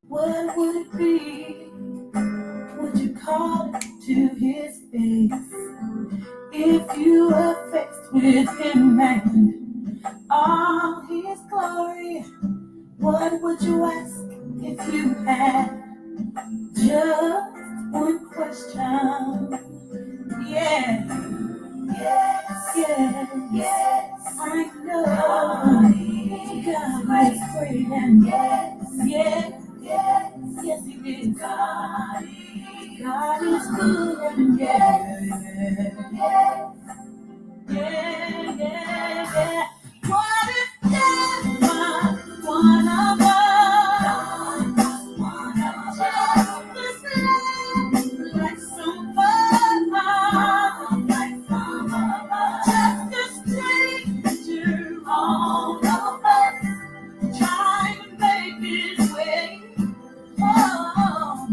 What would it be? Would you call to his face if you were faced with him and all his glory? What would you ask if you had just one question? Yeah, yes, yes, yes. I know God is great and yes, yes, yes, yes, He is. God is good and yes, yes. Yeah, yeah, yeah. What if there's one of us? Just like some just a stranger, all of us trying to make his way. Oh.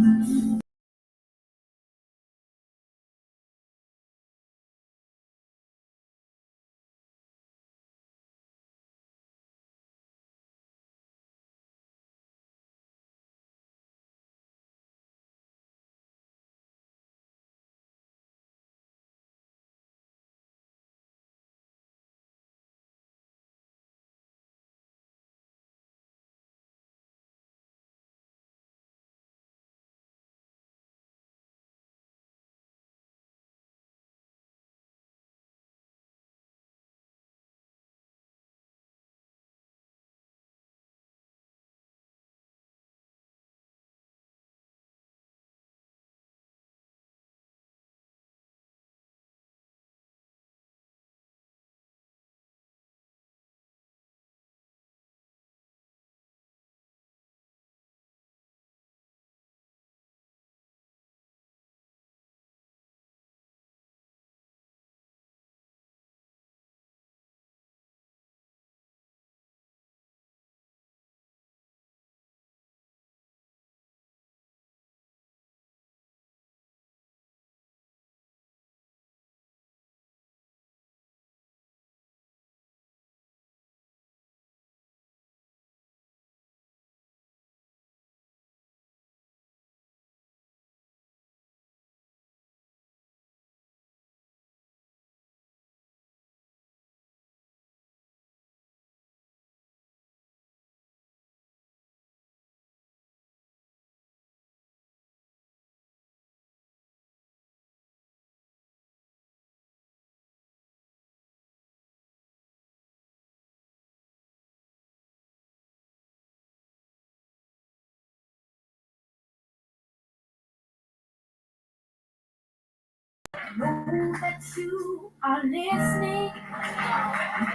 Know that you are listening,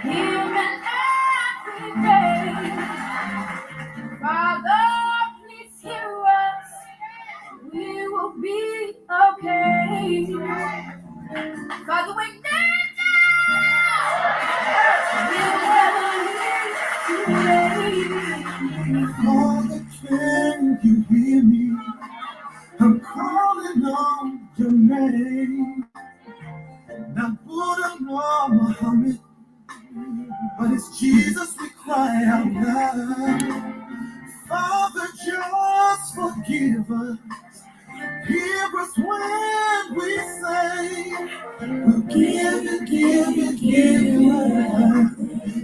hear me every day. Father, please hear us. We will be okay. Father, we need you. Father, can you hear me? I'm calling on your name. Not Buddha nor Muhammad, but it's Jesus we cry out loud. Father, just forgive us. Hear us when we say, we'll give you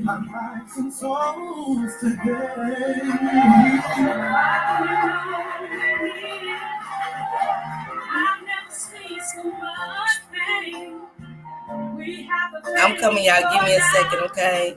our hearts and souls today. I've never seen so much pain. I'm coming, y'all. Give me a second, okay?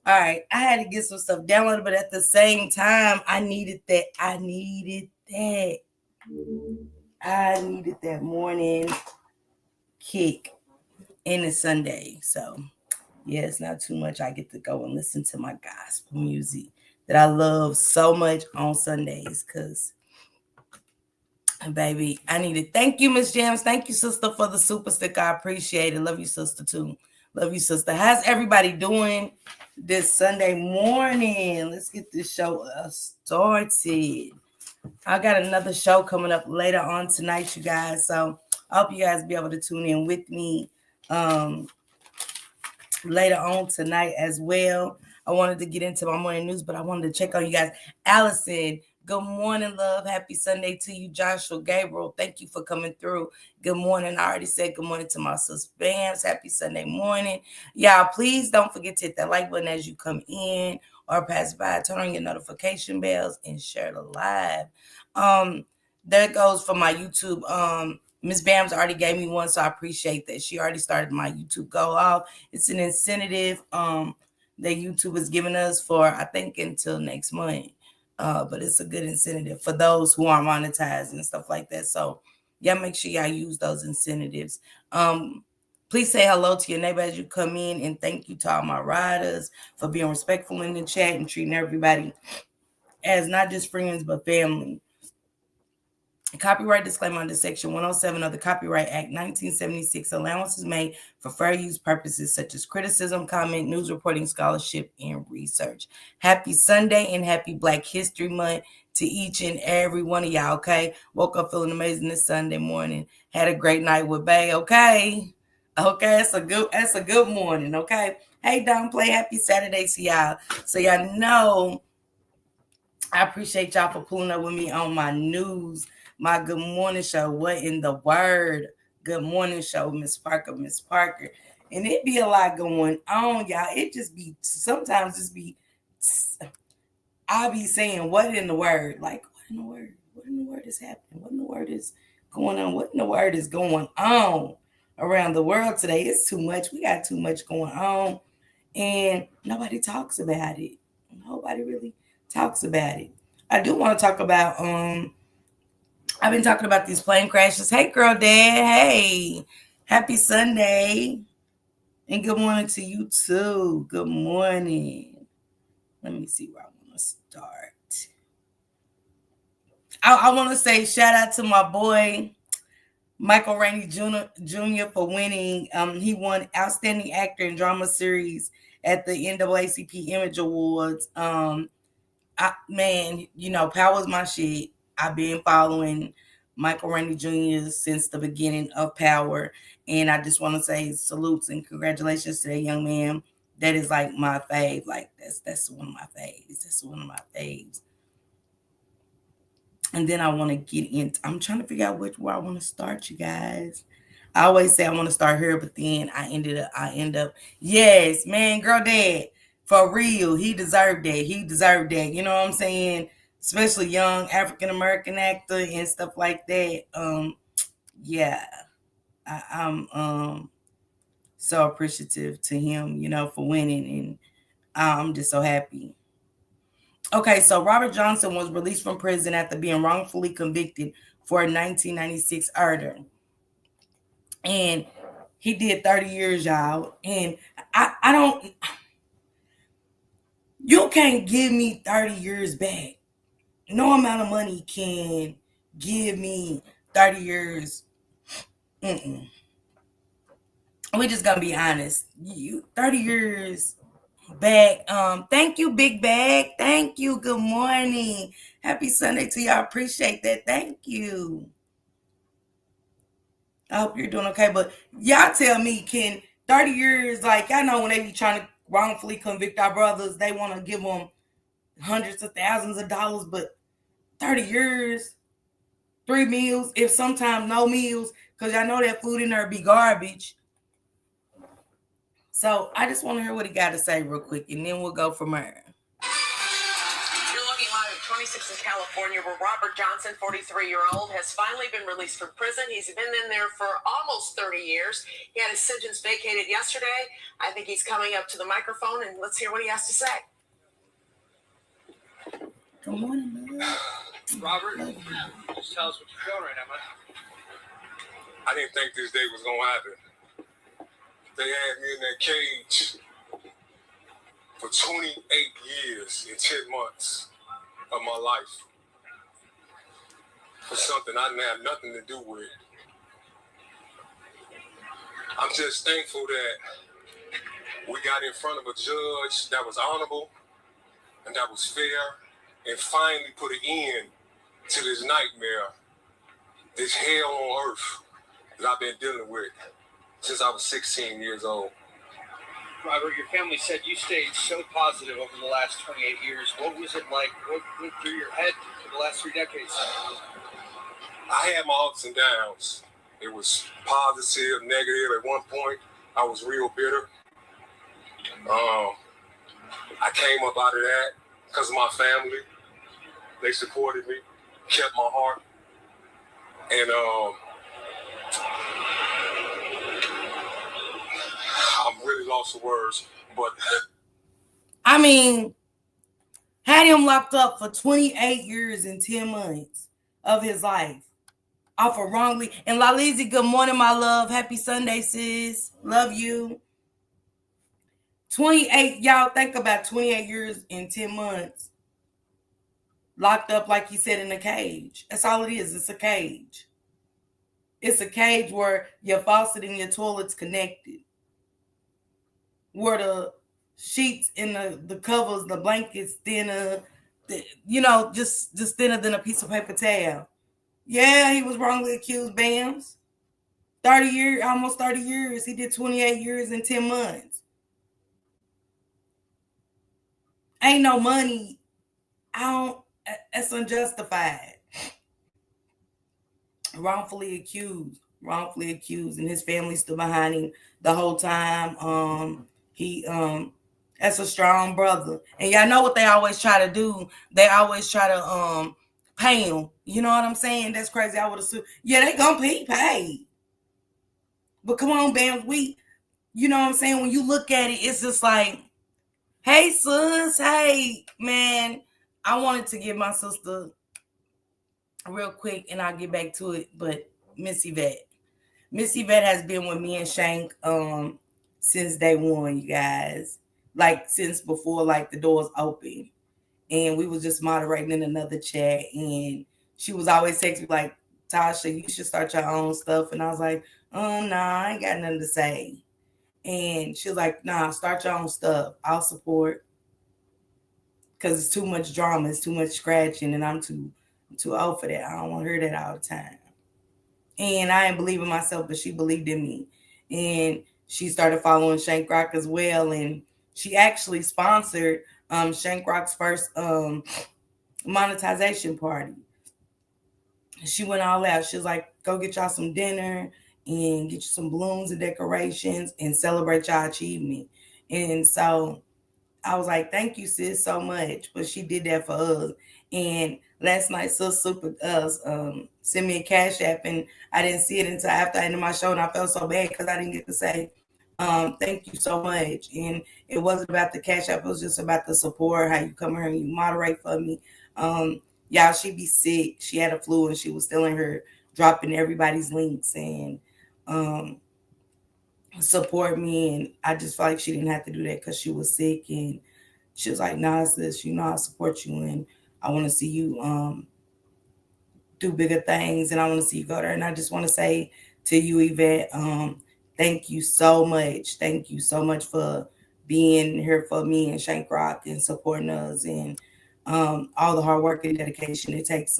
All right, I had to get some stuff downloaded, but at the same time, I needed that. I needed that morning kick in the Sunday. So yeah, it's not too much. I get to go and listen to my gospel music that I love so much on Sundays. Cause baby, I need it. Thank you, Miss Jams. Thank you, sister, for the super sticker. I appreciate it. Love you, sister, too. Love you, sister. How's everybody doing this Sunday morning? Let's get this show started. I got another show coming up later on tonight, you guys. So I hope you guys be able to tune in with me later on tonight as well. I wanted to get into my morning news, but I wanted to check on you guys. Allison, good morning, love. Happy Sunday to you. Joshua Gabriel, thank you for coming through. Good morning. I already said good morning to my sis Bams. Happy Sunday morning. Y'all, please don't forget to hit that like button as you come in or pass by. Turn on your notification bells and share the live. There goes for my YouTube. Miss Bams already gave me one, so I appreciate that. She already started my YouTube go off. It's an incentive that YouTube is giving us for, I think, until next month. But it's a good incentive for those who aren't monetized and stuff like that. So y'all make sure y'all use those incentives. Please say hello to your neighbor as you come in, and thank you to all my riders for being respectful in the chat and treating everybody as not just friends but family. Copyright disclaimer under Section 107 of the Copyright Act 1976. Allowances made for fair use purposes such as criticism, comment, news reporting, scholarship, and research. Happy Sunday and happy Black History Month to each and every one of y'all, okay? Woke up feeling amazing this Sunday morning. Had a great night with Bay, okay? Okay, that's a good morning, okay? Hey, Don Play, happy Saturday to y'all. So y'all know I appreciate y'all for pulling up with me on my news. My good morning show. What in the word? Good morning show, Miss Parker. And it be a lot going on, y'all. It just be sometimes just be I be saying what in the word? Like what in the word? What in the word is happening? What in the word is going on? What in the word is going on around the world today? It's too much. We got too much going on. And nobody talks about it. Nobody really talks about it. I do want to talk about I've been talking about these plane crashes. Hey, girl, Dad. Hey, happy Sunday. And good morning to you, too. Good morning. Let me see where I want to start. I want to say shout out to my boy, Michael Rainey Jr. for winning. He won Outstanding Actor in Drama Series at the NAACP Image Awards. Man, you know, Power's my shit. I've been following Michael Rainey Jr. since the beginning of Power, and I just want to say salutes and congratulations to that young man. That is like my fave. Like that's one of my faves. That's one of my faves. And then I want to get in. I'm trying to figure out where I want to start, you guys. I always say I want to start here, but then I end up. Yes, man, girl, Dad. For real, he deserved that. He deserved that. You know what I'm saying? Especially young African American actor and stuff like that. Yeah, I'm so appreciative to him, you know, for winning, and I'm just so happy. Okay, so Robert Johnson was released from prison after being wrongfully convicted for a 1996 murder, and he did 30 years, y'all. And I don't. You can't give me 30 years back. No amount of money can give me 30 years. Mm-mm. We're just gonna be honest. You 30 years back. Thank you, Big Bag. Thank you. Good morning. Happy Sunday to y'all. Appreciate that. Thank you. I hope you're doing okay. But y'all tell me, can 30 years, like, I know when they be trying to wrongfully convict our brothers, they want to give them hundreds of thousands of dollars, but 30 years, 3 meals, if sometimes no meals, because y'all know that food in there be garbage. So I just want to hear what he got to say real quick, and then we'll go from there. You're looking live at 26 in California. California, where Robert Johnson, 43-year-old, has finally been released from prison. He's been in there for almost 30 years. He had his sentence vacated yesterday. I think he's coming up to the microphone, and let's hear what he has to say. Good morning, Robert, just tell us what you're feeling right now, man. I didn't think this day was going to happen. They had me in that cage for 28 years and 10 months of my life for something I didn't have nothing to do with. I'm just thankful that we got in front of a judge that was honorable and that was fair and finally put an end to this nightmare, this hell on earth that I've been dealing with since I was 16 years old. Robert, your family said you stayed so positive over the last 28 years. What was it like? What went through your head for the last 3 decades? I had my ups and downs. It was positive, negative. At one point, I was real bitter. I came up out of that because of my family. They supported me, kept my heart. And I'm really lost for words, but I mean, had him locked up for 28 years and 10 months of his life off of wrongly. And Lalizi, good morning, my love. Happy Sunday, sis. Love you. 28, y'all think about 28 years and 10 months locked up, like he said, in a cage. That's all it is. It's a cage. It's a cage where your faucet and your toilet's connected, where the sheets and the covers, the blankets, thinner, just thinner than a piece of paper towel. Yeah, he was wrongly accused, Bams. 30 years, almost 30 years. He did 28 years and 10 months. Ain't no money. That's unjustified. Wrongfully accused, and his family stood behind him the whole time. That's a strong brother. And y'all know what they always try to do. They always try to pay him. You know what I'm saying? That's crazy. I would assume. Yeah, they gonna be paid. But come on, Bams, you know what I'm saying? When you look at it, it's just like, hey, sis, hey, man, I wanted to give my sister real quick, and I'll get back to it. But Miss Yvette has been with me and Shank since day one, you guys. Like since before, like the doors open, and we was just moderating in another chat, and she was always texting me like, Tasha, you should start your own stuff, and I was like, nah, I ain't got nothing to say. And she was like, nah, start your own stuff. I'll support, because it's too much drama, it's too much scratching, and I'm too old for that. I don't want to hear that all the time. And I didn't believe in myself, but she believed in me. And she started following Shank Rock as well. And she actually sponsored Shank Rock's first monetization party. She went all out. She was like, go get y'all some dinner and get you some balloons and decorations and celebrate y'all achievement. And so I was like, thank you, sis, so much. But she did that for us. And last night, Sis Super sent me a Cash App, and I didn't see it until after I ended my show, and I felt so bad because I didn't get to say thank you so much. And it wasn't about the Cash App, it was just about the support, how you come here and you moderate for me. Y'all, she be sick. She had a flu, and she was still in her dropping everybody's links and support me. And I just felt like she didn't have to do that because she was sick. And she was like, nah, sis, you know I support you, and I want to see you do bigger things, and I want to see you go there. And I just want to say to you, Yvette, thank you so much. Thank you so much for being here for me and Shank Rock and supporting us, and all the hard work and dedication it takes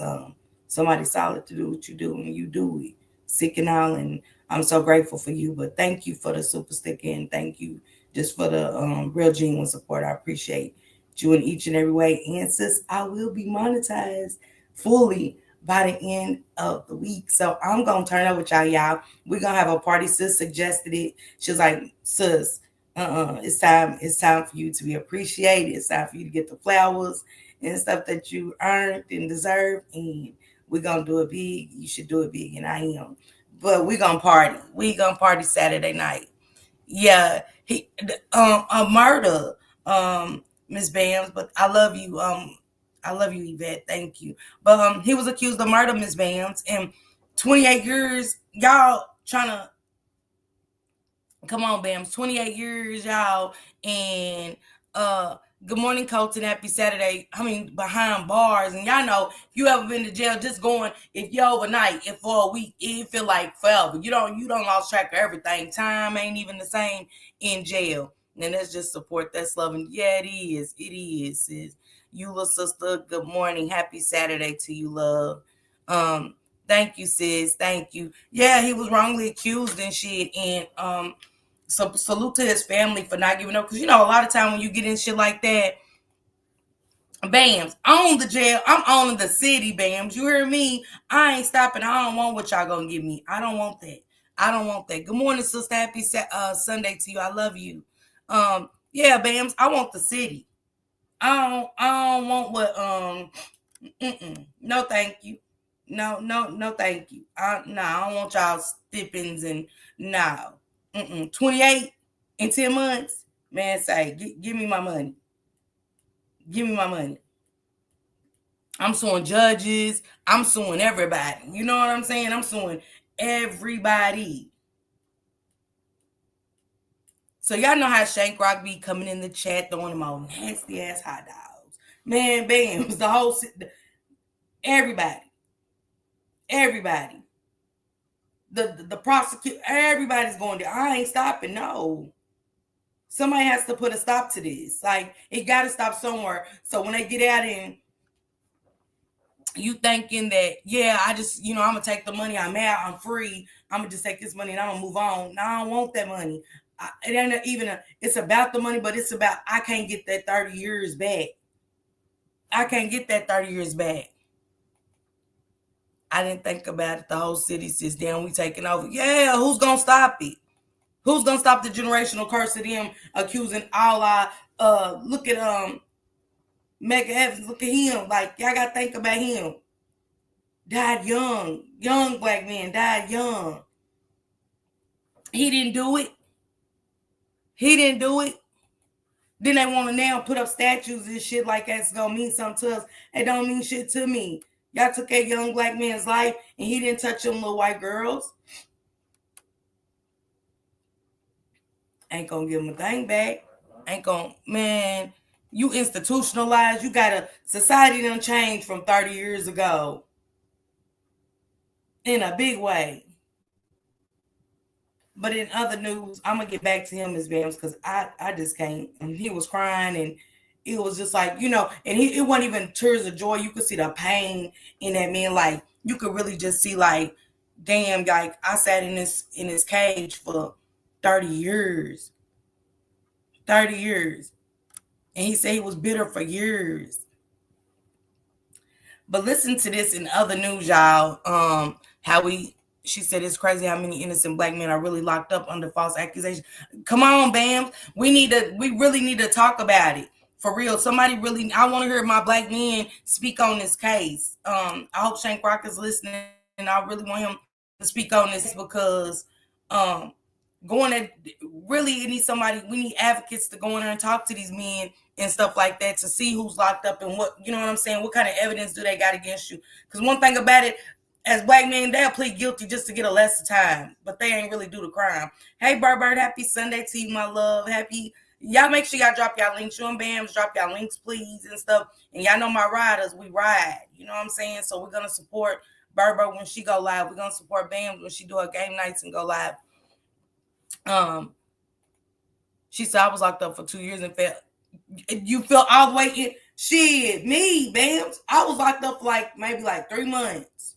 somebody solid to do what you do, and you do it, sick and all. And I'm so grateful for you. But thank you for the super sticker, and thank you just for the real genuine support. I appreciate you in each and every way. And sis, I will be monetized fully by the end of the week. So I'm gonna turn over with y'all. We're gonna have a party. Sis suggested it. She was like, sis, it's time for you to be appreciated. It's time for you to get the flowers. and stuff that you earned and deserve. And we're gonna do it big. You should do it big, and I am. But we're gonna party. We gonna party Saturday night. Yeah, a murder, Miss Bams. But I love you, Yvette. Thank you. But he was accused of murder, Miss Bams, and 28 years. Y'all trying to come on, Bams. 28 years, y'all, and good morning, Colton. Happy Saturday. I mean, behind bars. And y'all know, if you ever been to jail, just going, if you're overnight, if for a week, it feel like forever. You don't lost track of everything. Time ain't even the same in jail. And that's just support. That's loving. Yeah, it is. It is. Sis. You little sister, good morning. Happy Saturday to you, love. Thank you, sis. Thank you. Yeah, he was wrongly accused and shit. And so salute to his family for not giving up. Because, you know, a lot of time when you get in shit like that, Bams, own the jail. I'm owning the city, Bams. You hear me? I ain't stopping. I don't want what y'all gonna give me. I don't want that. I don't want that. Good morning, sister. Happy Sunday to you. I love you. Yeah, Bams, I want the city. I don't want what no thank you. No thank you. I don't want y'all stippins and no. 28 in 10 months, man, say, give me my money. Give me my money. I'm suing judges. I'm suing everybody. You know what I'm saying? I'm suing everybody. So y'all know how Shank Rock be coming in the chat, throwing them all nasty ass hot dogs. Man, Bams, the whole, everybody. The prosecutor, everybody's going there. I ain't stopping. No. Somebody has to put a stop to this. Like, it got to stop somewhere. So when they get out and you thinking that, yeah, I just, I'm going to take the money. I'm out. I'm free. I'm going to just take this money and I'm going to move on. No, I don't want that money. It ain't even, it's about the money, but it's about, I can't get that 30 years back. I can't get that 30 years back. I didn't think about it. The whole city says, damn, we taking over. Yeah, who's going to stop it? Who's going to stop the generational curse of them accusing all our, look at, Mega Evans, look at him. Like, y'all got to think about him. Died young. Young black man, died young. He didn't do it. Then they want to now put up statues and shit like that's going to mean something to us. It don't mean shit to me. Y'all took a young black man's life and he didn't touch them little white girls. Ain't gonna give him a thing back. Ain't gonna, man, you institutionalized. You got a society done changed from 30 years ago. In a big way. But in other news, I'm gonna get back to him, Ms. Bams, because I just can't. And he was crying and it was just like, and it wasn't even tears of joy. You could see the pain in that man. Like, you could really just see, like, damn, like, I sat in this cage for 30 years. 30 years. And he said he was bitter for years. But listen to this in other news, y'all. She said it's crazy how many innocent black men are really locked up under false accusations. Come on, Bam. We really need to talk about it. For real. I want to hear my black men speak on this case. I hope Shank Rock is listening, and I really want him to speak on this because we need advocates to go in there and talk to these men and stuff like that to see who's locked up and what, you know what I'm saying? What kind of evidence do they got against you? Because one thing about it, as black men, they'll plead guilty just to get a lesser time, but they ain't really do the crime. Hey, Bird, happy Sunday to you, my love. Y'all make sure y'all drop y'all links. You and Bams, drop y'all links, please, and stuff. And y'all know my riders, we ride. You know what I'm saying? So we're going to support Bird when she go live. We're going to support Bams when she do her game nights and go live. She said I was locked up for 2 years and felt. You feel all the way in. Shit, me, Bams. I was locked up for maybe 3 months.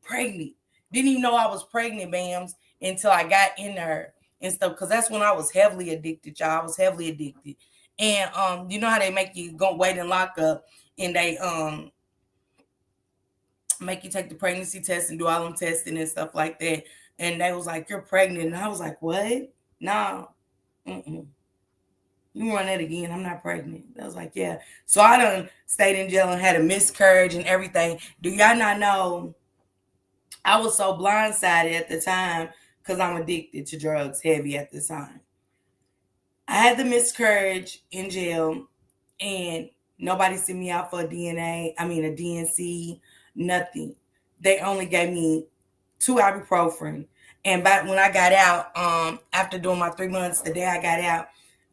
Pregnant. Didn't even know I was pregnant, Bams, until I got in there and stuff. Because that's when I was heavily addicted, y'all. I was heavily addicted. And you know how they make you go wait in lockup and they make you take the pregnancy test and do all them testing and stuff like that. And they was like, you're pregnant. And I was like, what? No. You run that again. I'm not pregnant. I was like, yeah. So I done stayed in jail and had a miscarriage and everything. Do y'all not know? I was so blindsided at the time because I'm addicted to drugs heavy at the time. I had the miscarriage in jail and nobody sent me out for a DNC, nothing. They only gave me 2 ibuprofen. And back when I got out, after doing my 3 months, the day I got out,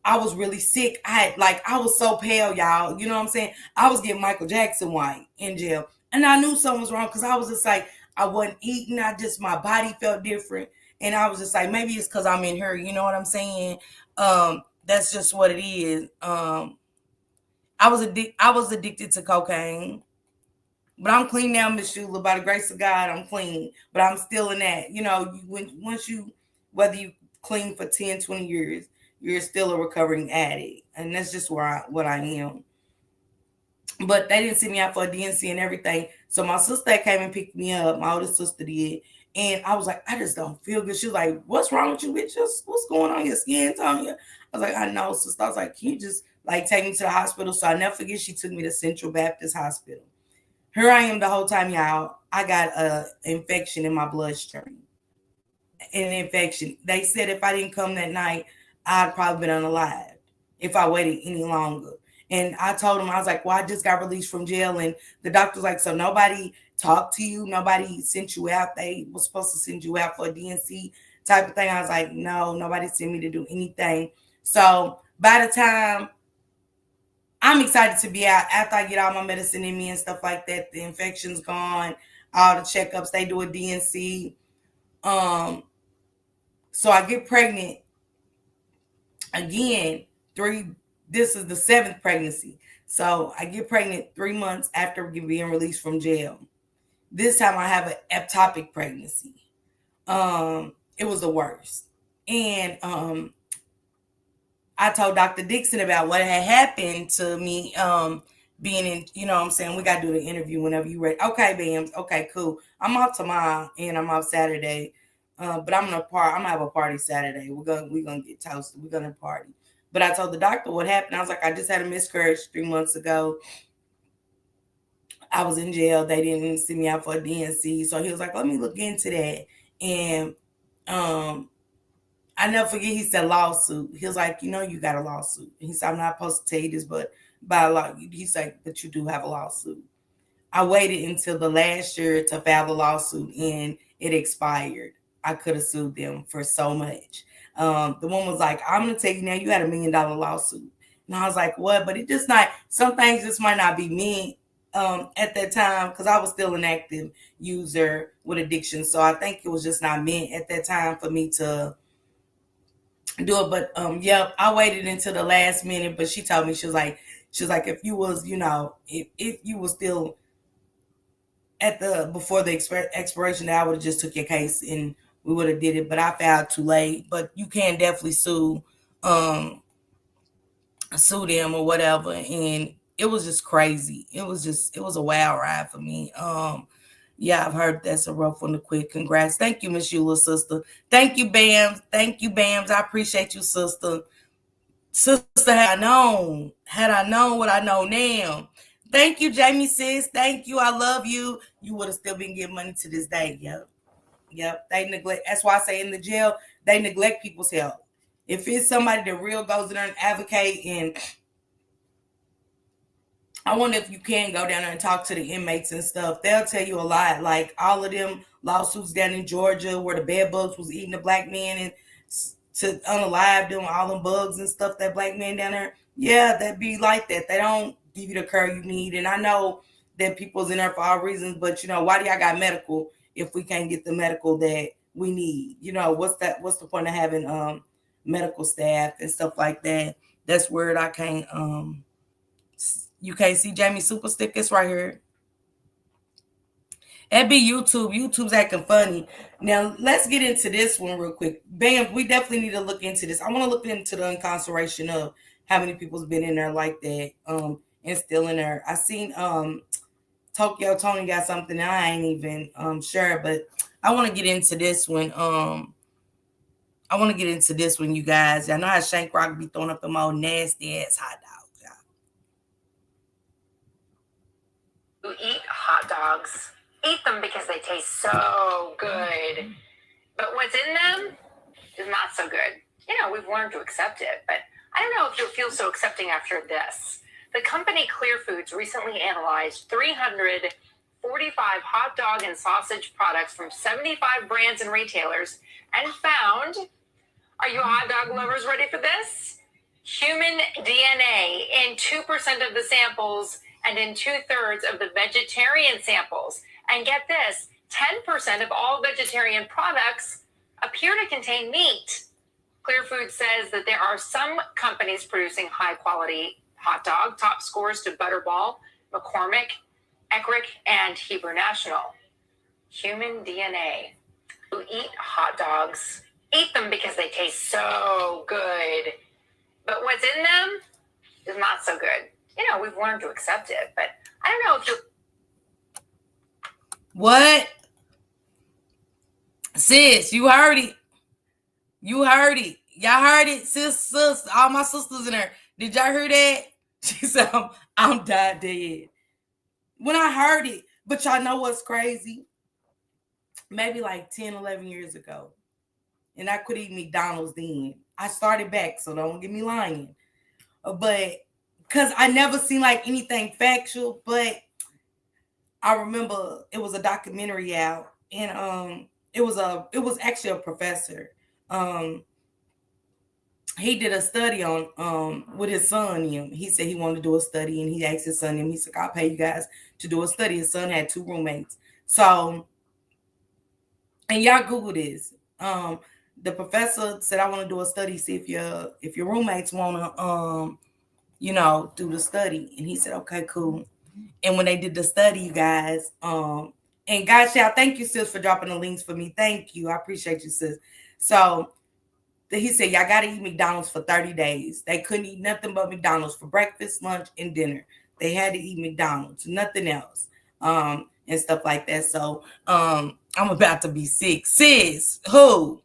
I was really sick. I was so pale, y'all. You know what I'm saying? I was getting Michael Jackson white in jail. And I knew something was wrong because I was just like, I wasn't eating. My body felt different. And I was just like, maybe it's because I'm in here. You know what I'm saying? That's just what it is. I was addicted to cocaine. But I'm clean now, Miss Shula. By the grace of God, I'm clean. But I'm still in that. You know, whether you clean for 10, 20 years, you're still a recovering addict. And that's just what I am. But they didn't send me out for a DNC and everything. So my sister came and picked me up. My older sister did. And I was like, I just don't feel good. She was like, what's wrong with you, bitch? What's going on your skin, Tonya? I was like, I know, sister. I was like, can you just take me to the hospital? So I never forget she took me to Central Baptist Hospital. Here I am the whole time, y'all. I got an infection in my bloodstream. An infection. They said if I didn't come that night, I'd probably been unalive if I waited any longer. And I told him, I was like, well, I just got released from jail. And the doctor was like, so nobody talked to you? Nobody sent you out? They were supposed to send you out for a DNC type of thing. I was like, no, nobody sent me to do anything. So by the time I'm excited to be out after I get all my medicine in me and stuff like that, the infection's gone, all the checkups, they do a DNC. So I get pregnant again, this is the 7th pregnancy. So I get pregnant 3 months after being released from jail. This time I have an ectopic pregnancy. It was the worst. And I told Dr. Dixon about what had happened to me being in, you know what I'm saying? We got to do the interview whenever you're ready. Okay, Bams. Okay, cool. I'm off tomorrow and I'm off Saturday. But I'm gonna have a party Saturday. We're gonna get toasted. We're gonna party. But I told the doctor what happened. I was like, I just had a miscarriage 3 months ago. I was in jail. They didn't send me out for a DNC. So he was like, let me look into that. And I never forget, he said lawsuit. He was like, you got a lawsuit. He said, I'm not supposed to tell you this, but by law, he's like, but you do have a lawsuit. I waited until the last year to file the lawsuit and it expired. I could have sued them for so much. The one was like, I'm going to tell you now, you had $1 million lawsuit. And I was like, what? But it just not, some things just might not be me at that time because I was still an active user with addiction. So I think it was just not meant at that time for me to do it. But I waited until the last minute. But she told me, she was like, if you was, if you was still before the expiration, I would have just took your case and we would have did it. But I filed too late. But you can definitely sue them or whatever. And it was just crazy. It was a wild ride for me. Yeah, I've heard that's a rough one to quit. Congrats. Thank you, Miss Eula, sister. Thank you, Bams. I appreciate you, sister. Sister, had I known what I know now. Thank you, Jamie, sis. Thank you. I love you. You would have still been getting money to this day. Yep. They neglect. That's why I say in the jail, they neglect people's health. If it's somebody that real goes in there and advocate, and I wonder if you can go down there and talk to the inmates and stuff. They'll tell you a lot. Like all of them lawsuits down in Georgia where the bed bugs was eating the black men and to unalive them, all them bugs and stuff, that black man down there. Yeah, that be like that. They don't give you the care you need. And I know that people's in there for all reasons, but why do y'all got medical if we can't get the medical that we need? What's the point of having medical staff and stuff like that? That's weird. I can't you can't see Jamie Super Stick. It's right here. That'd be YouTube. YouTube's acting funny. Now, let's get into this one real quick. Bam, we definitely need to look into this. I want to look into the incarceration of how many people's been in there like that and still in there. I seen Tokyo Tony got something I ain't even sure, but I want to get into this one. I I want to get into this one, you guys. I know how Shank Rock be throwing up them old nasty ass hot dogs. Who eat hot dogs, eat them because they taste so good. But what's in them is not so good. You know, we've learned to accept it, but I don't know if you'll feel so accepting after this. The company Clear Foods recently analyzed 345 hot dog and sausage products from 75 brands and retailers and found, are you hot dog lovers ready for this? Human DNA in 2% of the samples and in 2/3 of the vegetarian samples. And get this, 10% of all vegetarian products appear to contain meat. Clear Foods says that there are some companies producing high-quality hot dog, top scores to Butterball, McCormick, Eckrich, and Hebrew National. Human DNA. Who eat hot dogs, eat them because they taste so good. But what's in them is not so good. You know, we've learned to accept it, but I don't know if you'll... What? Sis, you heard it. You heard it. Y'all heard it, sis, all my sisters in there. Did y'all hear that? She said, I'm dead. When I heard it, but y'all know what's crazy? Maybe like 10, 11 years ago. And I could eat McDonald's then. I started back, so don't get me lying. But because I never seen like anything factual, but I remember it was a documentary out, and it was actually a professor. He did a study on with his son. He said he wanted to do a study, and he asked his son, he said, I'll pay you guys to do a study. His son had 2 roommates. So, and y'all Google this. The professor said, I want to do a study, see if your roommates want to do the study. And he said, okay, cool. And when they did the study, you guys, and guys, thank you, sis, for dropping the links for me. Thank you. I appreciate you, sis. So he said, y'all got to eat McDonald's for 30 days. They couldn't eat nothing but McDonald's for breakfast, lunch, and dinner. They had to eat McDonald's, nothing else, and stuff like that. So I'm about to be sick. Sis, who?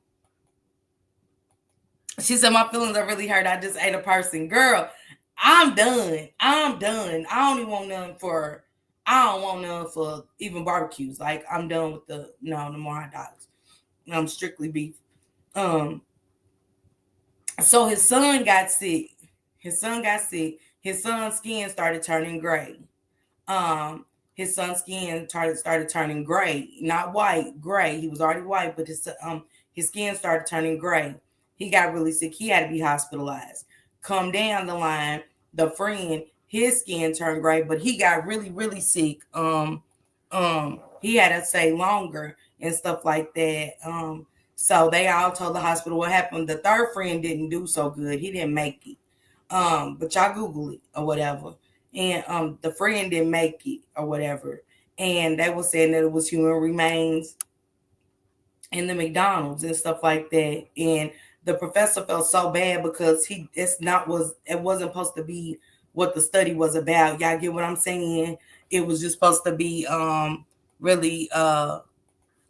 She said, my feelings are really hurt. I just ate a person. Girl, I'm done. I don't want none for even barbecues. Like, I'm done with no more hot dogs. I'm strictly beef. So his son got sick. His son's skin started turning gray. His son's skin started turning gray, not white, gray. He was already white, but his skin started turning gray. He got really sick. He had to be hospitalized. Come down the line, the friend, his skin turned gray, but he got really, really sick. He had to stay longer and stuff like that. So they all told the hospital what happened. The third friend didn't do so good. He didn't make it. But y'all Google it or whatever. And the friend didn't make it or whatever. And they were saying that it was human remains in the McDonald's and stuff like that. And the professor felt so bad because it wasn't supposed to be what the study was about. Y'all get what I'm saying? It was just supposed to be really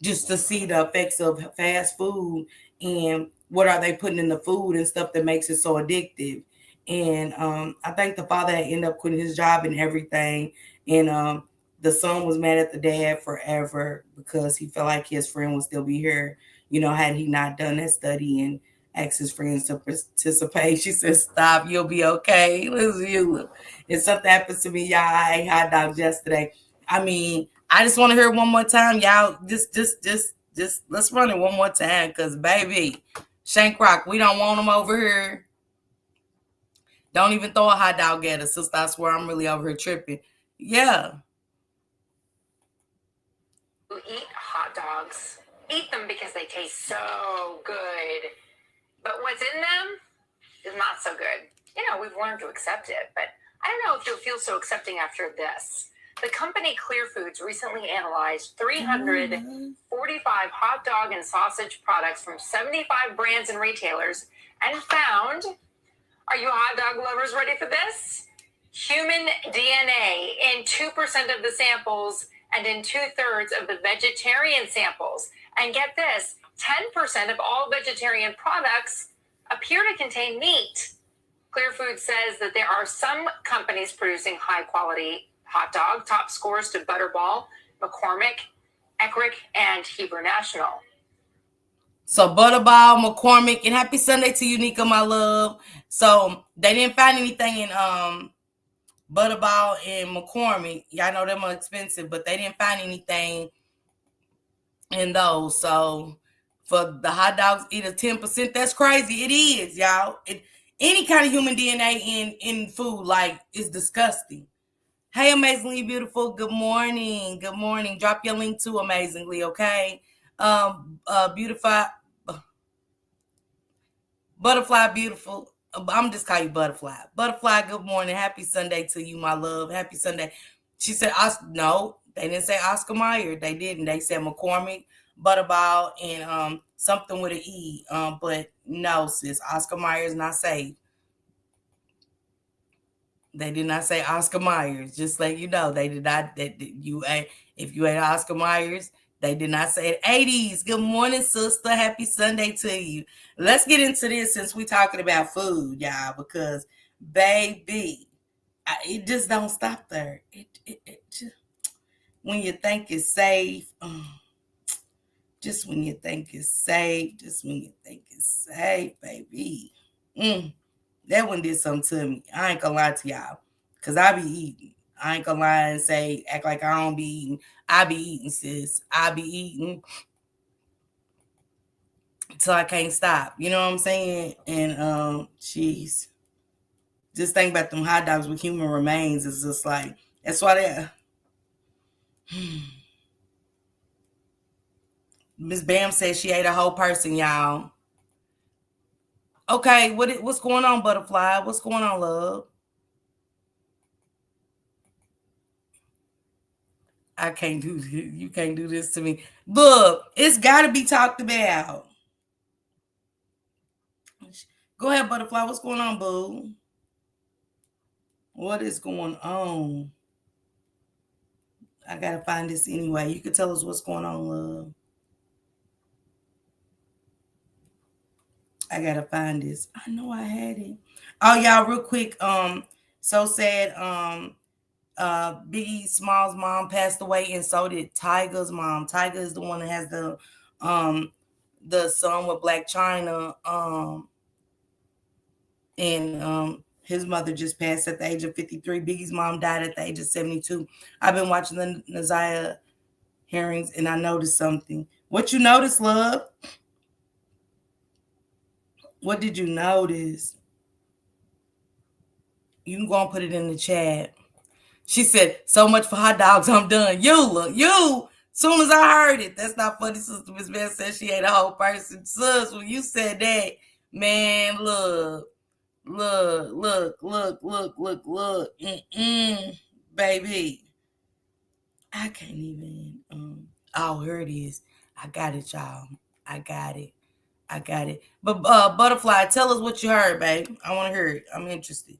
just to see the effects of fast food and what are they putting in the food and stuff that makes it so addictive. And I think the father had ended up quitting his job and everything. And the son was mad at the dad forever because he felt like his friend would still be here, had he not done that study and asked his friends to participate. She said, stop, you'll be okay. Listen, if something happens to me, y'all, I ate hot dogs yesterday. I mean, I just want to hear it one more time, y'all. Just let's run it one more time, because baby, Shank Rock, we don't want them over here. Don't even throw a hot dog at us, sister. I swear I'm really over here tripping. Yeah. Who eat hot dogs, eat them because they taste so good. But what's in them is not so good. We've learned to accept it, but I don't know if you'll feel so accepting after this. The company Clear Foods recently analyzed 345 hot dog and sausage products from 75 brands and retailers and found, are you hot dog lovers ready for this? Human DNA in 2% of the samples and in 2/3 of the vegetarian samples. And get this, 10% of all vegetarian products appear to contain meat. Clear Food says that there are some companies producing high-quality hot dog, top scores to Butterball, McCormick, Eckrich, and Hebrew National. So Butterball, McCormick, and happy Sunday to you, Nika, my love. So they didn't find anything in Butterball and McCormick. Y'all know them are expensive, but they didn't find anything in those. So for the hot dogs, either 10%, that's crazy. It is, y'all. Any kind of human DNA in food, like, is disgusting. Hey, Amazingly Beautiful. Good morning. Good morning. Drop your link to Amazingly, okay? Butterfly Beautiful. I'm just call you Butterfly. Butterfly, good morning. Happy Sunday to you, my love. Happy Sunday. She said, no, they didn't say Oscar Mayer. They didn't. They said McCormick, Butterball, and something with an E. But no, sis, Oscar Mayer is not safe. They did not say Oscar Myers. Just let you know, they did not. If you ate Oscar Myers, they did not say it. 80s. Good morning, sister. Happy Sunday to you. Let's get into this since we're talking about food, y'all, because baby, it just don't stop there. It just, when you think it's safe, just when you think it's safe, baby. That one did something to me. I ain't gonna lie to y'all, because I be eating. I ain't gonna lie and say, act like I don't be eating. I be eating, sis. I be eating till I can't stop. You know what I'm saying? And jeez. Just think about them hot dogs with human remains. It's just like, that's why they Miss Bam says she ate a whole person, y'all. Okay, what's going on, Butterfly? What's going on, love? I can't do this. You can't do this to me. Look, it's got to be talked about. Go ahead, Butterfly. What's going on, boo? What is going on? I got to find this anyway. You can tell us what's going on, love. I got to find this. I know I had it. Oh, y'all, real quick. So sad. Biggie Smalls' mom passed away, and so did Tyga's mom. Tyga is the one that has the son with Black China. And his mother just passed at the age of 53. Biggie's mom died at the age of 72. I've been watching the Naziah hearings, and I noticed something. What you notice, love? What did you notice? You can go and put it in the chat. She said, so much for hot dogs, I'm done. Soon as I heard it, that's not funny, Sister Miss Beth said she ate a whole person. Sis, when you said that, man, look. Baby. I can't even. Here it is. I got it, y'all. I got it. But Butterfly, tell us what you heard, babe. I want to hear it. I'm interested.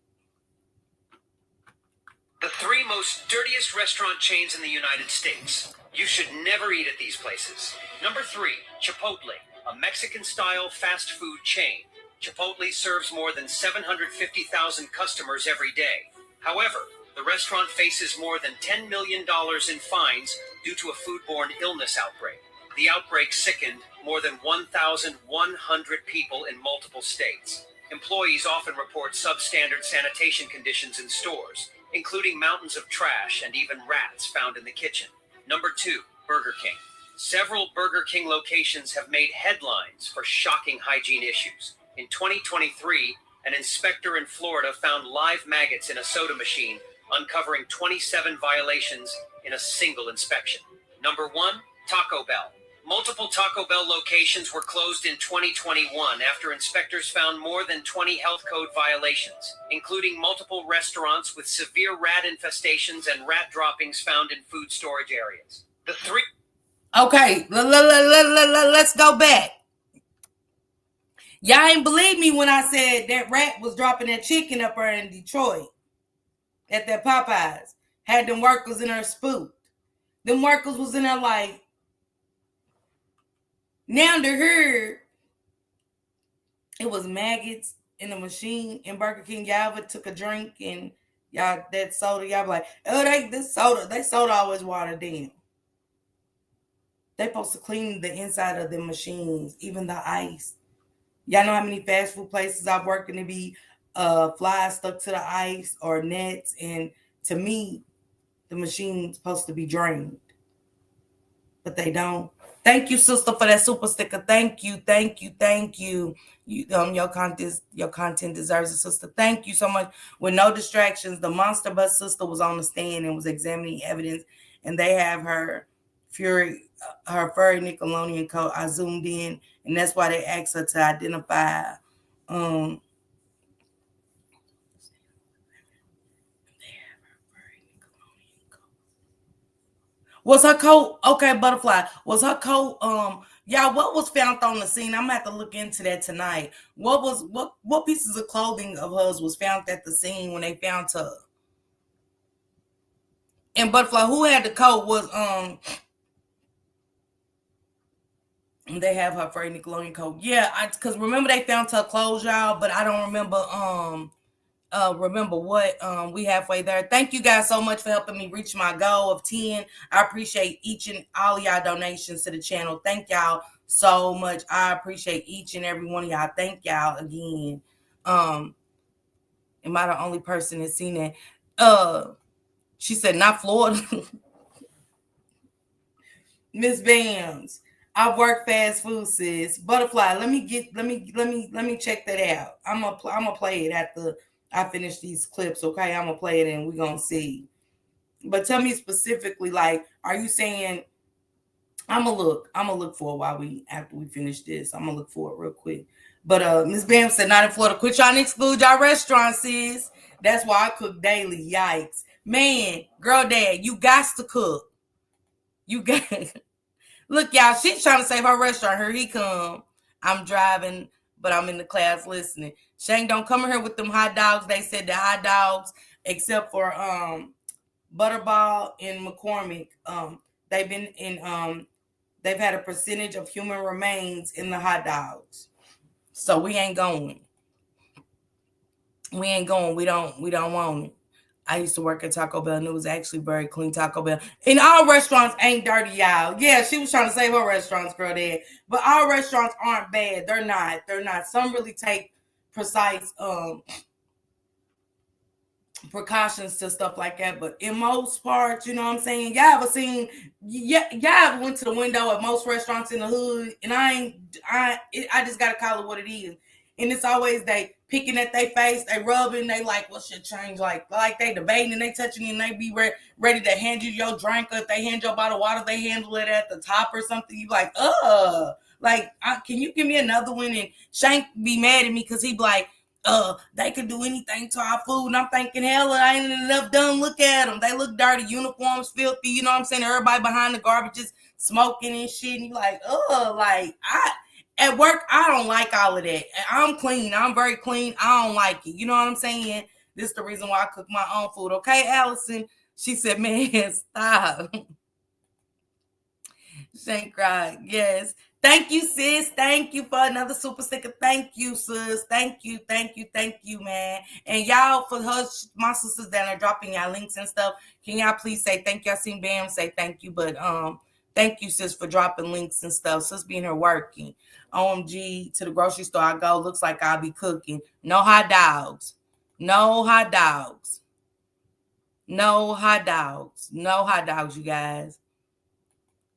The 3 most dirtiest restaurant chains in the United States. You should never eat at these places. Number 3, Chipotle, a Mexican-style fast food chain. Chipotle serves more than 750,000 customers every day. However, the restaurant faces more than $10 million in fines due to a foodborne illness outbreak. The outbreak sickened more than 1,100 people in multiple states. Employees often report substandard sanitation conditions in stores, including mountains of trash and even rats found in the kitchen. Number 2, Burger King. Several Burger King locations have made headlines for shocking hygiene issues. In 2023, an inspector in Florida found live maggots in a soda machine, uncovering 27 violations in a single inspection. Number 1, Taco Bell. Multiple Taco Bell locations were closed in 2021 after inspectors found more than 20 health code violations, including multiple restaurants with severe rat infestations and rat droppings found in food storage areas. Okay, let's go back. Y'all ain't believe me when I said that rat was dropping that chicken up there in Detroit at that Popeyes. Had them workers in there spooked. Them workers was in there like, Now to her, it was maggots in the machine in Burger King. Y'all ever took a drink and y'all that soda, y'all be like, oh, they soda always watered down. They supposed to clean the inside of the machines, even the ice. Y'all know how many fast food places I've worked in to be flies stuck to the ice or nets, and to me, the machine's supposed to be drained, but they don't. Thank you, sister, for that super sticker. Thank you, thank you, thank you. Your content deserves it, sister. Thank you so much. With no distractions, the Monster Bus sister was on the stand and was examining evidence, and they have her furry Nickelodeon coat. I zoomed in, and that's why they asked her to identify. Was her coat okay? Butterfly, was her coat? Yeah. What was found on the scene? I'm gonna have to look into that tonight. What pieces of clothing of hers was found at the scene when they found her? And Butterfly, who had the coat was they have her furry Nickelodeon coat. Yeah, because remember they found her clothes, y'all, but I don't remember what we halfway there. Thank you guys so much for helping me reach my goal of 10. I appreciate each and all of y'all donations to the channel. Thank y'all so much. I appreciate each and every one of y'all. Thank y'all again. Am I the only person that's seen that? She said not Florida. Miss Bams, I work fast food, sis. Butterfly, let me check that out. I'm gonna play it after I finish these clips, okay? I'm gonna play it and we're gonna see. But tell me specifically, like, are you saying I'm gonna look for it after we finish this. I'm gonna look for it real quick. But Miss Bam said not in Florida. Quit trying to exclude y'all restaurants, sis. That's why I cook daily. Yikes. Man, girl dad, you got to cook. You got look, y'all, she's trying to save her restaurant. Here he come. I'm driving, but I'm in the class listening. Shane, don't come in here with them hot dogs. They said the hot dogs, except for Butterball and McCormick, they've had a percentage of human remains in the hot dogs. So we ain't going. We don't want it. I used to work at Taco Bell, and it was actually very clean Taco Bell. And all restaurants ain't dirty, y'all. Yeah, she was trying to save her restaurants, girl, dad. But all restaurants aren't bad. They're not. Some really take precise precautions to stuff like that. But in most parts, you know what I'm saying? Y'all ever went to the window at most restaurants in the hood? And I just gotta call it what it is. And it's always they picking at their face, they rubbing, they like, what should change? Like they debating and they touching you and they be ready to hand you your drink. Or if they hand you a bottle of water, they handle it at the top or something. You like, can you give me another one? And Shank be mad at me because he be like, they could do anything to our food. And I'm thinking, hell, I ain't enough done. Look at them. They look dirty, uniforms filthy. You know what I'm saying? Everybody behind the garbage just smoking and shit. And you like, at work, I don't like all of that. I'm clean. I'm very clean. I don't like it. You know what I'm saying? This is the reason why I cook my own food. Okay, Allison? She said, man, stop. Shank cried. Yes. Thank you, sis. Thank you for another super sticker. Thank you, sis. Thank you, man. And y'all, for my sisters that are dropping y'all links and stuff, can y'all please say thank you? I seen Bam say thank you, but thank you, sis, for dropping links and stuff. Sis being here working. OMG, to the grocery store I go. Looks like I'll be cooking. No hot dogs. No hot dogs. No hot dogs. No hot dogs, you guys.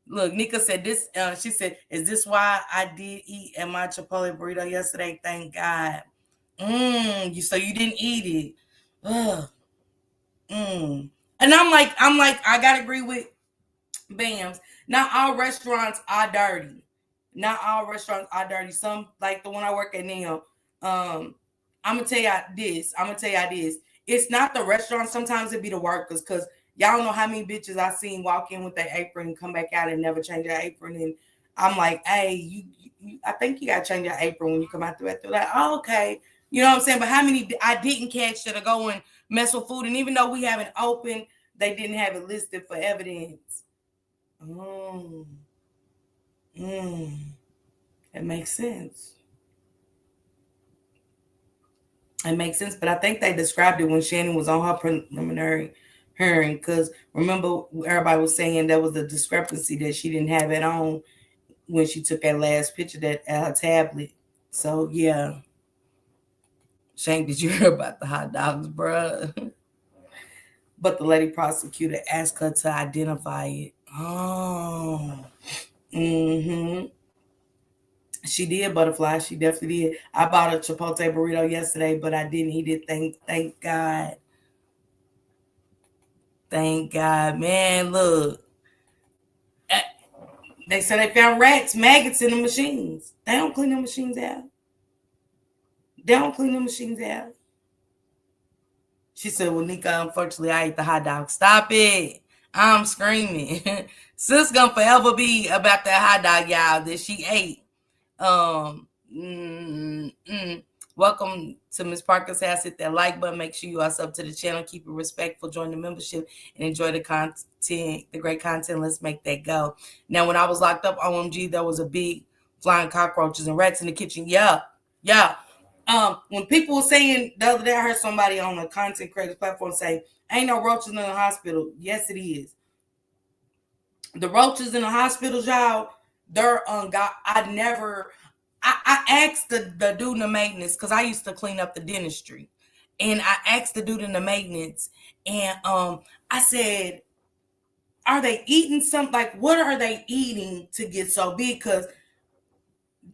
Look, Nika said this. She said, "Is this why I did eat at my Chipotle burrito yesterday? Thank God." So you didn't eat it. Ugh. And I'm like, I gotta agree with Bams. Not all restaurants are dirty. Not all restaurants are dirty. Some, like the one I work at now. I'm gonna tell y'all this. It's not the restaurant. Sometimes it be the workers, because y'all don't know how many bitches I seen walk in with their apron and come back out and never change their apron. And I'm like, hey, you I think you gotta change your apron when you come out the bathroom. Like, oh, okay. You know what I'm saying? But how many I didn't catch that are go and mess with food? And even though we haven't opened, they didn't have it listed for evidence. It makes sense. It makes sense, but I think they described it when Shannon was on her preliminary hearing, because remember everybody was saying there was a discrepancy that she didn't have it on when she took that last picture that at her tablet. So yeah. Shank, did you hear about the hot dogs, bruh? But the lady prosecutor asked her to identify it. Oh. Mm-hmm. She did, Butterfly. She definitely did. I bought a Chipotle burrito yesterday, but I didn't eat it. Thank God. Thank God. Man, look. They said they found rats, maggots in the machines. They don't clean the machines out. They don't clean the machines out. She said, well, Nika, unfortunately, I ate the hot dog. Stop it. I'm screaming. Sis gonna forever be about that hot dog, y'all, that she ate. Welcome to Miss Parker's house. Hit that like button. Make sure you are sub to the channel. Keep it respectful. Join the membership and enjoy the content, the great content. Let's make that go. Now, when I was locked up, OMG, there was a big flying cockroaches and rats in the kitchen. Yeah. When people were saying the other day, I heard somebody on a content creator platform say, ain't no roaches in the hospital. Yes, it is. The roaches in the hospitals, y'all, they're I asked the dude in the maintenance, because I used to clean up the dentistry. And I asked the dude in the maintenance, and I said, are they eating something? Like, what are they eating to get so big? Because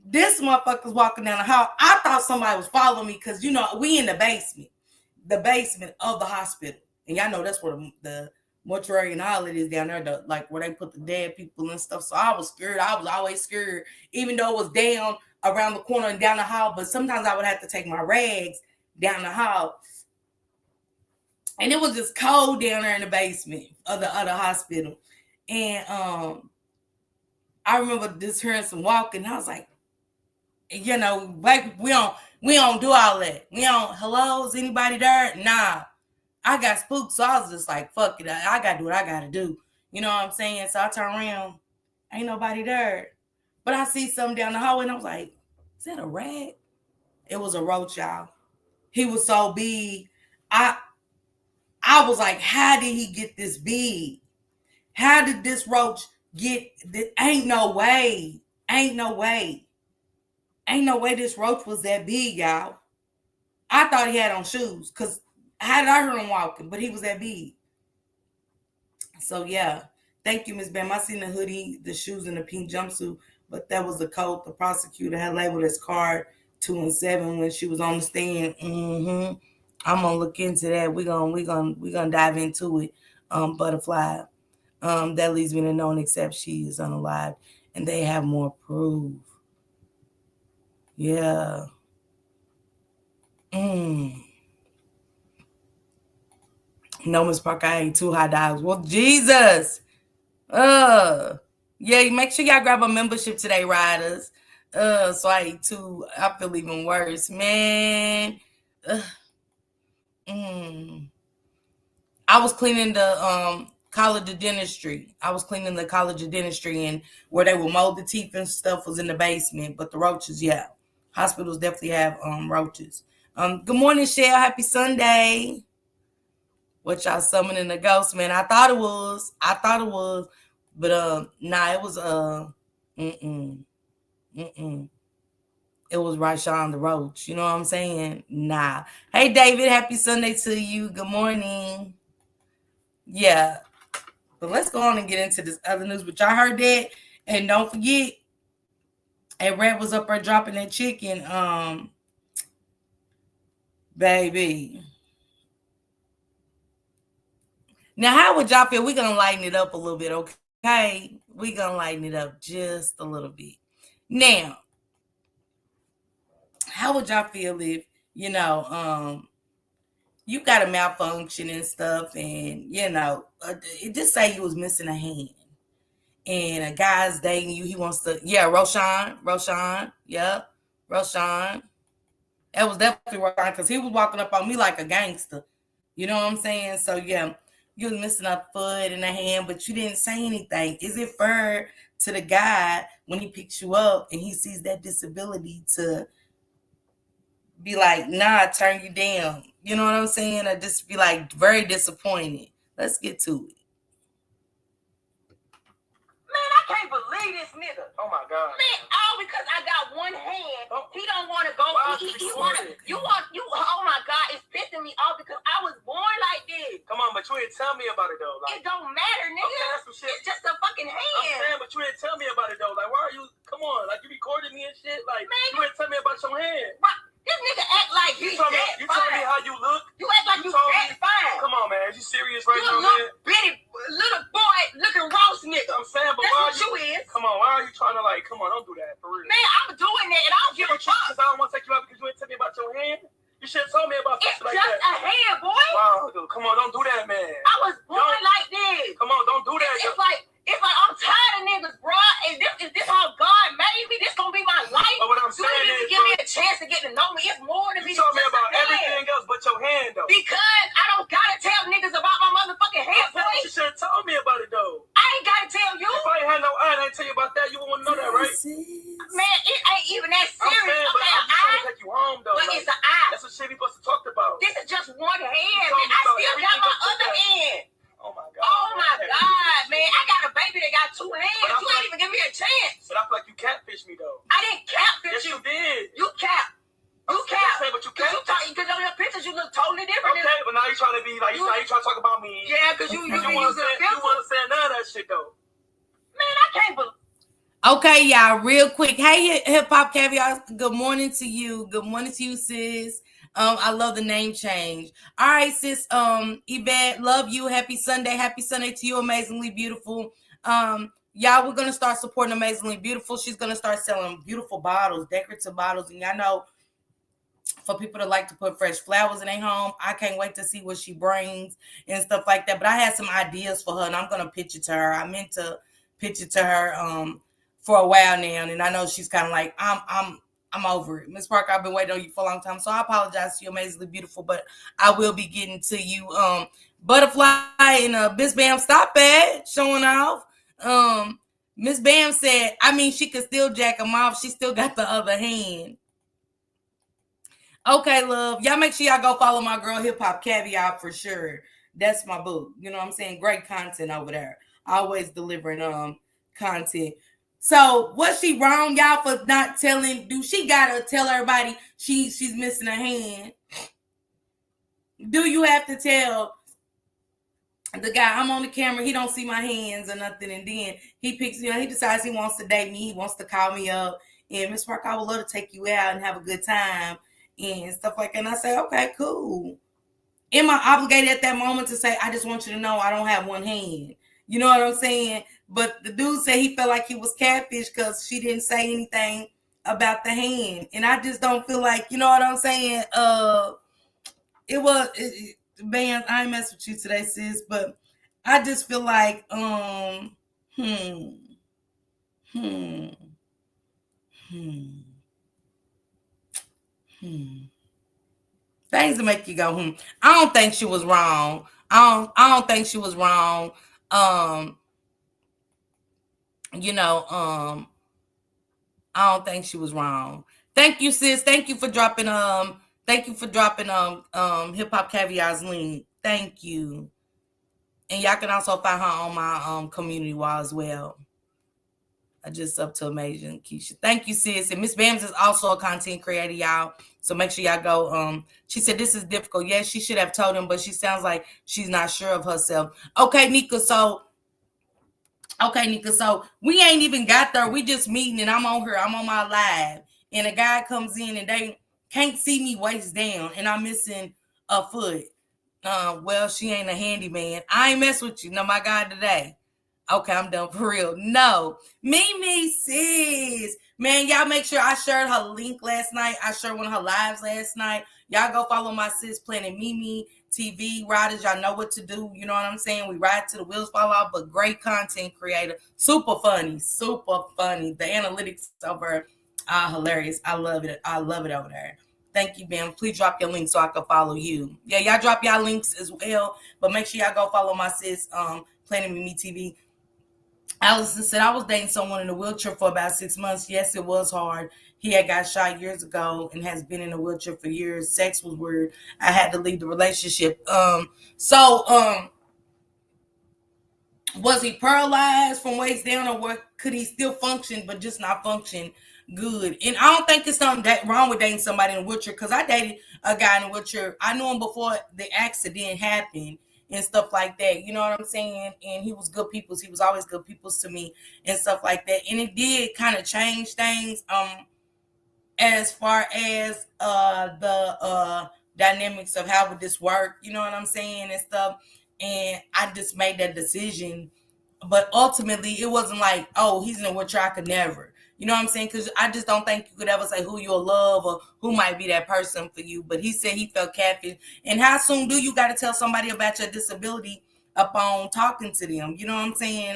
this motherfucker's walking down the hall. I thought somebody was following me, because, you know, we in the basement of the hospital. And y'all know that's where the mortuary and all it is down there, like where they put the dead people and stuff. So I was scared. I was always scared, even though it was down around the corner and down the hall. But sometimes I would have to take my rags down the hall. And it was just cold down there in the basement of the other hospital. And I remember just hearing some walking. I was like, you know, like, we don't do all that. We don't, hello, is anybody there? Nah. I got spooked, so I was just like, fuck it. I got to do what I got to do. You know what I'm saying? So I turn around. Ain't nobody there. But I see something down the hallway, and I was like, is that a rat? It was a roach, y'all. He was so big. I was like, how did he get this big? How did this roach get this? Ain't no way. Ain't no way this roach was that big, y'all. I thought he had on shoes, because how did I hear him walking? But he was that big. So yeah, thank you, Miss Bam. I seen the hoodie, the shoes, and the pink jumpsuit, but that was the coat the prosecutor had labeled as card 2 and 7 when she was on the stand. I'm gonna look into that. We're gonna dive into it. Butterfly. That leads me to no one except she is unalive, and they have more proof. Yeah. No, Miss Parker, I ate 2 hot dogs. Well, Jesus. Yeah, make sure y'all grab a membership today, riders. So I ate 2. I feel even worse, man. I was cleaning the College of Dentistry. And where they would mold the teeth and stuff was in the basement. But the roaches, yeah. Hospitals definitely have roaches. Good morning, Shell. Happy Sunday. What y'all summoning the ghost, man? I thought it was. But nah, it was it was Rashawn the Roach. You know what I'm saying? Nah. Hey, David, happy Sunday to you. Good morning. Yeah. But let's go on and get into this other news. But y'all heard that. And don't forget, a rat was up there dropping that chicken. Baby. Now, how would y'all feel? We're going to lighten it up a little bit, okay? We're going to lighten it up just a little bit. Now, how would y'all feel if, you know, you got a malfunction and stuff, and, you know, just say you was missing a hand, and a guy's dating you. He wants to, Roshan. Yep, Roshan. That was definitely Roshan, because he was walking up on me like a gangster. You know what I'm saying? So, yeah. You was missing a foot and a hand, but you didn't say anything. Is it fair to the guy when he picks you up and he sees that disability to be like, nah, turn you down. You know what I'm saying? Or just be like very disappointed. Let's get to it. Man, I can't believe this nigga. Oh my god. Man, all because I got one hand. Oh. He don't want to go. He want you. Oh my god, it's pissing me off because I was born like this. Come on, but you didn't tell me about it though. It don't matter, nigga. Okay, that's some shit. It's just a fucking I'm hand. saying, but you didn't tell me about it though. Like, why are you? Come on, like you recorded me and shit. Like, Man, you didn't tell me about your hand. This nigga act like You he's told me. that You told me fine. how you look. You act like you told me- that fine. Come on, man. You serious right You now, a man? little bitty little boy looking roast nigga. I'm saying, but That's why what are you? you is. Come on, why are you trying to like? Come on, don't do that for real. Man, I'm doing that and I don't give a fuck. Because I don't want to take you out because you didn't tell me about your hand. You should have told me about It's something like just that. a hand, boy. Wow, dude, come on, don't do that, man. I was born Don't- like this. Come on, don't do that. It's like I'm tired of niggas, bro. And this how God made me. This gonna be my life. But what I'm You saying didn't even is, give me bro, a chance to get to know me. It's more than me. you told me just about a hand. everything else but your hand, though. Because I don't gotta tell niggas about my motherfucking hand, That's what boy. you should have told me about it, though. I ain't gotta tell you. If I ain't had no eye and I ain't tell you about that, you wouldn't want to know that, right? Man, it ain't even that I'm serious. saying, but Okay, I'm just trying eye, to take you home, though. but Like, it's an eye. that's what shit we supposed to talk about. This is just one hand, told man. me I about still got everything my but other that. hand. Oh, my God. Oh my man. God, man. I got a baby that got two hands. But I You feel ain't even give me a chance. But I feel like you catfished me, though. I didn't catfish Yes, you. you did. You cap. You cap. Say, but you Cause you catfished. because on your pictures you look totally different. Okay, but now you trying to be like, you trying to talk about me. Yeah, because you You using want a to filter. say none of that shit, though. Man, I can't believe. Okay, y'all, real quick. Hey, Hip Hop Caviar. Good morning to you. Good morning to you, sis. I love the name change. All right, sis. Yvette, love you. Happy Sunday. Happy Sunday to you, Amazingly Beautiful. Y'all, we're gonna start supporting Amazingly Beautiful. She's gonna start selling beautiful bottles, decorative bottles, and y'all know, for people that like to put fresh flowers in their home, I can't wait to see what she brings and stuff like that. But I had some ideas for her, and I'm gonna pitch it to her. I meant to pitch it to her for a while now, and I know she's kind of like, I'm over it. Miss Parker, I've been waiting on you for a long time, so I apologize to you, Amazingly Beautiful, but I will be getting to you. Butterfly and Miss Bam, stop it showing off. Miss Bam said, I mean, she could still jack him off. She still got the other hand. Okay, love. Y'all make sure y'all go follow my girl Hip Hop Caviar for sure. That's my boo. You know what I'm saying? Great content over there. Always delivering content. So was she wrong, y'all, for not telling? Do she gotta tell everybody she's missing a hand? Do you have to tell the guy, I'm on the camera, he don't see my hands or nothing, and then he picks, he decides he wants to date me, he wants to call me up, and Miss Parker, I would love to take you out and have a good time and stuff like that. And I say, okay, cool. Am I obligated at that moment to say, I just want you to know I don't have one hand? You know what I'm saying? But the dude said he felt like he was catfish because she didn't say anything about the hand. And I just don't feel like, you know what I'm saying? Man, I ain't mess with you today, sis, but I just feel like, things to make you go, I don't think she was wrong. I don't think she was wrong. I don't think she was wrong. Thank you, sis. Thank you for dropping Hip Hop Caviar's link. Thank you. And y'all can also find her on my community wall as well. I just up to Amazing Keisha. Thank you, sis. And Miss Bams is also a content creator, y'all. So make sure y'all go. She said this is difficult. Yes, she should have told him, but she sounds like she's not sure of herself. Okay, Nika. So we ain't even got there. We just meeting, and I'm on her. I'm on my live, and a guy comes in, and they can't see me waist down, and I'm missing a foot. Well, she ain't a handyman. I ain't mess with you. No, my God, today. Okay, I'm done for real. No. Mimi sis. Man, y'all make sure I shared her link last night. I shared one of her lives last night. Y'all go follow my sis Planet Mimi TV riders. Y'all know what to do. You know what I'm saying? We ride to the wheels fall off, but great content creator. Super funny. Super funny. The analytics over are hilarious. I love it. I love it over there. Thank you, Bam. Please drop your link so I can follow you. Yeah, y'all drop y'all links as well, but make sure y'all go follow my sis Planet Mimi TV. Allison said, I was dating someone in a wheelchair for about 6 months. Yes, it was hard. He had got shot years ago and has been in a wheelchair for years. Sex was weird. I had to leave the relationship. Was he paralyzed from waist down, or what? Could he still function but just not function good? And I don't think there's something that wrong with dating somebody in a wheelchair, because I dated a guy in a wheelchair. I knew him before the accident happened and stuff like that. You know what I'm saying? And he was good people's. He was always good people's to me and stuff like that. And it did kind of change things as far as the dynamics of how would this work, you know what I'm saying, and stuff. And I just made that decision. But ultimately, it wasn't like, oh, he's in a wheelchair, I could never. You know what I'm saying? Because I just don't think you could ever say who you'll love or who might be that person for you. But he said he felt catfish. And how soon do you got to tell somebody about your disability upon talking to them? You know what I'm saying?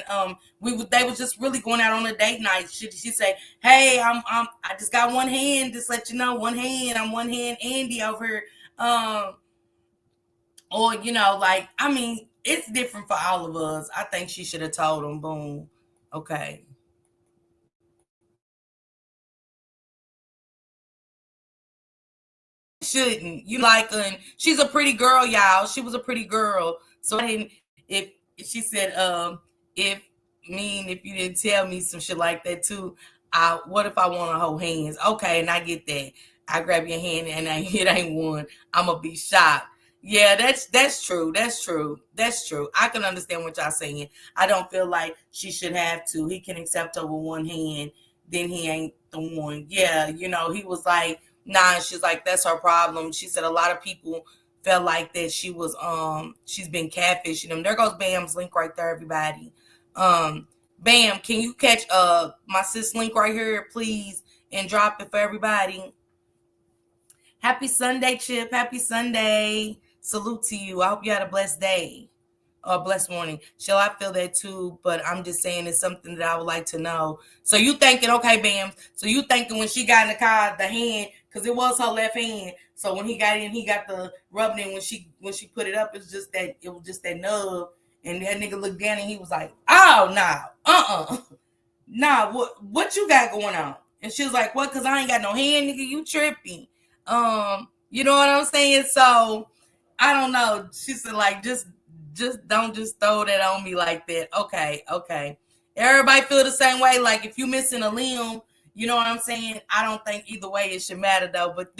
They was just really going out on a date night. She say, hey, I just got one hand, just let you know, one hand. I'm one hand Andy over here. Or, you know, like, I mean, it's different for all of us. I think she should have told him, boom. Okay. Shouldn't. You like her, and she's a pretty girl, y'all. She was a pretty girl. So I didn't, if she said, if you didn't tell me some shit like that too, what if I want to hold hands? Okay, and I get that. I grab your hand and it ain't one. I'm gonna be shocked. Yeah, that's true. That's true. That's true. I can understand what y'all saying. I don't feel like she should have to. He can accept her with one hand, then he ain't the one. Yeah, you know, he was like, nah, she's like, that's her problem. She said a lot of people felt like that she was she's been catfishing them. There goes Bam's link right there, everybody. Bam, can you catch my sis link right here, please, and drop it for everybody? Happy Sunday, Chip. Happy Sunday. Salute to you. I hope you had a blessed day or blessed morning. Shall I feel that too? But I'm just saying it's something that I would like to know. So you thinking, okay, Bam. So you thinking when she got in the car, the hand, because it was her left hand. So when he got in, he got the rubbing in. When she put it up, it was just that nub. And that nigga looked down and he was like, oh no, nah, what you got going on? And she was like, what? Because I ain't got no hand, nigga. You tripping. You know what I'm saying? So I don't know. She said, like, just don't just throw that on me like that. Okay. Everybody feel the same way. Like, if you missing a limb, you know what I'm saying? I don't think either way it should matter, though. But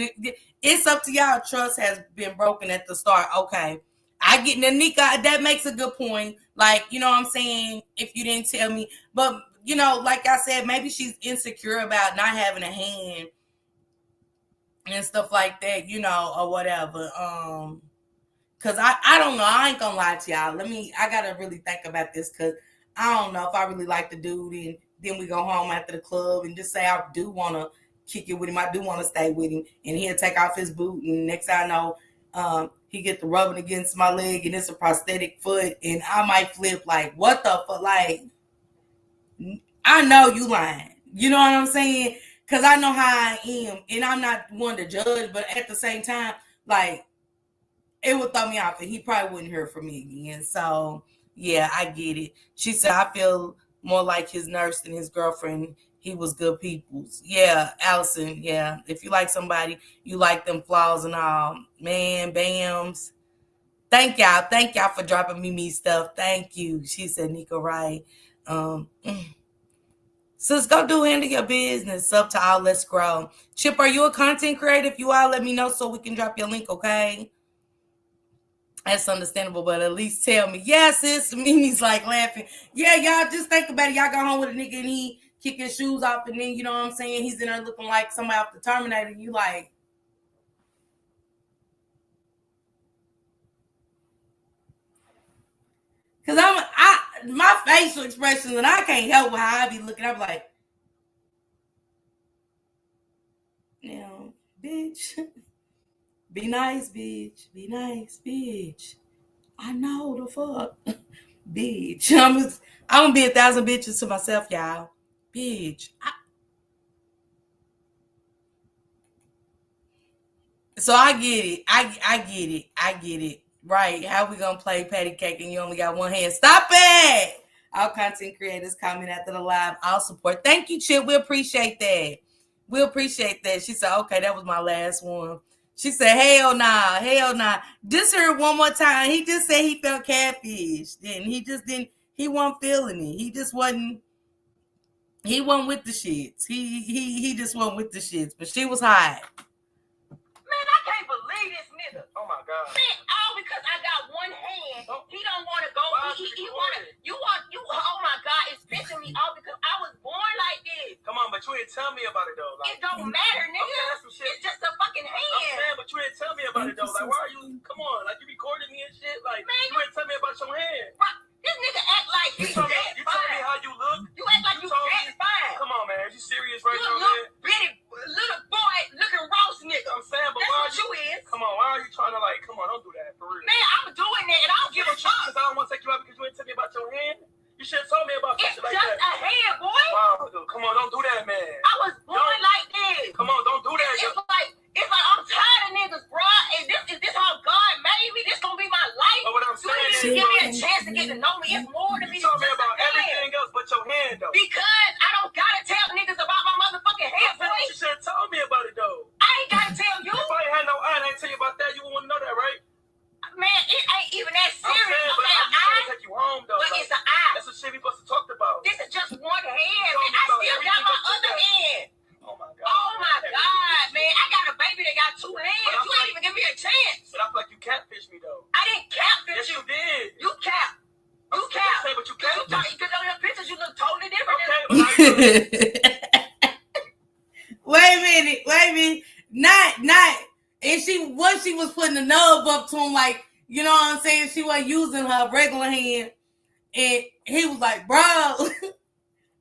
it's up to y'all. Trust has been broken at the start. Okay. I get Nanika. That makes a good point. Like, you know what I'm saying? If you didn't tell me. But, you know, like I said, maybe she's insecure about not having a hand and stuff like that, you know, or whatever. Cause I don't know. I ain't gonna lie to y'all. I gotta really think about this, because I don't know if I really like the dude, and then we go home after the club and just say I do want to kick it with him. I do want to stay with him, and he'll take off his boot, and next thing I know, he get the rubbing against my leg, and it's a prosthetic foot, and I might flip like, what the fuck? Like, I know you lying. You know what I'm saying? Because I know how I am, and I'm not one to judge, but at the same time, like, it would throw me off, and he probably wouldn't hear from me again. So, yeah, I get it. She said, I feel more like his nurse than his girlfriend. He was good people's. Yeah, Allison, yeah. If you like somebody, you like them flaws and all. Man, Bams. Thank y'all for dropping me stuff. Thank you. She said, Nika, right. Sis, go do handle your business. Up to all, let's grow. Chip, are you a content creator? If you are, let me know so we can drop your link, okay? That's understandable, but at least tell me. Yes, sis. Mimi's like laughing. Yeah, y'all just think about it. Y'all go home with a nigga and he kick his shoes off, and then, you know what I'm saying, he's in there looking like somebody off the Terminator, and you like, because my facial expressions, and I can't help how I be looking. I'm like, now, bitch, be nice, bitch. Be nice, bitch. I know the fuck, bitch. I'm gonna be 1,000 bitches to myself, y'all. Bitch. So I get it. I get it. Right. How we gonna play patty cake and you only got one hand? Stop it. All content creators comment after the live. I'll support. Thank you, Chip. We appreciate that. We appreciate that. She said, okay, that was my last one. She said, hell nah, hell nah. Just heard one more time. He just said he felt catfish. Then he just didn't, he wasn't feeling it. He just wasn't with the shits. He just wasn't with the shits. But she was hot. Man, I can't believe this nigga. Oh my God. Man, all because I got one hand. He don't want to go. He want to. You. Oh my God, it's pissing me off because I was born like this. Come on, but you didn't tell me about it though. It don't matter, nigga. Okay, that's some shit. It's just a fucking I'm hand. saying, but you didn't tell me about it though. Like, why are you? Come on, like you recorded me and shit. Like, Man, you didn't tell me about your hand. This nigga act like You he's told me, that you told me fine. how you look. You act like you told that me- fine. Come on, man. Are you serious right You now, a man? little bitty little boy looking Ross nigga. I'm saying, but That's why what are you? you is. Come on, why are you trying to like? Come on, don't do that for real. Man, I'm doing that and I don't give a fuck. Because I don't want to take you out because you didn't tell me about your hand. You should have told me about It's shit like just that. a hand, boy. Wow, dude, come on, don't do that, man. I was born like this. Come on, don't do that. It's like I'm tired of niggas, bro. And this how God made me. This gonna be my life. But what I'm You saying didn't is, even give me a chance to get to know me. It's more than me. you told me Just about a hand. everything else but your hand, though. Because I don't gotta tell niggas about my motherfucking hand, boy. You should have told me about it, though. I ain't gotta tell you. If I ain't had no eye and I ain't tell you about that, you wouldn't want to know that, right? Man, it ain't even that I'm serious. saying, but Okay, I'm an just trying eye, to take you home, though. but Like, it's an eye. that's what shit we supposed to talk about. This is just one hand, You man. told me I about still got everything my but other your hand. Oh, my God. Oh my God, man. I got a baby that got two hands. But I'm You ain't even give me a chance. But I feel like you catfished me, though. I didn't catfish Yes, you. you did. You cap. You I'm cap. saying, but you Because catfished. on your pictures you look totally different. Okay, but now you Wait a minute. Not. And she was putting the nub up to him, like, you know what I'm saying? She wasn't using her regular hand. And he was like, bro,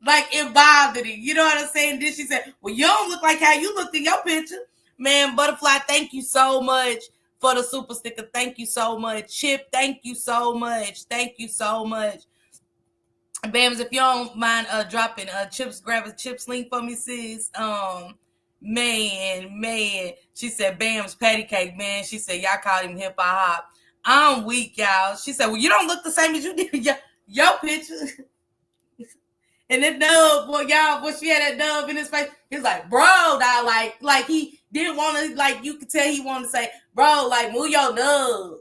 like it bothered him. You know what I'm saying? Then she said, well, you don't look like how you looked in your picture. Man, Butterfly, thank you so much for the super sticker. Thank you so much. Chip, thank you so much. Thank you so much. Bams, if you don't mind dropping Chips, grab a Chips link for me, sis. Man. She said, Bam's patty cake, man. She said, y'all called him hip hop. I'm weak, y'all. She said, well, you don't look the same as you did in your picture. And that dove, boy, y'all, when she had that dove in his face, he was like, bro, dog, like he didn't want to, like, you could tell he wanted to say, bro, like, move your dove.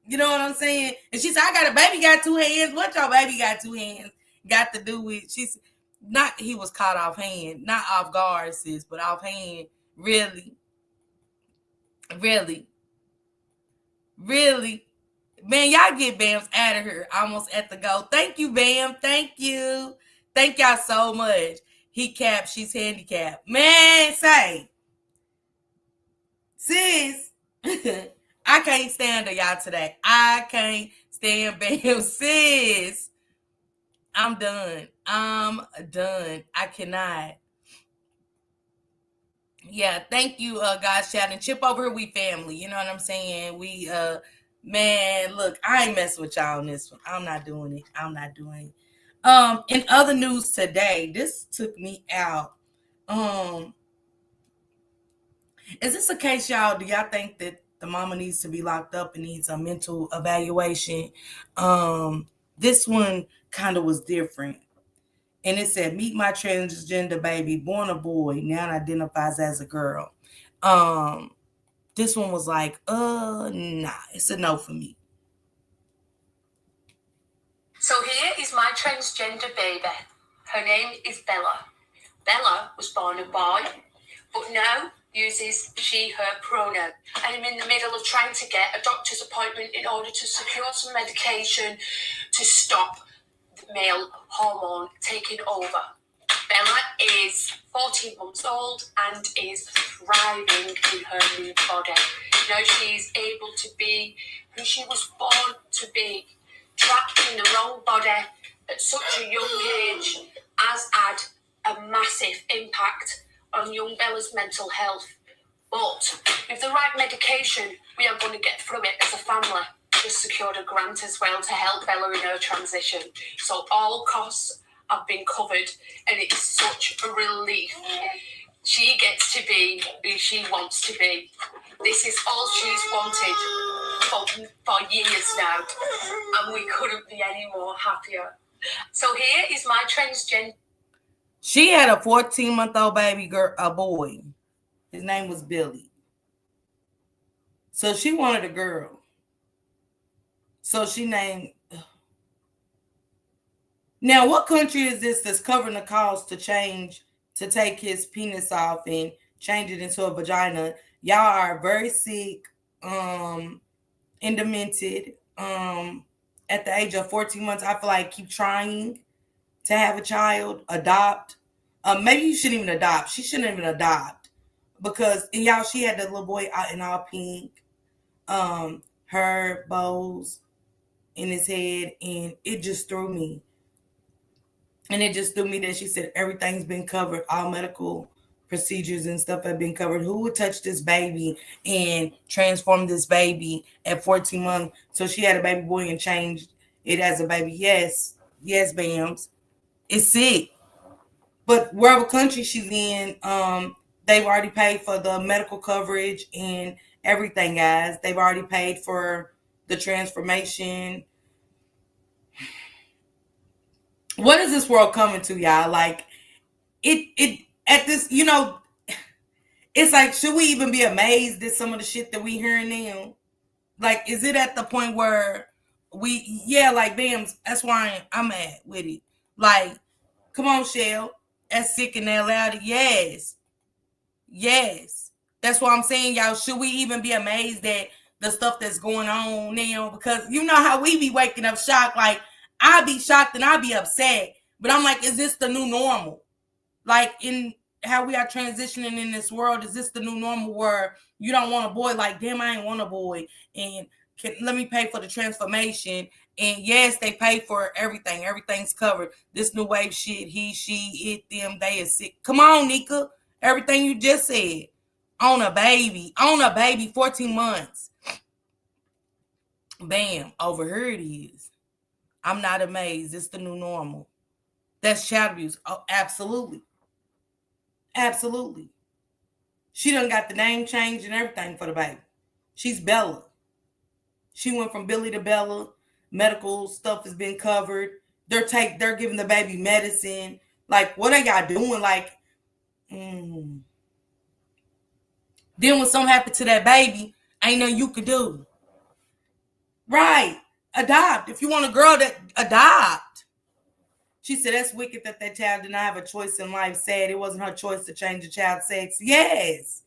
You know what I'm saying? And she said, I got a baby got two hands. What your baby got two hands got to do with? She's not, he was caught off hand, not off guard, sis, but off hand. Really. Man, y'all get Bams out of here. Almost at the go. Thank you, Bam. Thank you. Thank y'all so much. He capped, she's handicapped. Man, say. Sis. I can't stand her, y'all, today. I can't stand Bam. Sis. I'm done. I cannot. Yeah, thank you, guys. Shouting Chip over here. We family. You know what I'm saying? We, man, look, I ain't messing with y'all on this one. I'm not doing it. In other news today, this took me out. Is this a case, y'all? Do y'all think that the mama needs to be locked up and needs a mental evaluation? This one kind of was different. And it said, meet my transgender baby, born a boy, now identifies as a girl. This one was like, nah, it's a no for me. So here is my transgender baby. Her name is Bella. Bella was born a boy, but now uses she, her pronoun. And I'm in the middle of trying to get a doctor's appointment in order to secure some medication to stop the male hormone taking over. Bella is 14 months old and is thriving in her new body. Now she is able to be who she was born to be. Trapped in the wrong body at such a young age has had a massive impact on young Bella's mental health. But with the right medication, we are going to get through it as a family. Just secured a grant as well to help Bella in her transition. So all costs have been covered and it's such a relief. She gets to be who she wants to be. This is all she's wanted for years now, and we couldn't be any more happier. So here is my transgender. She had a 14-month-old baby girl, a boy. His name was Billy. So she wanted a girl. So she named. Now, what country is this that's covering the cost to take his penis off and change it into a vagina? Y'all are very sick, and demented. At the age of 14 months, I feel like keep trying to have a child, adopt. Maybe you shouldn't even adopt. She shouldn't even adopt because, and y'all, she had the little boy out in all pink, her bows in his head, and it just threw me. And it just threw me that she said everything's been covered, all medical procedures and stuff have been covered. Who would touch this baby and transform this baby at 14 months? So she had a baby boy and changed it as a baby. Yes, Bams. It's sick. But wherever country she's in, they've already paid for the medical coverage and everything, guys. They've already paid for the transformation. What is this world coming to, y'all? Like, it at this, it's like, should we even be amazed at some of the shit that we hearing now? Like, is it at the point where like, Bams, that's why I'm at with it. Like, come on, Shell. That's sick and that loud. Yes. That's what I'm saying, y'all. Should we even be amazed at the stuff that's going on now? Because you know how we be waking up shocked. Like, I be shocked and I be upset. But I'm like, is this the new normal? Like, in how we are transitioning in this world, is this the new normal where you don't want a boy? Like, damn, I ain't want a boy. And let me pay for the transformation. And yes, they pay for everything. Everything's covered. This new wave shit, he, she, it, them, they is sick. Come on, Nika. Everything you just said. On a baby, 14 months. Bam, over here it is. I'm not amazed. It's the new normal. That's child abuse. Oh, absolutely. Absolutely. She done got the name changed and everything for the baby. She's Bella. She went from Billy to Bella. Medical stuff has been covered. They're giving the baby medicine. Like, what are y'all doing? Like, Then when something happened to that baby, ain't nothing you could do. Right. Adopt. If you want a girl, that adopt. She said that's wicked that child did not have a choice in life. Said it wasn't her choice to change the child's sex. Yes.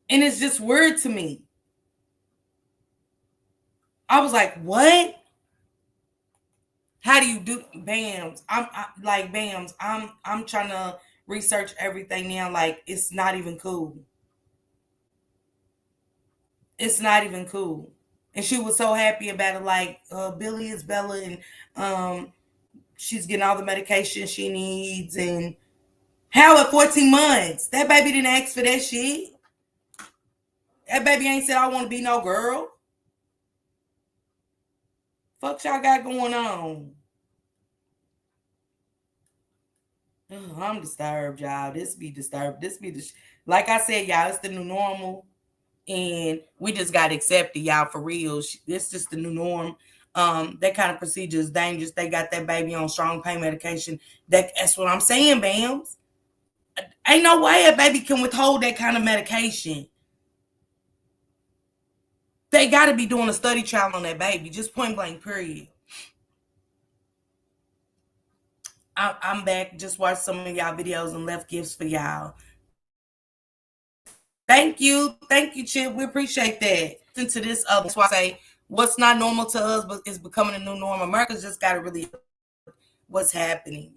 And it's just weird to me. I was like, what? How do you do Bams? I'm trying to research everything now. Like, it's not even cool. It's not even cool. And she was so happy about it. Like, Billy is Bella, and she's getting all the medication she needs. And how at 14 months? That baby didn't ask for that shit. That baby ain't said, I want to be no girl. Fuck y'all got going on? Oh, I'm disturbed, y'all. This be disturbed. Like I said, y'all, it's the new normal. And we just got accepted, y'all, for real. It's just the new norm. That kind of procedure is dangerous. They got that baby on strong pain medication. That's what I'm saying, Bams. Ain't no way a baby can withhold that kind of medication. They got to be doing a study trial on that baby, just point blank, period. I'm back. Just watched some of y'all videos and left gifts for y'all. Thank you, Chip. We appreciate that. Into this, that's why I say what's not normal to us, but is becoming a new norm. America's just got to really what's happening.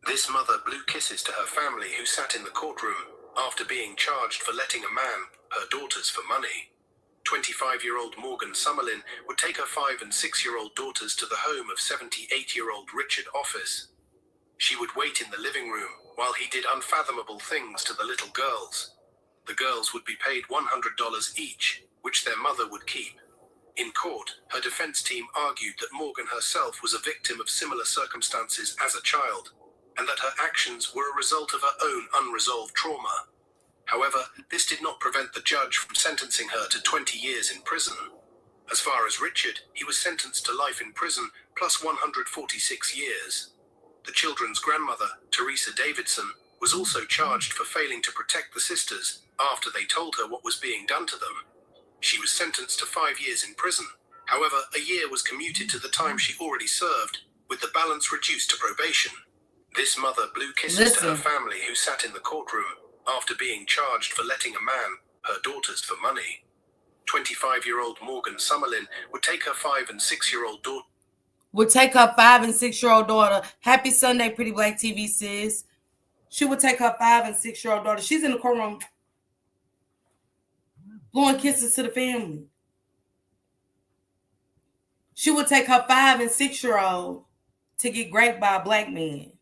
This mother blew kisses to her family who sat in the courtroom after being charged for letting a man, her daughters, for money. 25-year-old Morgan Summerlin would take her 5- and 6-year-old daughters to the home of 78-year-old Richard Office. She would wait in the living room while he did unfathomable things to the little girls. The girls would be paid $100 each, which their mother would keep. In court, her defense team argued that Morgan herself was a victim of similar circumstances as a child, and that her actions were a result of her own unresolved trauma. However, this did not prevent the judge from sentencing her to 20 years in prison. As far as Richard, he was sentenced to life in prison plus 146 years. The children's grandmother, Teresa Davidson, was also charged for failing to protect the sisters after they told her what was being done to them. She was sentenced to 5 years in prison. However, a year was commuted to the time she already served, with the balance reduced to probation. This mother blew kisses to her family who sat in the courtroom after being charged for letting a man, her daughters, for money. 25-year-old Morgan Summerlin would take her 5- and 6-year-old daughter. Would take her 5- and 6-year-old daughter. Happy Sunday, Pretty Black TV, sis. She would take her 5- and 6-year-old daughter. She's in the courtroom blowing kisses to the family. She would take her 5- and 6-year-old to get raped by a black man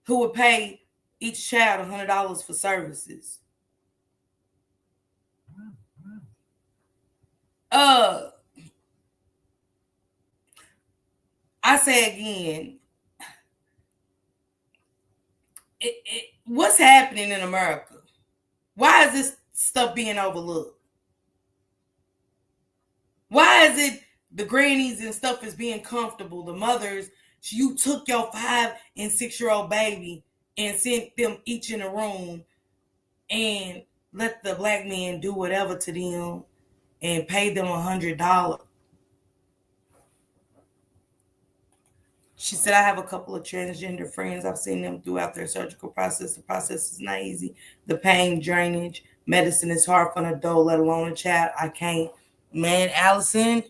who would pay each child $100 for services. I say again, what's happening in America? Why is this stuff being overlooked? Why is it the grannies and stuff is being comfortable? The mothers, you took your 5- and 6-year-old baby and sent them each in a room and let the black man do whatever to them and pay them $100. She said, I have a couple of transgender friends. I've seen them throughout their surgical process. The process is not easy. The pain, drainage, medicine is hard for an adult, let alone a child. I can't. Man, Allison.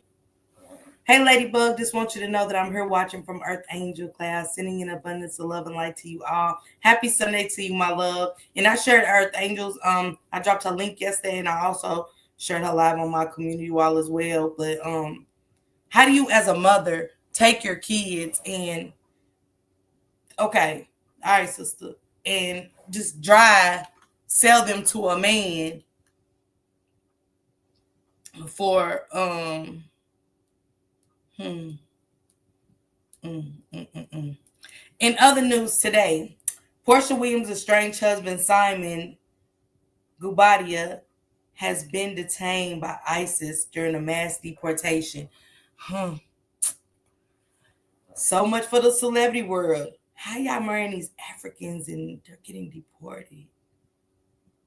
Hey, Ladybug, just want you to know that I'm here watching from Earth Angel class, sending an abundance of love and light to you all. Happy Sunday to you, my love. And I shared Earth Angels. I dropped her link yesterday, and I also shared her live on my community wall as well. But how do you, as a mother, take your kids and, okay, all right, sister, and just sell them to a man for, In other news today, Portia Williams' estranged husband, Simon Guobadia, has been detained by ISIS during a mass deportation. So much for the celebrity world. How y'all marrying these Africans and they're getting deported?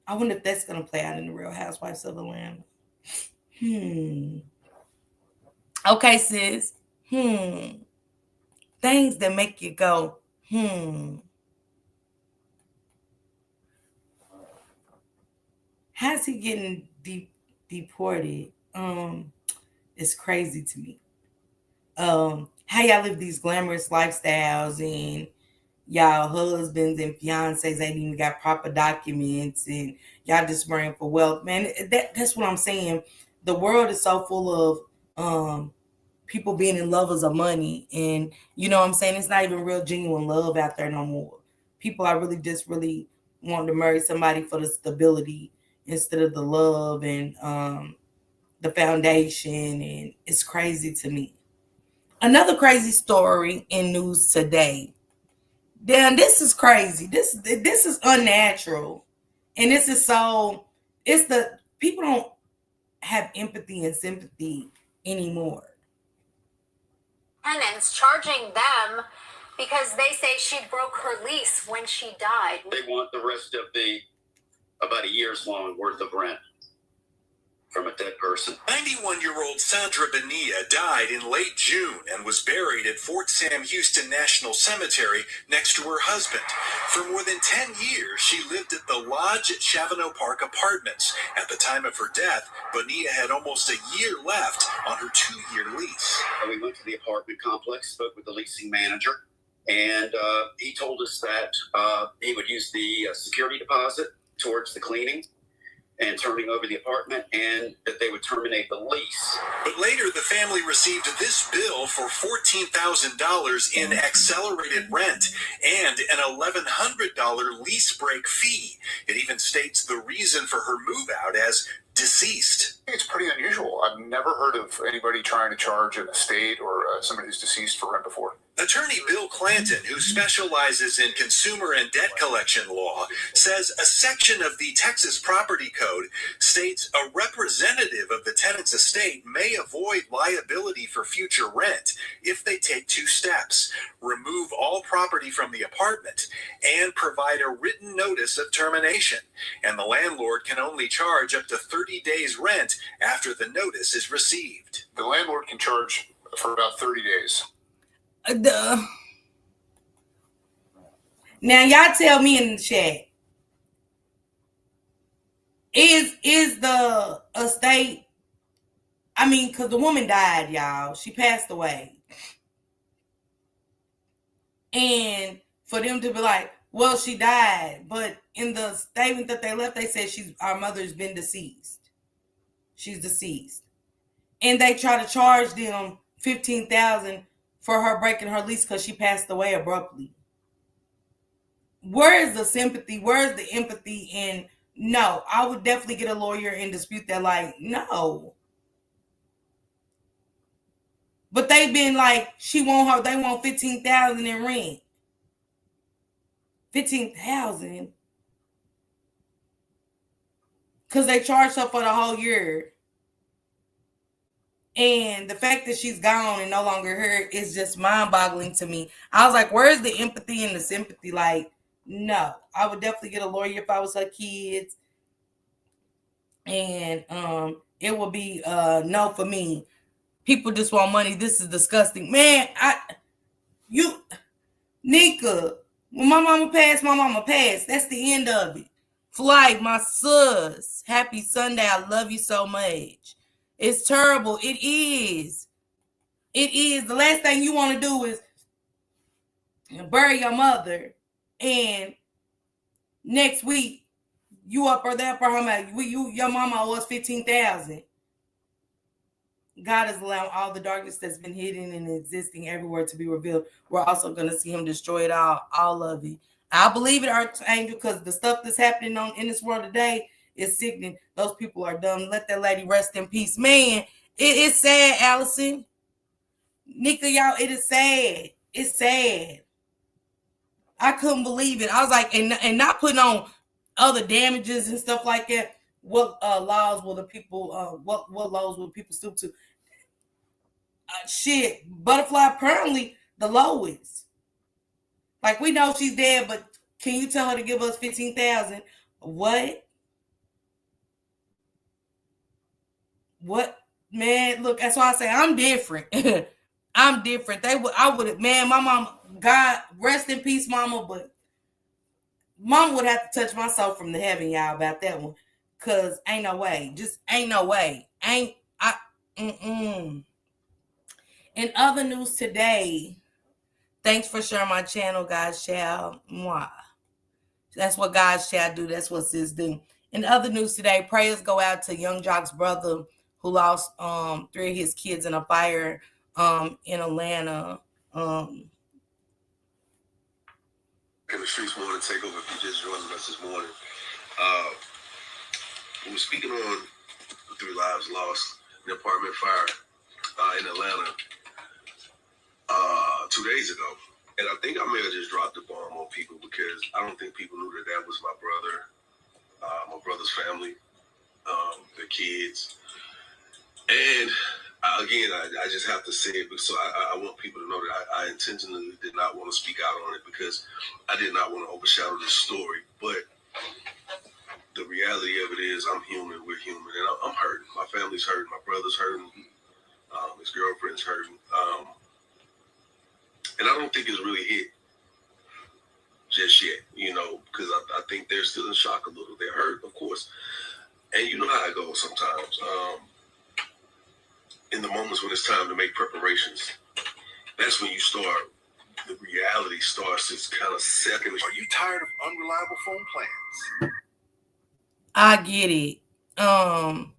I wonder if that's going to play out in the Real Housewives of Atlanta. Okay, sis. Things that make you go, How's he getting deported? It's crazy to me. How y'all live these glamorous lifestyles and y'all husbands and fiancés ain't even got proper documents and y'all just running for wealth. Man, that's what I'm saying. The world is so full of people being in lovers of money, and you know what I'm saying? It's not even real genuine love out there no more. People are really just really wanting to marry somebody for the stability instead of the love and the foundation, and it's crazy to me. Another crazy story in news today. Damn, this is crazy. This is unnatural. And this is so, it's the, people don't have empathy and sympathy anymore. Tenants charging them because they say she broke her lease when she died. They want the rest of the about a year's long worth of rent from a dead person. 91-year-old Sandra Bonilla died in late June and was buried at Fort Sam Houston National Cemetery next to her husband. For more than 10 years, she lived at the Lodge at Chavano Park Apartments. At the time of her death, Bonilla had almost a year left on her 2-year lease. We went to the apartment complex, spoke with the leasing manager, and he told us that he would use the security deposit towards the cleaning and turning over the apartment, and that they would terminate the lease. But later, the family received this bill for $14,000 in accelerated rent and an $1,100 lease break fee. It even states the reason for her move out as deceased. It's pretty unusual. I've never heard of anybody trying to charge an estate or somebody who's deceased for rent before. Attorney Bill Clanton, who specializes in consumer and debt collection law, says a section of the Texas Property Code states a representative of the tenant's estate may avoid liability for future rent if they take two steps: remove all property from the apartment and provide a written notice of termination. And the landlord can only charge up to 30 days rent after the notice is received. The landlord can charge for about 30 days. Now y'all tell me in the chat, is the estate, I mean, because the woman died, y'all. She passed away. And for them to be like, well, she died, but in the statement that they left, they said our mother's been deceased. She's deceased. And they try to charge them $15,000 for her breaking her lease because she passed away abruptly. Where is the sympathy? Where is the empathy? And no, I would definitely get a lawyer and dispute that. Like, no. But they've been like, they want $15,000 in rent. $15,000. Because they charged her for the whole year. And the fact that she's gone and no longer here is just mind-boggling to me. I was like, where's the empathy and the sympathy? Like, no. I would definitely get a lawyer if I was her kids. And it would be no for me. People just want money. This is disgusting. Man, Nika, when my mama passed. That's the end of it. Flight, my sus. Happy Sunday. I love you so much. It's terrible. It is. It is. The last thing you want to do is bury your mother. And next week, you up or there for her mouth. Your mama owes $15,000. God is allowing all the darkness that's been hidden and existing everywhere to be revealed. We're also going to see him destroy it all of it. I believe it, Archangel, because the stuff that's happening in this world today is sickening. Those people are dumb. Let that lady rest in peace. Man, it's sad, Allison. Nika, y'all, it is sad. It's sad. I couldn't believe it. I was like, and not putting on other damages and stuff like that. What laws will the people, what laws will people stoop to? Shit, Butterfly apparently the lowest. Like, we know she's dead, but can you tell her to give us $15,000? What? What? Man, look, that's why I say I'm different. I'm different. Man, my mama, God, rest in peace, mama, but mama would have to touch my soul from the heaven, y'all, about that one. Cause ain't no way. Just ain't no way. In other news today, thanks for sharing my channel, God shall. Mwah. That's what God shall do. That's what sis do. In other news today, prayers go out to Young Jock's brother who lost 3 of his kids in a fire in Atlanta. In the streets morning takeover, if you just joined us this morning. We were speaking on the 3 lives lost in the apartment fire in Atlanta 2 days ago. And I think I may have just dropped the bomb on people because I don't think people knew that was my brother, my brother's family, the kids. And again, I just have to say it because I want people to know that I intentionally did not want to speak out on it because I did not want to overshadow this story. But the reality of it is I'm human, we're human, and I'm hurting. My family's hurting, my brother's hurting, his girlfriend's hurting. And I don't think it's really hit just yet, because I think they're still in shock a little. They're hurt, of course. And you know how it goes sometimes. In the moments when it's time to make preparations, that's when the reality starts to kind of set in. Are you tired of unreliable phone plans? I get it. And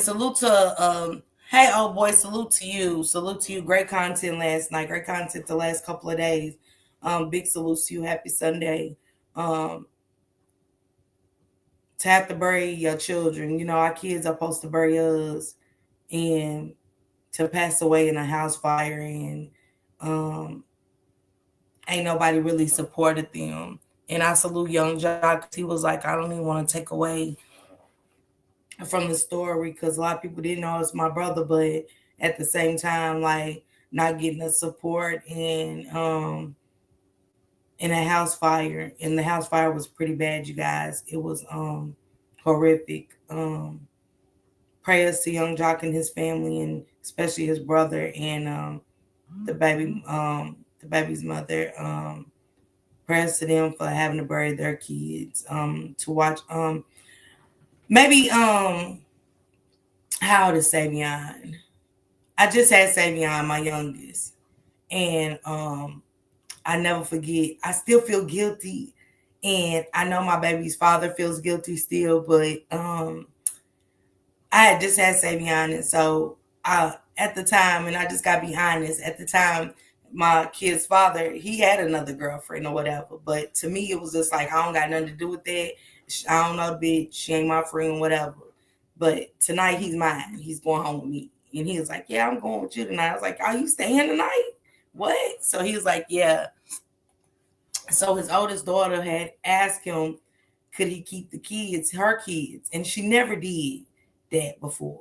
salute to hey, old boy, salute to you. Salute to you. Great content last night. Great content the last couple of days. Big salutes to you. Happy Sunday. To have to bury your children. Our kids are supposed to bury us. And to pass away in a house fire and ain't nobody really supported them. And I salute Young Jock. He was like, I don't even want to take away from the story because a lot of people didn't know it's my brother, but at the same time, like not getting the support in a house fire. And the house fire was pretty bad, you guys. It was horrific. Prayers to Young Jock and his family, and especially his brother and the baby's mother. Prayers to them for having to bury their kids. To watch maybe how old is Savion? I just had Savion, my youngest, and I never forget. I still feel guilty, and I know my baby's father feels guilty still, but I had just had Savion, and so at the time, and I just gotta be honest, at the time, my kid's father, he had another girlfriend or whatever. But to me, it was just like, I don't got nothing to do with that. I don't know, bitch. She ain't my friend, whatever. But tonight, he's mine. He's going home with me. And he was like, yeah, I'm going with you tonight. I was like, are you staying tonight? What? So he was like, yeah. So his oldest daughter had asked him, could he keep the kids, her kids? And she never did that before.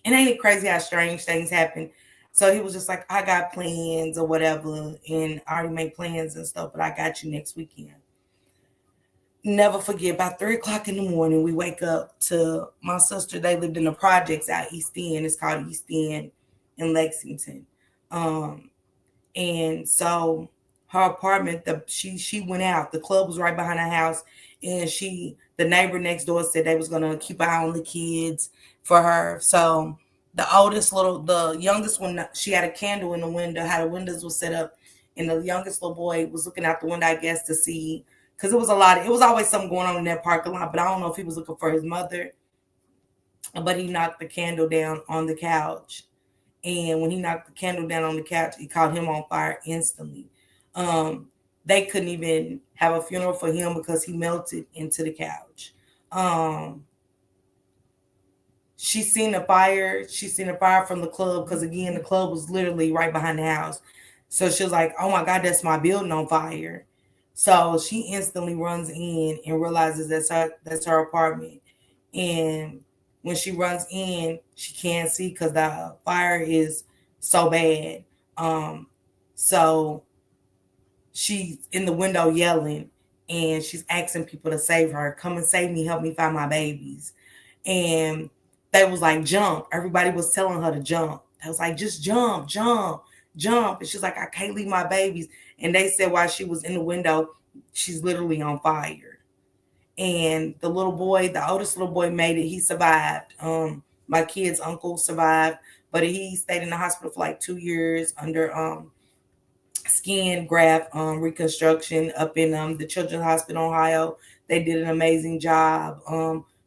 And ain't it crazy how strange things happen? So he was just like, I got plans or whatever, and I already made plans and stuff, but I got you next weekend. Never forget, about 3 o'clock in the morning, we wake up to my sister. They lived in the projects out East End. It's called East End in Lexington. And so her apartment, she went out. The club was right behind her house, and the neighbor next door said they was gonna keep an eye on the kids for her. So the youngest one, she had a candle in the window, how the windows were set up, and the youngest little boy was looking out the window, I guess, to see, because it was always something going on in that parking lot, but I don't know if he was looking for his mother, but he knocked the candle down on the couch. And when he knocked the candle down on the couch, it caught him on fire instantly. They couldn't even have a funeral for him because he melted into the couch. She seen a fire. She seen a fire from the club because, again, the club was literally right behind the house. So she was like, oh, my God, that's my building on fire. So she instantly runs in and realizes that's her apartment. And when she runs in, she can't see because the fire is so bad. So she's in the window yelling, and she's asking people to save her. Come and save me. Help me find my babies. And they was like, jump. Everybody was telling her to jump. I was like, just jump, jump, jump. And she's like, I can't leave my babies. And they said while she was in the window, she's literally on fire. And the little boy, the oldest little boy, made it. He survived. My kid's uncle survived, but he stayed in the hospital for like 2 years under skin graft reconstruction up in the Children's Hospital in Ohio. They did an amazing job,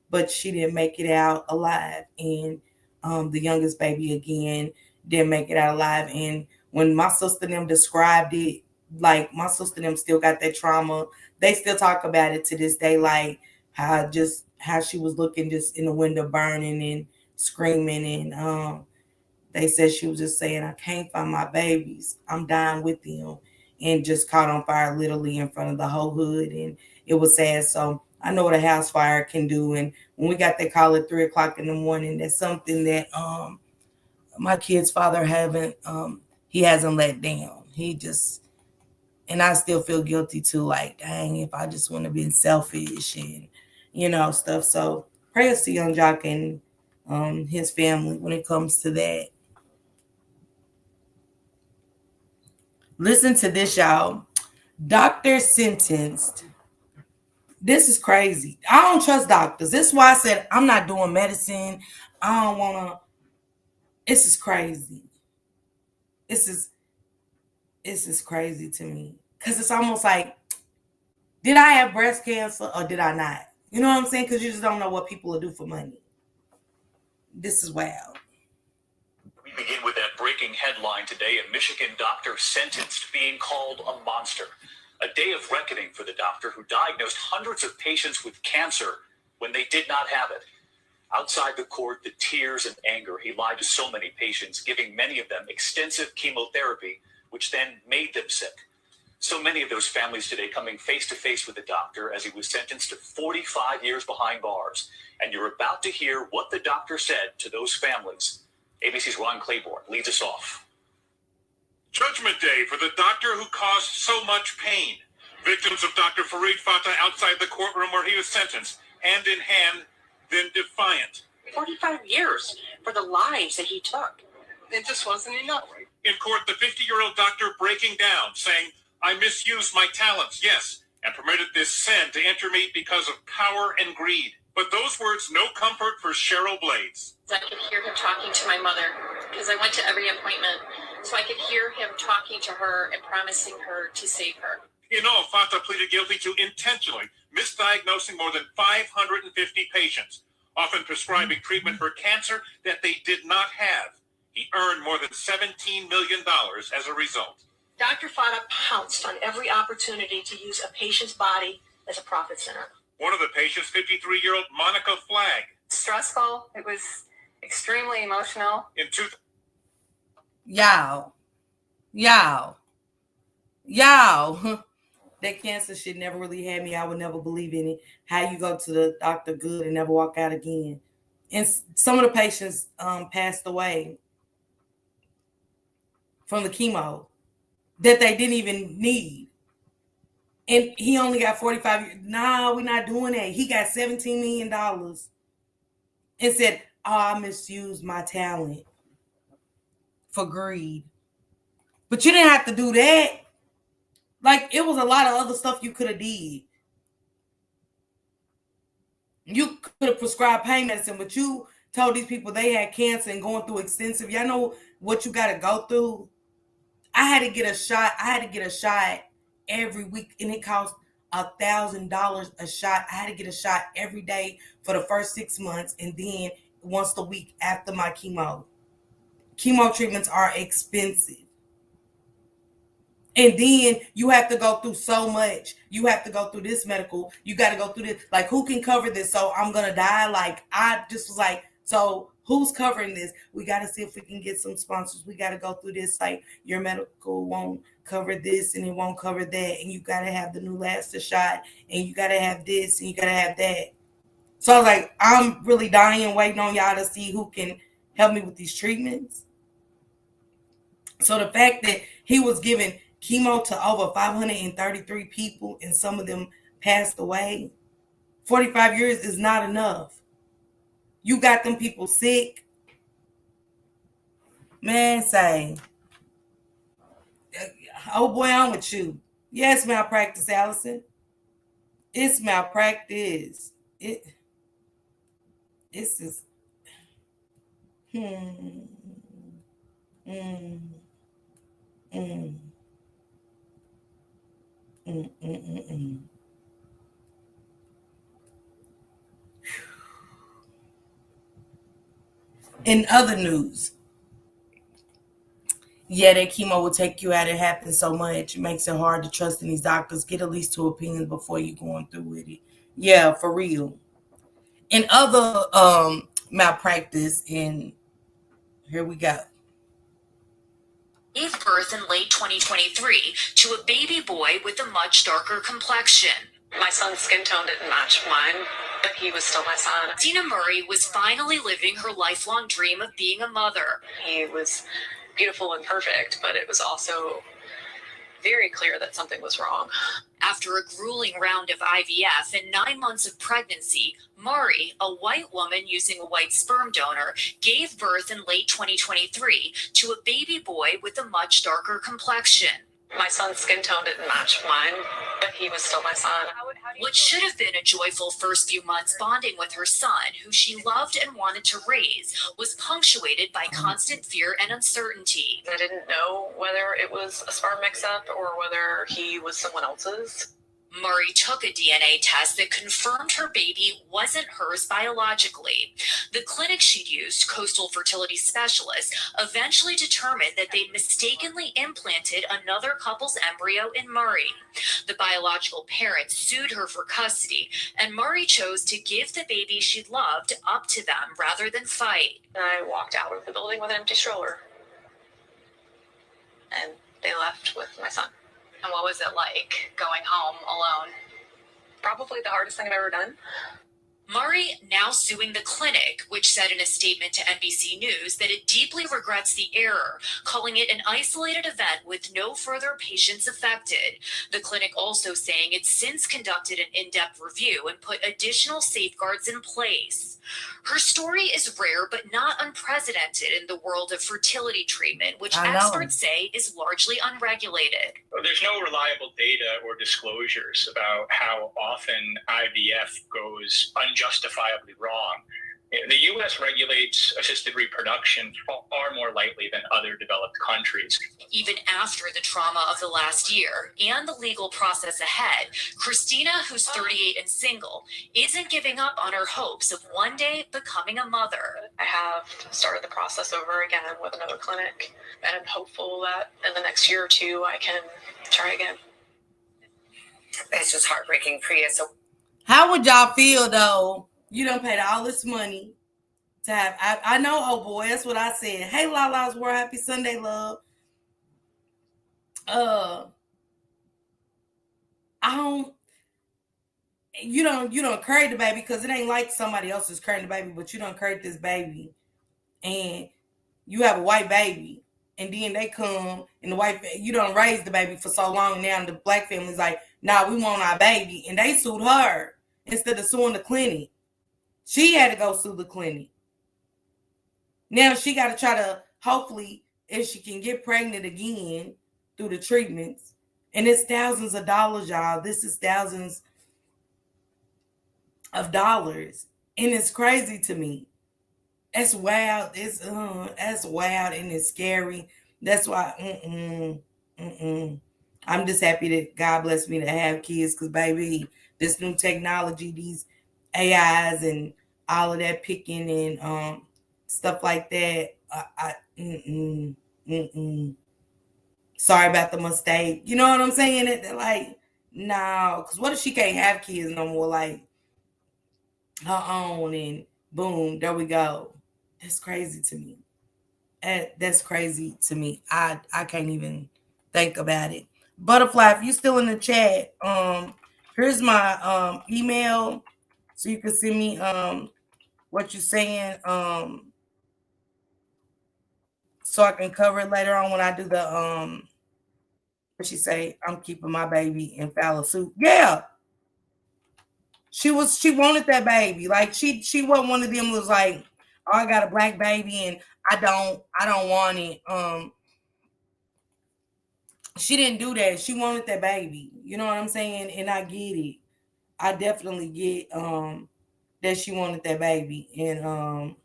but she didn't make it out alive. And the youngest baby, again, didn't make it out alive. And when my sister and them described it, like, my sister and them still got that trauma. They still talk about it to this day, like how she was looking just in the window burning and screaming. And they said she was just saying, I can't find my babies. I'm dying with them. And just caught on fire literally in front of the whole hood. And it was sad. So I know what a house fire can do. And when we got that call at 3 o'clock in the morning, that's something that my kid's father he hasn't let down. And I still feel guilty too, like, dang, if I just wouldn't have been selfish and, stuff. So prayers to Young Jock and his family when it comes to that. Listen to this, y'all. Doctor sentenced. This is crazy. I don't trust doctors. This is why I said I'm not doing medicine. I don't want to. This is crazy. This is crazy to me. Because it's almost like, did I have breast cancer or did I not? You know what I'm saying? Because you just don't know what people will do for money. This is wild. We begin with that breaking headline today. A Michigan doctor sentenced, being called a monster. A day of reckoning for the doctor who diagnosed hundreds of patients with cancer when they did not have it. Outside the court, the tears and anger. He lied to so many patients, giving many of them extensive chemotherapy which then made them sick. So many of those families today coming face to face with the doctor as he was sentenced to 45 years behind bars. And you're about to hear what the doctor said to those families. ABC's Ron Claiborne leads us off. Judgment Day for the doctor who caused so much pain. Victims of Dr. Farid Fatah outside the courtroom where he was sentenced, hand in hand, then defiant. 45 years for the lives that he took. It just wasn't enough. In court, the 50-year-old doctor breaking down, saying, I misused my talents, yes, and permitted this sin to enter me because of power and greed. But those words, no comfort for Cheryl Blades. I could hear him talking to my mother because I went to every appointment. So I could hear him talking to her and promising her to save her. In all, Fatah pleaded guilty to intentionally misdiagnosing more than 550 patients, often prescribing treatment for cancer that they did not have. He earned more than $17 million as a result. Dr. Fatah pounced on every opportunity to use a patient's body as a profit center. One of the patients, 53-year-old Monica Flagg. Stressful. It was extremely emotional. Y'all, that cancer shit never really had me. I would never believe in it. How you go to the doctor good and never walk out again. And some of the patients passed away from the chemo that they didn't even need. And he only got 45 years. No, we're not doing that. He got $17 million and said, I misused my talent for greed. But you didn't have to do that. Like, it was a lot of other stuff you could have did. You could have prescribed pain medicine, but you told these people they had cancer and going through extensive. Y'all know what you got to go through? I had to get a shot every week, and it cost $1,000 a shot. I had to get a shot every day for the first 6 months, and then once a week after my chemo. Chemo treatments are expensive. And then you have to go through so much. You have to go through this medical. You got to go through this. Like, who can cover this? So I'm going to die. Like, I just was like, so who's covering this? We got to see if we can get some sponsors. We got to go through this. Like, your medical won't cover this and it won't cover that. And you got to have the Neulasta shot. And you got to have this and you got to have that. So I was like, I'm really dying, waiting on y'all to see who can help me with these treatments. So the fact that he was giving chemo to over 533 people and some of them passed away, 45 years is not enough. You got them people sick. Man, say, oh boy, I'm with you. Yes, malpractice, Allison. It's malpractice. It's just, In other news, yeah, that chemo will take you out. It happens so much. It makes it hard to trust in these doctors. Get at least 2 opinions before you're going through with it. Yeah, for real. In other malpractice, and here we go. Gave birth in late 2023 to a baby boy with a much darker complexion. My son's skin tone didn't match mine, but he was still my son. Tina Murray was finally living her lifelong dream of being a mother. He was beautiful and perfect, but it was also very clear that something was wrong. After a grueling round of IVF and 9 months of pregnancy, Mari, a white woman using a white sperm donor, gave birth in late 2023 to a baby boy with a much darker complexion. My son's skin tone didn't match mine, but he was still my son. What should have been a joyful first few months bonding with her son, who she loved and wanted to raise, was punctuated by constant fear and uncertainty. I didn't know whether it was a sperm mix-up or whether he was someone else's. Murray took a DNA test that confirmed her baby wasn't hers biologically. The clinic she'd used, Coastal Fertility Specialists, eventually determined that they'd mistakenly implanted another couple's embryo in Murray. The biological parents sued her for custody, and Murray chose to give the baby she loved up to them rather than fight. I walked out of the building with an empty stroller. And they left with my son. And what was it like going home alone? Probably the hardest thing I've ever done. Murray now suing the clinic, which said in a statement to NBC News that it deeply regrets the error, calling it an isolated event with no further patients affected. The clinic also saying it's since conducted an in-depth review and put additional safeguards in place. Her story is rare but not unprecedented in the world of fertility treatment, which experts say is largely unregulated. There's no reliable data or disclosures about how often IVF goes unjustifiably wrong. The U.S. regulates assisted reproduction far more lightly than other developed countries. Even after the trauma of the last year and the legal process ahead, Christina, who's 38 and single, isn't giving up on her hopes of one day becoming a mother. I have started the process over again with another clinic, and I'm hopeful that in the next year or two I can try again. It's just heartbreaking, Priya. So How would y'all feel though? You done paid all this money to have. I know, oh boy, that's what I said. Hey, Lala's World, happy Sunday, love. You don't carry the baby because it ain't like somebody else is carrying the baby, but you don't carry this baby, and you have a white baby, and then they come and the white, you don't raise the baby for so long now, and the black family's like, nah, we want our baby, and they sued her instead of suing the clinic. She had to go sue the clinic. Now she got to try to, hopefully, if she can get pregnant again through the treatments. And it's thousands of dollars, y'all. This is thousands of dollars. And it's crazy to me. It's wild. That's wild and it's scary. That's why, I'm just happy that God blessed me to have kids because, baby, this new technology, these AIs and all of that picking and stuff like that. Sorry about the mistake. You know what I'm saying? They're like, no, because what if she can't have kids no more? Like her own, and boom, there we go. That's crazy to me. That's crazy to me. I can't even think about it. Butterfly, if you're still in the chat, here's my email, so you can send me what you're saying, so I can cover it later on when I do the what she say, I'm keeping my baby and file a suit. Yeah. She wanted that baby. Like she wasn't one of them who was like, oh, I got a black baby and I don't want it. She didn't do that. She wanted that baby. You know what I'm saying? And I get it. I definitely get that she wanted that baby. And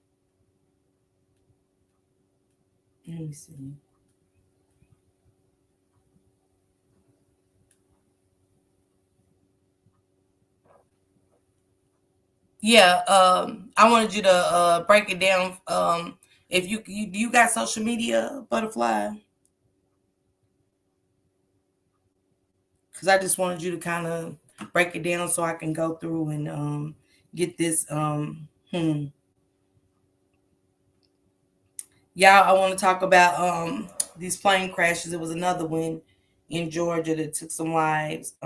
let me see. Yeah, I wanted you to break it down. If you got social media, Butterfly? Because I just wanted you to kind of break it down so I can go through and get this. Y'all, I want to talk about these plane crashes. It was another one in Georgia that took some lives.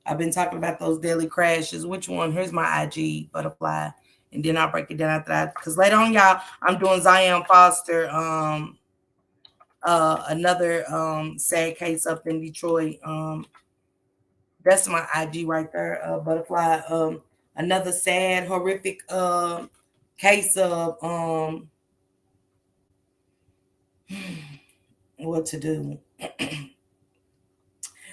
I've been talking about those daily crashes. Which one? Here's my IG, Butterfly. And then I'll break it down after that. Because later on, y'all, I'm doing Zion Foster. Another sad case up in Detroit. That's my IG right there, Butterfly. Another sad, horrific case of what to do.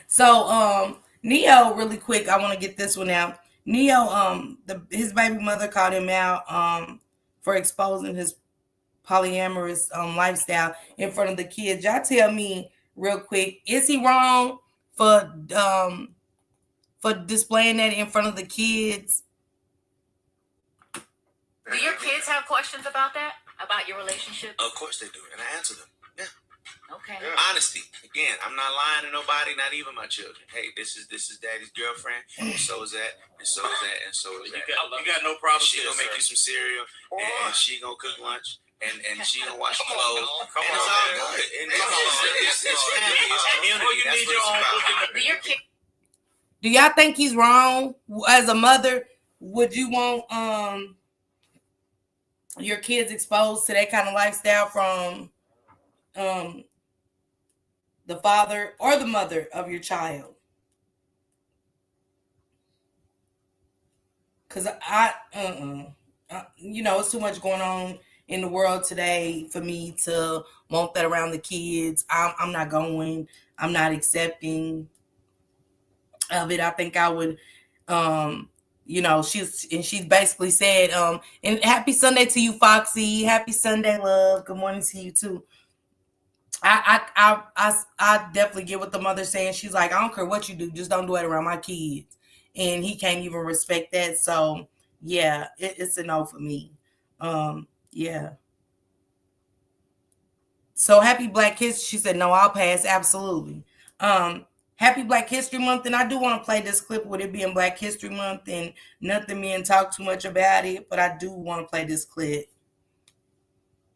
So Neo, really quick, I want to get this one out. Neo, his baby mother called him out for exposing his polyamorous lifestyle in front of the kids. Y'all tell me real quick, is he wrong for displaying that in front of the kids? Do your kids have questions about that? About your relationship? Of course they do, and I answer them. Yeah. Okay. Yeah. Honesty. Again, I'm not lying to nobody, not even my children. Hey, this is daddy's girlfriend, and so is that, and so is that, and so is that. You got no problem. She gonna make you some cereal, and she gonna cook lunch, and she don't wash clothes. Come And on, it's all man. good. And it's family, it's community. Oh, you That's need what your it's own about. book in the Do your kid Do y'all think he's wrong as a mother? Would you want your kids exposed to that kind of lifestyle from the father or the mother of your child? Because it's too much going on in the world today for me to want that around the kids. I'm not going. I'm not accepting of it. I think I would, she's basically said, and happy Sunday to you, Foxy. Happy Sunday, love. Good morning to you too. I definitely get what the mother's saying. She's like, I don't care what you do, just don't do it around my kids. And he can't even respect that. So yeah, it's a no for me. Yeah. So happy Black History. She said, no, I'll pass. Absolutely. Happy Black History Month. And I do want to play this clip with it being Black History Month and nothing being talked too much about it. But I do want to play this clip.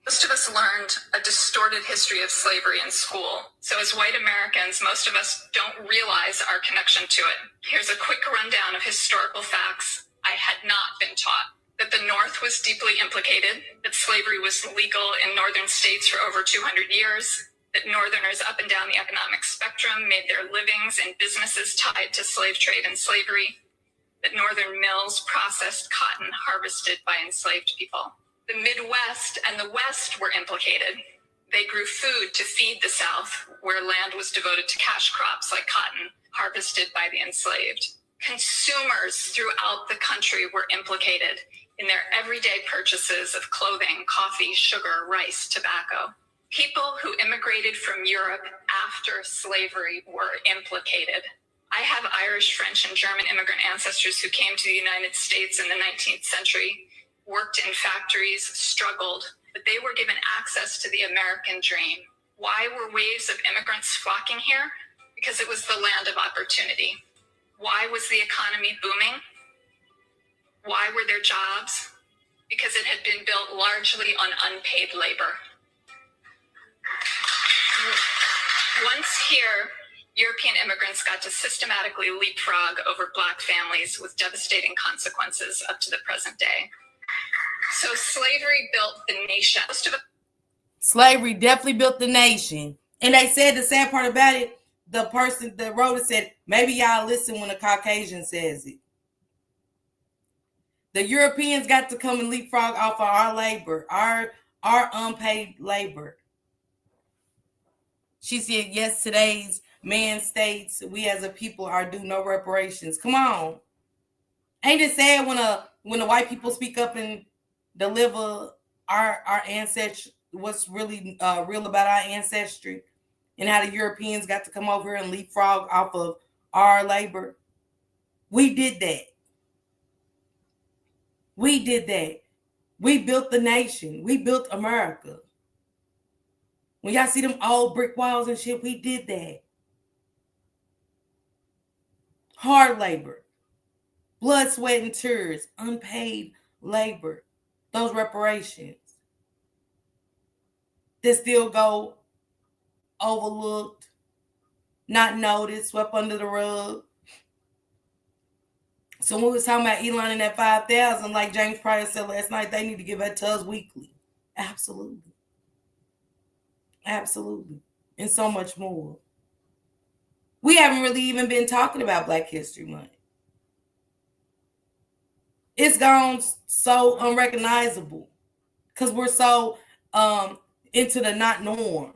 Most of us learned a distorted history of slavery in school. So as white Americans, most of us don't realize our connection to it. Here's a quick rundown of historical facts I had not been taught. That the North was deeply implicated, that slavery was legal in northern states for over 200 years, that Northerners up and down the economic spectrum made their livings in businesses tied to slave trade and slavery, that Northern mills processed cotton harvested by enslaved people. The Midwest and the West were implicated. They grew food to feed the South, where land was devoted to cash crops like cotton, harvested by the enslaved. Consumers throughout the country were implicated in their everyday purchases of clothing, coffee, sugar, rice, tobacco. People who immigrated from Europe after slavery were implicated. I have Irish, French, and German immigrant ancestors who came to the United States in the 19th century, worked in factories, struggled, but they were given access to the American dream. Why were waves of immigrants flocking here? Because it was the land of opportunity. Why was the economy booming? Why were there jobs? Because it had been built largely on unpaid labor. Once here, European immigrants got to systematically leapfrog over Black families with devastating consequences up to the present day. So slavery built the nation. Slavery definitely built the nation. And they said the sad part about it, the person that wrote it said, maybe y'all listen when a Caucasian says it. The Europeans got to come and leapfrog off of our labor, our unpaid labor. She said, yes, today's man states we as a people are due no reparations. Come on. Ain't it sad when the white people speak up and deliver our ancestry, what's really real about our ancestry, and how the Europeans got to come over and leapfrog off of our labor? We did that. We did that. We built the nation. We built America. When y'all see them old brick walls and shit, we did that. Hard labor, blood, sweat, and tears, unpaid labor, those reparations that still go overlooked, not noticed, swept under the rug. So when we was talking about Elon and that 5,000, like James Pryor said last night, they need to give that to us weekly. Absolutely. Absolutely. And so much more. We haven't really even been talking about Black History Month. It's gone so unrecognizable because we're so into the not norm.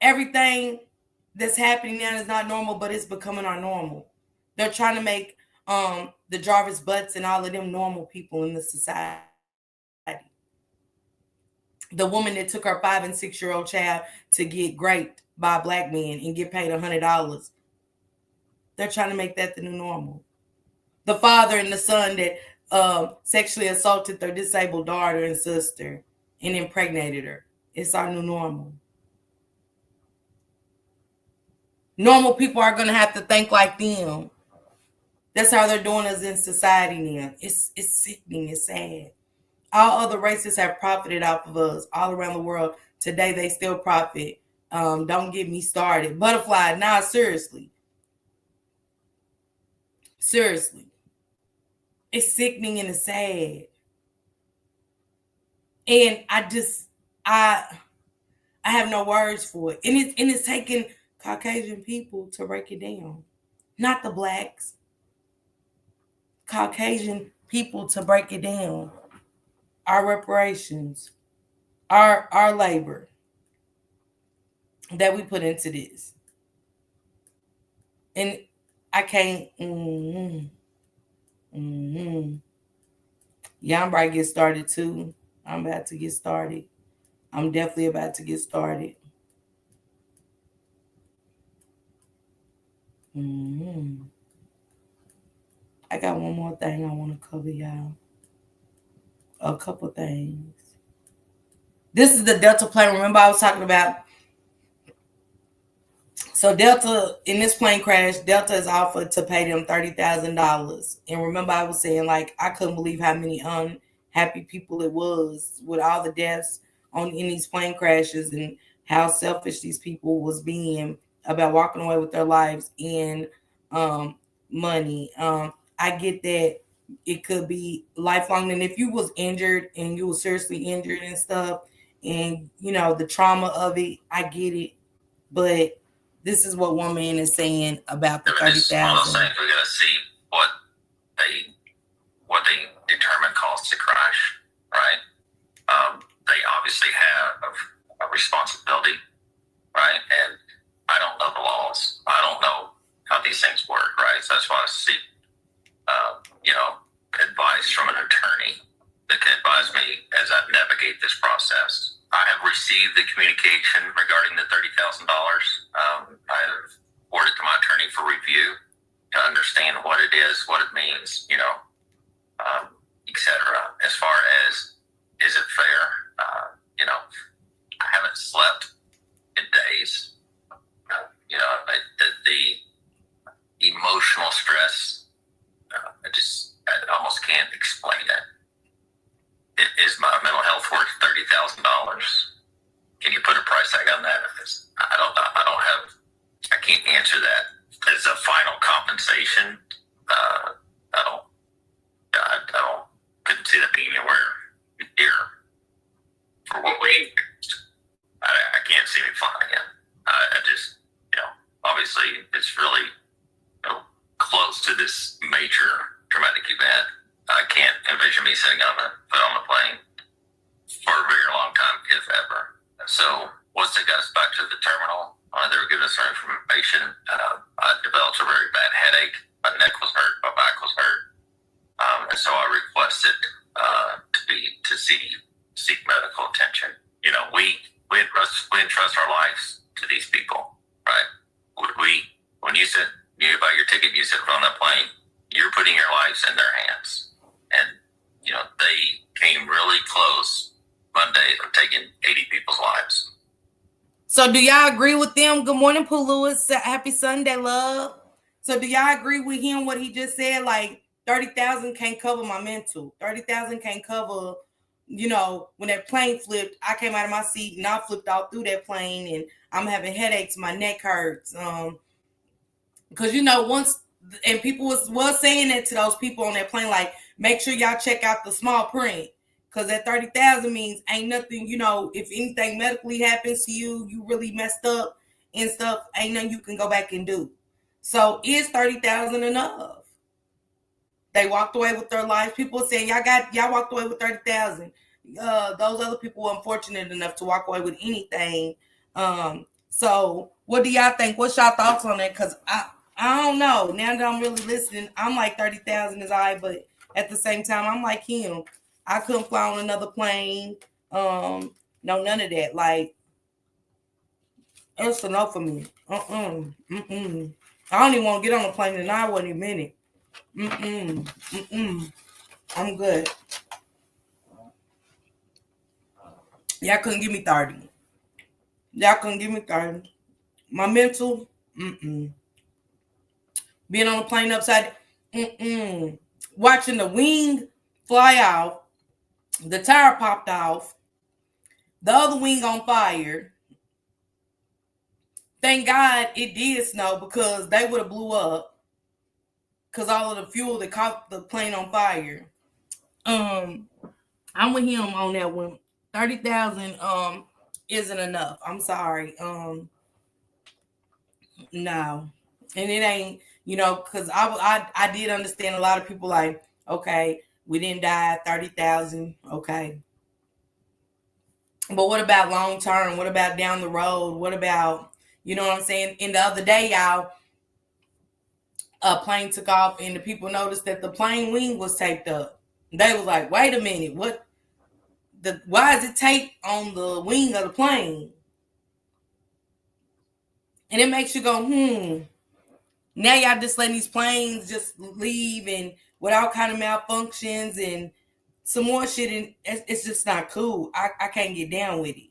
Everything that's happening now is not normal, but it's becoming our normal. They're trying to make the Jarvis Butts and all of them normal people in the society. The woman that took her 5 and 6-year-old child to get raped by a Black man and get paid $100. They're trying to make that the new normal. The father and the son that sexually assaulted their disabled daughter and sister and impregnated her. It's our new normal. Normal people are going to have to think like them. That's how they're doing us in society now. It's sickening. It's sad. All other races have profited off of us all around the world. Today, they still profit. Don't get me started. Butterfly, nah, seriously. Seriously. It's sickening and it's sad. And I have no words for it. And it's taking Caucasian people to break it down. Not the blacks. Caucasian people to break it down. Our reparations, our labor that we put into this. And I can't. Yeah, I'm about to get started too. I'm about to get started. I'm definitely about to get started. I got one more thing I want to cover, y'all. A couple things. This is the Delta plane. Remember I was talking about. So Delta, in this plane crash, Delta is offered to pay them $30,000. And remember I was saying, like, I couldn't believe how many unhappy people it was with all the deaths in these plane crashes and how selfish these people was being about walking away with their lives and money. I get that it could be lifelong. And if you was injured and you were seriously injured and stuff, and, you know, the trauma of it, I get it. But this is what one man is saying about the 30,000. We gotta see what they determine caused the crash, right? They obviously have a responsibility, right? And I don't know the laws. I don't know how these things work, right? So that's why I seek, advice from an attorney that can advise me as I navigate this process. I have received the communication regarding the $30,000. I have forwarded to my attorney for review to understand what it is, what it means, etc. As far as, is it fair? I haven't slept in days. The emotional stress, I almost can't explain it. Is my mental health worth $30,000? Can you put a price tag on that? I can't answer that as a final compensation. Couldn't see that being anywhere here for what we. I can't see me flying it. Obviously it's really close to this major traumatic event. I can't envision me sitting on a plane for a very long time, if ever. So once they got us back to the terminal, they were giving us our information. I developed a very bad headache. My neck was hurt. My back was hurt. And so I requested to seek medical attention. We entrust our lives to these people, right? When you said you buy your ticket, you said on that plane, you're putting your lives in their hands. And, they came really close Monday of taking 80 people's lives. So do y'all agree with them? Good morning, Pooh Lewis. Happy Sunday, love. So do y'all agree with him, what he just said? Like, 30,000 can't cover my mental. 30,000 can't cover, when that plane flipped, I came out of my seat and I flipped all through that plane and I'm having headaches, my neck hurts. Because, once, and people was saying that to those people on that plane, like, make sure y'all check out the small print. Because that 30,000 means ain't nothing, if anything medically happens to you, you really messed up and stuff, ain't nothing you can go back and do. So is 30,000 enough? They walked away with their lives. People saying y'all walked away with 30,000. Those other people were unfortunate enough to walk away with anything. So what do y'all think? What's y'all thoughts on that? Because I don't know. Now that I'm really listening, I'm like 30,000 is all right, but at the same time, I'm like him. I couldn't fly on another plane. No, none of that. Like, it's enough for me. I don't even want to get on a plane in an hour in a minute. I'm good. Y'all couldn't give me 30. Y'all couldn't give me 30. My mental, being on a plane upside, watching the wing fly out The tire popped off. The other wing on fire. Thank God it did snow because they would have blew up because all of the fuel that caught the plane on fire. I'm with him on that one. 30,000 isn't enough. I'm sorry. No. And it ain't, because I did understand a lot of people like, okay, we didn't die, 30,000, okay. But what about long term? What about down the road? What about, you know what I'm saying? And the other day, y'all, a plane took off and the people noticed that the plane wing was taped up. They was like, wait a minute, why is it taped on the wing of the plane? And it makes you go, now y'all just letting these planes just leave and with all kind of malfunctions and some more shit, and it's just not cool. I can't get down with it.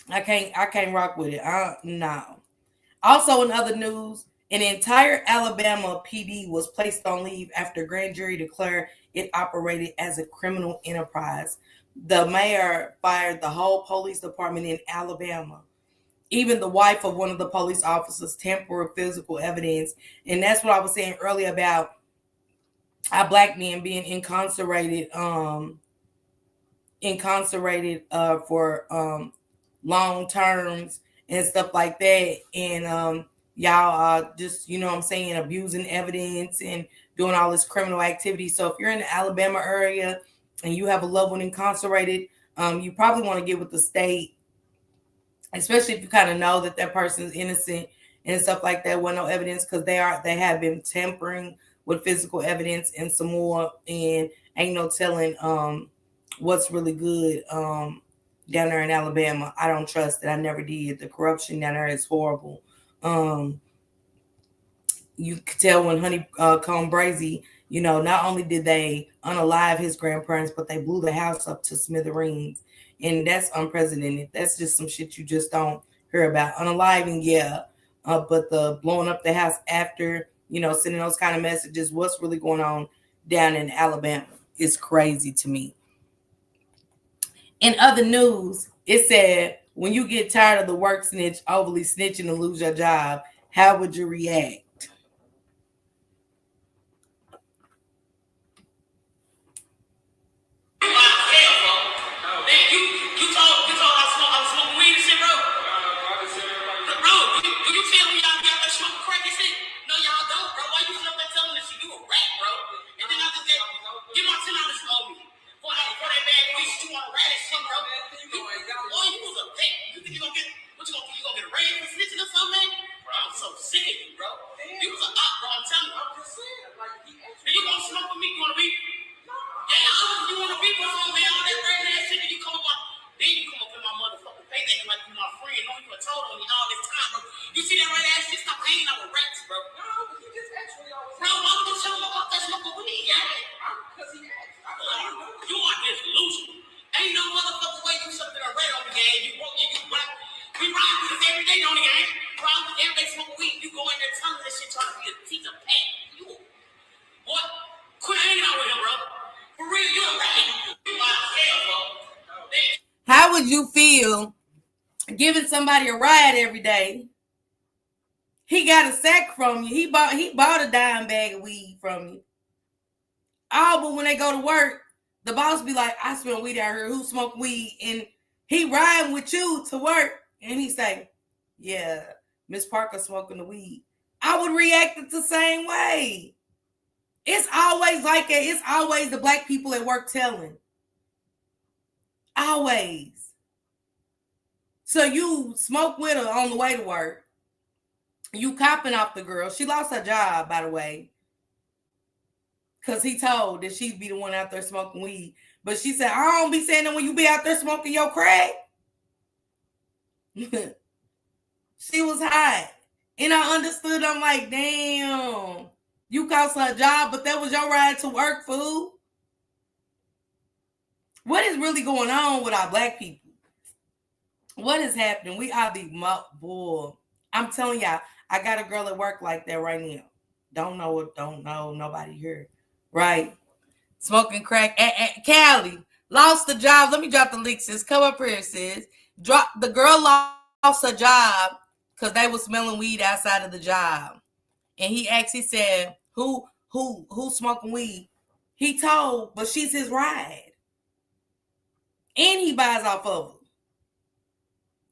I can't rock with it. No. Also in other news, an entire Alabama PD was placed on leave after grand jury declared it operated as a criminal enterprise. The mayor fired the whole police department in Alabama. Even the wife of one of the police officers tampered with physical evidence. And that's what I was saying earlier about our black men being incarcerated for long terms and stuff like that. And y'all are just, you know what I'm saying, abusing evidence and doing all this criminal activity. So if you're in the Alabama area and you have a loved one incarcerated, you probably want to get with the state, especially if you kind of know that that person is innocent and stuff like that with no evidence, because they have been tampering with physical evidence and some more, and ain't no telling what's really good down there in Alabama. I don't trust it. I never did. The corruption down there is horrible. You could tell when Honeycomb Brazy, not only did they unalive his grandparents, but they blew the house up to smithereens. And that's unprecedented. That's just some shit you just don't hear about. Unaliving, yeah. But the blowing up the house after, sending those kind of messages, what's really going on down in Alabama is crazy to me. In other news, it said, when you get tired of the work snitch overly snitching and lose your job, how would you react? How would you feel giving somebody a ride every day? He got a sack from you. He bought a dime bag of weed from you. Oh, but when they go to work, the boss be like, I smell weed out here. Who smoke weed? And he riding with you to work. And he say, yeah, Miss Parker smoking the weed. I would react the same way. It's always like that. It's always the black people at work telling. Always. So you smoke with her on the way to work. You copping off the girl. She lost her job, by the way, because he told that she'd be the one out there smoking weed. But she said, I don't be saying that when you be out there smoking your crack. She was hot. And I understood. I'm like, damn. You cost her a job, but that was your ride to work, fool. What is really going on with our black people? What is happening? We are the boy. I'm telling y'all, I got a girl at work like that right now. Don't know nobody here. Right? smoking crack. Callie lost the job. Let me drop the link, sis. Come up here, sis. The girl lost her job because they were smelling weed outside of the job. And he actually said, who's smoking weed? He told, but she's his ride. And he buys off of her.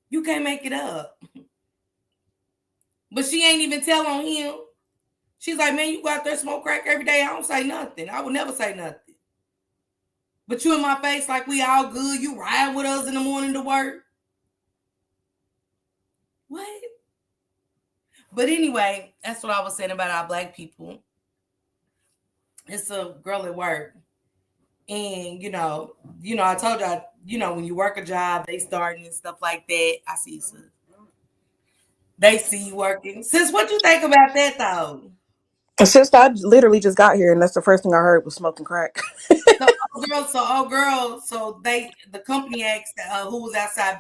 You can't make it up. But she ain't even tell on him. She's like, man, you go out there smoke crack every day. I don't say nothing. I would never say nothing. But you in my face like we all good. You ride with us in the morning to work. What? But anyway, that's what I was saying about our black people. It's a girl at work. And, you know, I told y'all, when you work a job, they starting and stuff like that. I see you, sis. They see you working. Sis, what you think about that, though? Since I literally just got here, and that's the first thing I heard was smoking crack. So the company asked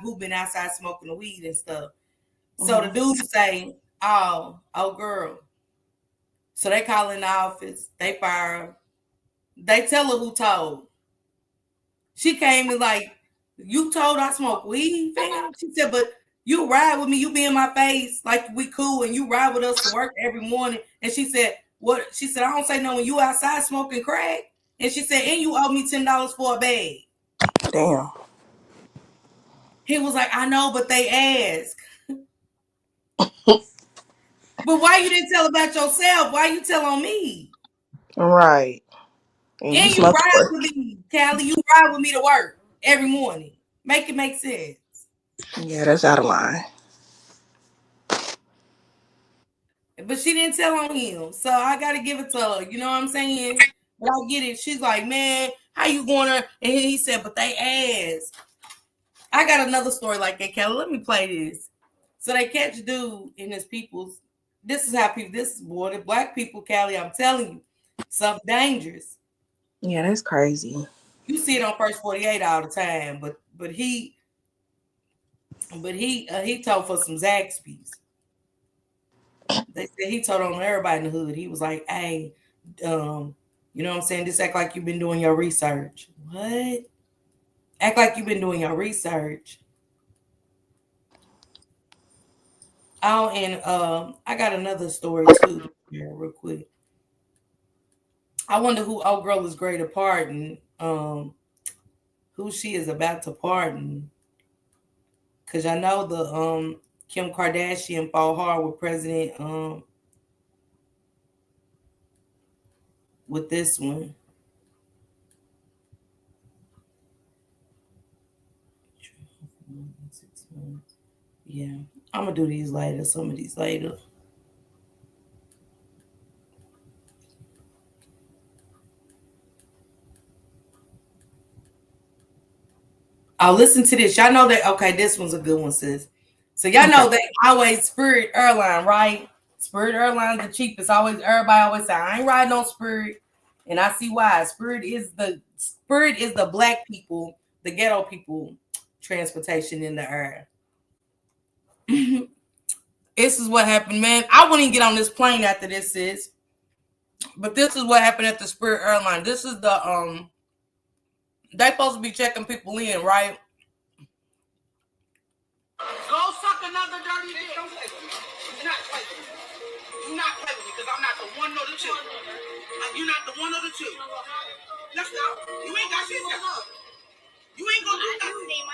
who been outside smoking the weed and stuff. So the dude say, oh, girl. So they call in the office. They fire her. They tell her who told. She came and like, you told I smoke weed, fam? She said, but you ride with me. You be in my face like we cool, and you ride with us to work every morning. And she said, what? She said, I don't say no when you outside smoking crack. And she said, and you owe me $10 for a bag. Damn. He was like, I know, but they ask. But why you didn't tell about yourself? Why you tell on me? Right. And you ride with me, Callie. You ride with me to work every morning. Make it make sense. Yeah, that's out of line. But she didn't tell on him. So I got to give it to her. You know what I'm saying? But I get it. She's like, man, how you going to? And he said, but they asked. I got another story like that, Kelly. Let me play this. So they catch dude in his people's. This is how people, this is boy, the black people, Callie, I'm telling you, something dangerous. Yeah, that's crazy. You see it on First 48 all the time, but he told for some Zaxby's. They said he told on everybody in the hood. He was like, hey, you know what I'm saying? Just act like you've been doing your research. What? Act like you've been doing your research. Oh, and I got another story too here real quick. I wonder who old girl is great to pardon, who she is about to pardon. Cause I know the Kim Kardashian fought hard with President with this one. Yeah, I'm gonna do these later. Some of these later. Oh, listen to this. Y'all know that. Okay, this one's a good one, sis. So y'all know they always Spirit Airline, right? Spirit Airlines the cheapest. Everybody always say I ain't riding on Spirit, and I see why. Spirit is the black people, the ghetto people transportation in the air. This is what happened, man. I wouldn't even get on this plane after this, sis. But this is what happened at the Spirit Airline. This is the they supposed to be checking people in, right? Go suck another dirty dick. Don't play with me. Do not play with me. Do not play with me because I'm not the one nor the two. You're not the one or the two. Let's go. You ain't got shit to love. You ain't gonna do nothing.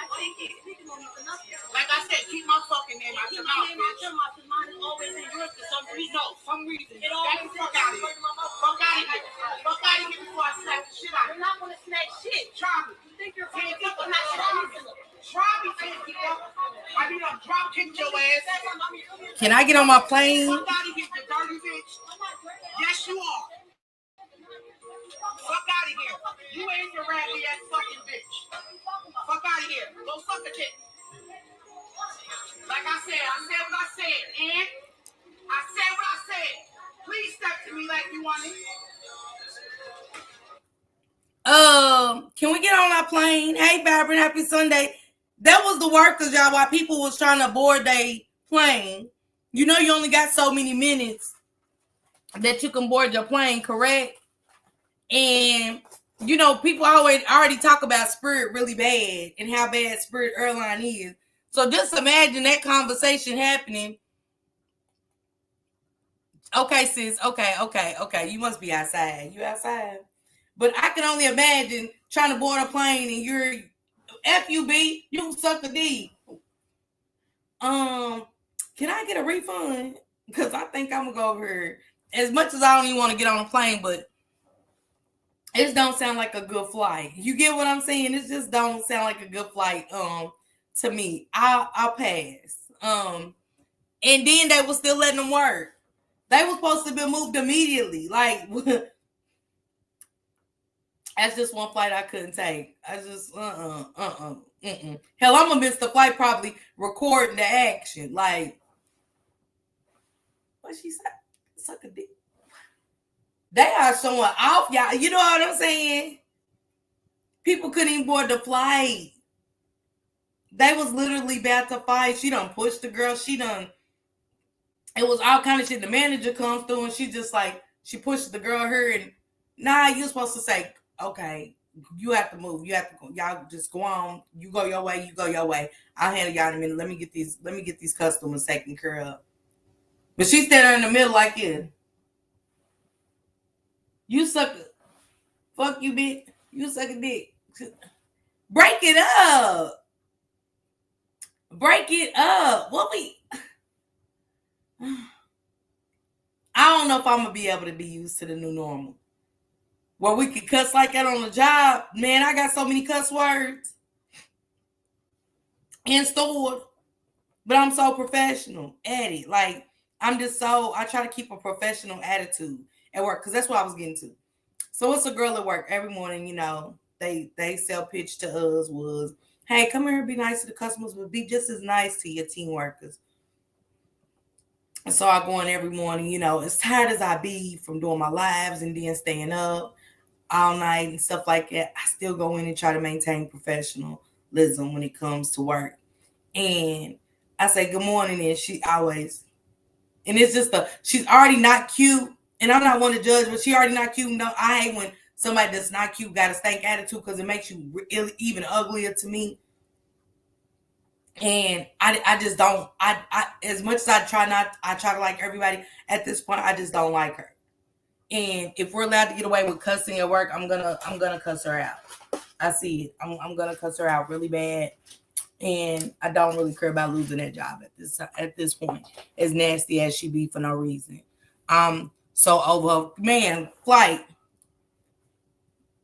Like I said, keep my fucking name out your mouth, bitch. Mine is always in yours for some reason. No, some reason. Get the fuck out of here. Fuck out of here. Fuck out of here before I smack the shit out of you. You're not gonna smack shit. Try me. You think you're fucking people? Not try me. Try me, people. I need to drop kick your ass. Can I get on my plane? Fuck out of here, you dirty bitch. Yes, you are. Fuck out of here. You ain't your raggedy ass fucking bitch. Fuck out of here. Go suck a dick. Like I said what I said. And I said what I said. Please step to me like you want it. Can we get on our plane? Hey, Vibrant, happy Sunday. That was the workers, y'all, while people was trying to board their plane. You know you only got so many minutes that you can board your plane, correct? And you know, people already talk about Spirit really bad and how bad Spirit Airline is. So just imagine that conversation happening. Okay, sis. Okay. You must be outside. You outside? But I can only imagine trying to board a plane and you're FUB. You suck a D. Can I get a refund? Because I think I'm gonna go over here. As much as I don't even want to get on a plane, but it don't sound like a good flight. You get what I'm saying? It just don't sound like a good flight. To me, I'll pass. And then they were still letting them work. They were supposed to be moved immediately. Like, that's just one flight I couldn't take. I just Hell, I'm gonna miss the flight probably recording the action. Like, what she said? Suck a dick. They are showing off, y'all. You know what I'm saying? People couldn't even board the flight. They was literally about to fight. She done pushed the girl. It was all kind of shit. The manager comes through and she just like, she pushed the girl her and, nah, you're supposed to say, okay, you have to move. You have to go. Y'all just go on. You go your way. You go your way. I'll handle y'all in a minute. Let me get these customers taken care of. But she's standing in the middle like, yeah. You suck. Fuck you, bitch. You suck a dick. Break it up. Break it up. What we... I don't know if I'm going to be able to be used to the new normal. Where we could cuss like that on the job. Man, I got so many cuss words in store. But I'm so professional at it. Like, I try to keep a professional attitude at work. Because that's what I was getting to. So it's a girl at work every morning, you know. They sell pitch to us was, hey, come here and be nice to the customers, but be just as nice to your team workers. And so I go in every morning, you know, as tired as I be from doing my lives and then staying up all night and stuff like that, I still go in and try to maintain professionalism when it comes to work. And I say, good morning, and she always, and it's just she's already not cute, and I'm not one to judge, but she already not cute. No, I hate when somebody that's not cute got a stank attitude because it makes you even uglier to me. And I just don't, I as much as I try to like everybody, at this point, I just don't like her. And if we're allowed to get away with cussing at work, I'm gonna cuss her out. I see it. I'm gonna cuss her out really bad. And I don't really care about losing that job at this point, as nasty as she be for no reason. So over, man, flight.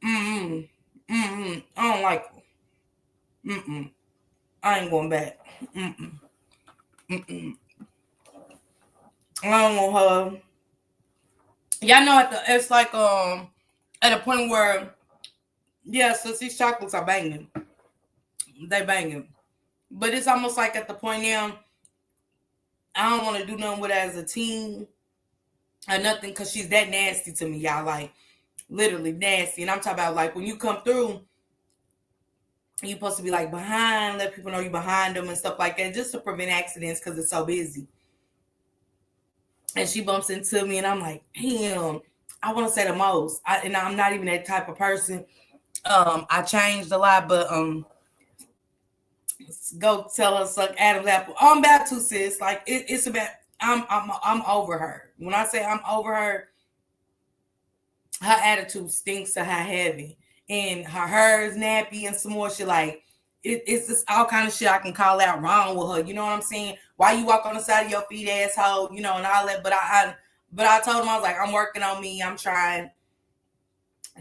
I don't like her. I ain't going back. I don't want her. Y'all know it's like at a point where, yeah, so these chocolates are banging. They banging. But it's almost like at the point now, I don't want to do nothing with her as a team or nothing because she's that nasty to me, y'all. Like, literally nasty. And I'm talking about, like, when you come through, you're supposed to be, like, behind, let people know you're behind them and stuff like that, just to prevent accidents because it's so busy. And she bumps into me, and I'm like, damn, I want to say the most. And I'm not even that type of person. I changed a lot, but go tell her suck Adam's apple. I'm about to, sis. Like, it's about, I'm over her. When I say I'm over her, her attitude stinks to her heavy. And her hair is nappy and some more shit. Like, it's just all kind of shit I can call out wrong with her. You know what I'm saying? Why you walk on the side of your feet, asshole? You know, and all that. But I told him, I was like, I'm working on me. I'm trying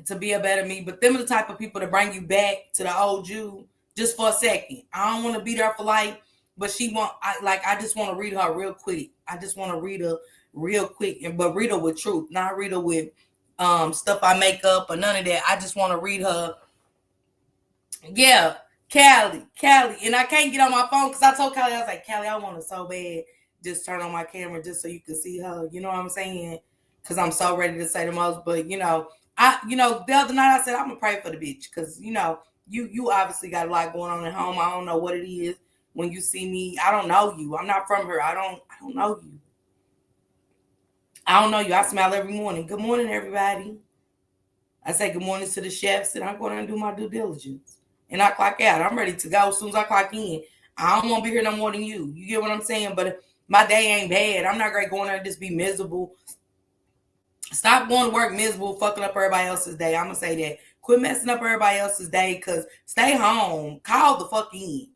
to be a better me. But them are the type of people that bring you back to the old you just for a second. I don't want to beat her for life, but I just want to read her real quick. I just want to read her real quick, but read her with truth, not read her with stuff I make up or none of that. I just want to read her. Yeah, Callie. And I can't get on my phone because I told Callie, I was like, Callie, I want to so bad just turn on my camera just so you can see her. You know what I'm saying? Because I'm so ready to say the most. But, the other night I said, I'm going to pray for the bitch because, you obviously got a lot going on at home. I don't know what it is. When you see me, I don't know you. I'm not from her. I don't know you. I don't know you. I smile every morning. Good morning, everybody. I say good morning to the chefs, and I go down and do my due diligence. And I clock out. I'm ready to go as soon as I clock in. I don't want to be here no more than you. You get what I'm saying? But my day ain't bad. I'm not going to go in there and just be miserable. Stop going to work miserable, fucking up everybody else's day. I'm going to say that. Quit messing up everybody else's day, because stay home. Call the fuck in.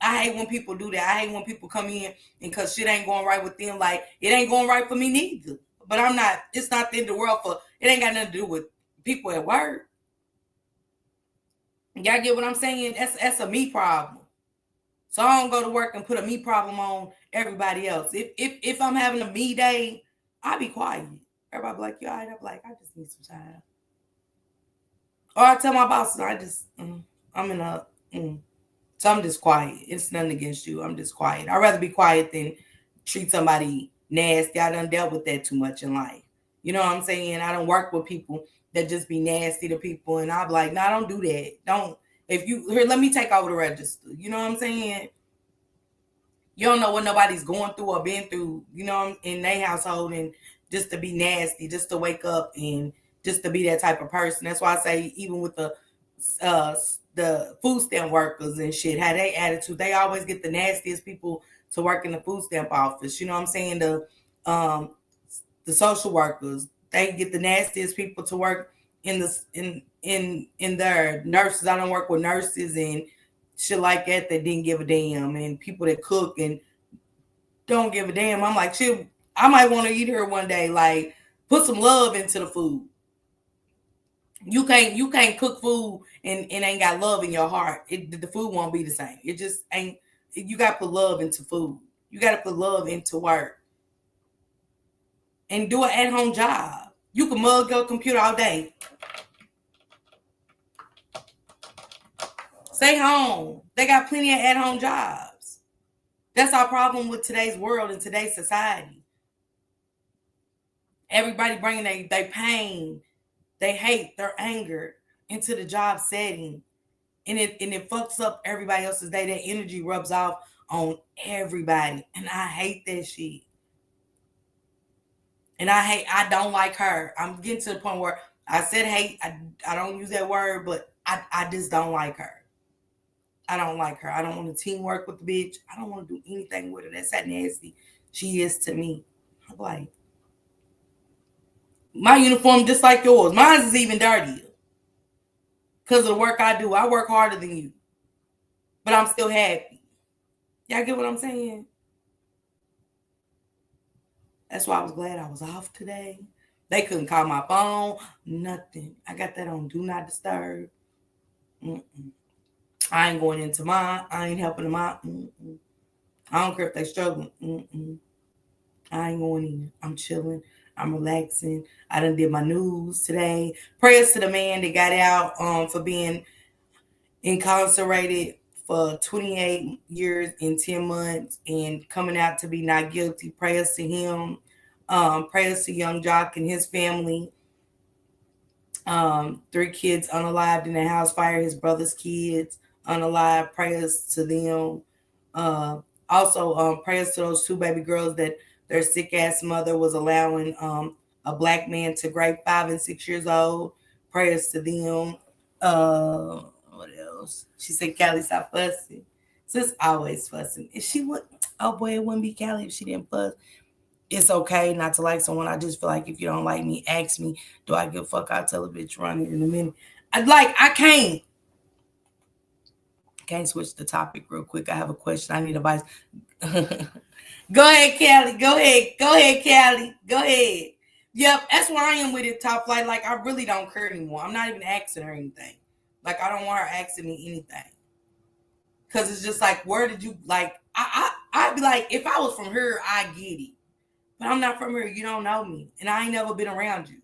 I hate when people do that. I hate when people come in and because shit ain't going right with them. Like, it ain't going right for me neither. But it's not the end of the world it ain't got nothing to do with people at work. Y'all get what I'm saying? That's a me problem. So I don't go to work and put a me problem on everybody else. If I'm having a me day, I'll be quiet. Everybody be like, you all right? I'm like, I just need some time. Or I tell my boss, I'm in a, so I'm just quiet. It's nothing against you. I'm just quiet. I'd rather be quiet than treat somebody nasty. I done dealt with that too much in life. You know what I'm saying? I don't work with people that just be nasty to people. And I'm like, no, don't do that. Let me take over the register. You know what I'm saying? You don't know what nobody's going through or been through, you know, in their household, and just to be nasty, just to wake up and just to be that type of person. That's why I say, even with the food stamp workers and shit, how they attitude, they always get the nastiest people to work in the food stamp office. You know what I'm saying? The social workers, they get the nastiest people to work in their nurses. I don't work with nurses and shit like that didn't give a damn, and people that cook and don't give a damn. I'm like, shit, I might want to eat her one day. Like, put some love into the food. You can't cook food and ain't got love in your heart. The food won't be the same. It just ain't. You got to put love into food. You got to put love into work. And do an at-home job. You can mug your computer all day. Stay home. They got plenty of at-home jobs. That's our problem with today's world and today's society. Everybody bringing their pain, they hate, their anger into the job setting. And it fucks up everybody else's day. That energy rubs off on everybody. And I hate that shit. And I don't like her. I'm getting to the point where I said hate. I don't use that word, but I just don't like her. I don't like her. I don't want to teamwork with the bitch. I don't want to do anything with her. That's how nasty she is to me. I'm like, my uniform just like yours. Mine is even dirtier because of the work I do. I work harder than you, but I'm still happy. Y'all get what I'm saying? That's why I was glad I was off today. They couldn't call my phone, nothing. I got that on Do Not Disturb. I ain't going into mine. I ain't helping them out. I don't care if they struggling. I ain't going in. I'm chilling. I'm relaxing. I done did my news today. Prayers to the man that got out for being incarcerated for 28 years and 10 months and coming out to be not guilty. Prayers to him. Prayers to Young Jock and his family. 3 kids unalived in the house fire. His brother's kids unalived. Prayers to them. Also, prayers to those 2 baby girls that their sick ass mother was allowing a black man to rape, 5 and 6 years old. Prayers to them. What else? She said, Callie, stop fussing. Sis always fussing. If she would, oh boy, it wouldn't be Callie if she didn't fuss. It's okay not to like someone. I just feel like if you don't like me, ask me. Do I give a fuck? I'll tell a bitch running in a minute. I can't switch the topic real quick. I have a question. I need advice. Go ahead, Callie. Go ahead, Callie. Go ahead. Yep, that's where I am with it, Top Flight. Like, I really don't care anymore. I'm not even asking her anything. Like, I don't want her asking me anything. Because it's just like, where did you, like, I'd be like, if I was from her, I get it. But I'm not from her. You don't know me. And I ain't never been around you.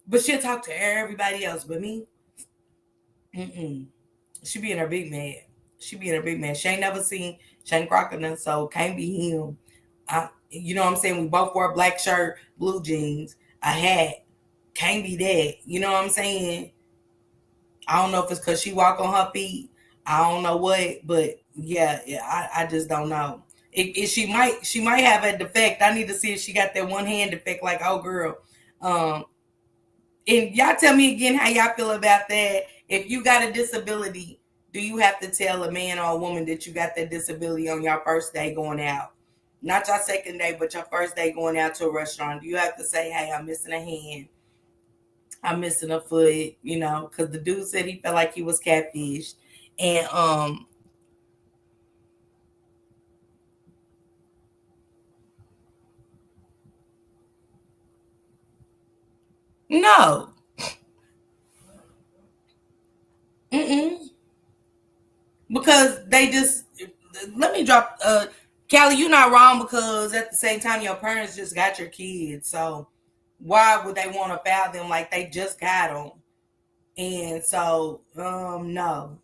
But she'll talk to everybody else but me. She be in her big man. She ain't never seen Shane Crocker, so can't be him. You know what I'm saying? We both wear black shirt, blue jeans, a hat. Can't be that. You know what I'm saying? I don't know if it's because she walk on her feet. I don't know what, but yeah, I just don't know. She might have a defect. I need to see if she got that one hand defect like, oh girl. And y'all tell me again how y'all feel about that. If you got a disability, do you have to tell a man or a woman that you got that disability on your first day going out? Not your second day, but your first day going out to a restaurant. Do you have to say, hey, I'm missing a hand, I'm missing a foot, you know, because the dude said he felt like he was catfished. And no. Because they just, let me drop, Callie, you're not wrong, because at the same time, your parents just got your kids. So why would they want to foul them like they just got them? And so, no.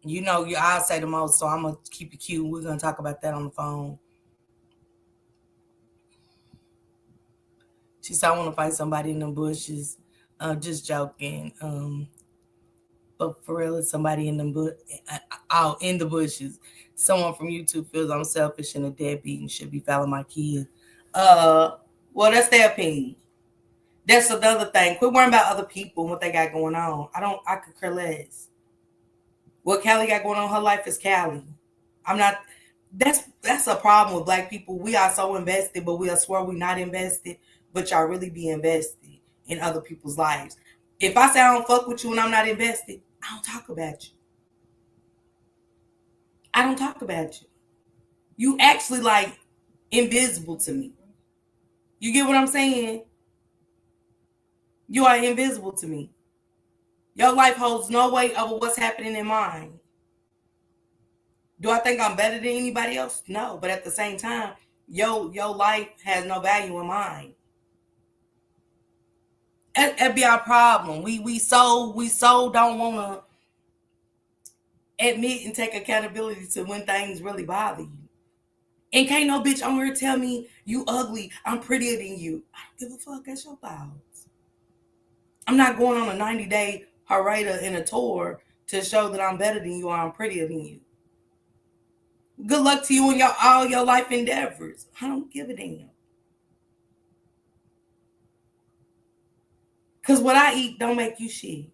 You know, I'll say the most, so I'm going to keep it cute. We're going to talk about that on the phone. She said, I want to fight somebody in the bushes. Just joking. But for real, it's somebody in the bushes. Someone from YouTube feels I'm selfish and a deadbeat and should be fouling my kids. Well, that's their opinion. That's another thing. Quit worrying about other people and what they got going on. I could care less. What Callie got going on in her life is Callie. I'm not. That's a problem with Black people. We are so invested, but we swear we're not invested. But y'all really be invested in other people's lives. If I say I don't fuck with you and I'm not invested, I don't talk about you. I don't talk about you. You actually like invisible to me. You get what I'm saying? You are invisible to me. Your life holds no weight over what's happening in mine. Do I think I'm better than anybody else? No, but at the same time, your life has no value in mine. That'd be our problem. We so don't want to admit and take accountability to when things really bother you. And can't no bitch on here tell me you ugly, I'm prettier than you. I don't give a fuck. That's your thoughts. I'm not going on a 90-day harada and a tour to show that I'm better than you or I'm prettier than you. Good luck to you in all your life endeavors. I don't give a damn. Because what I eat don't make you shit.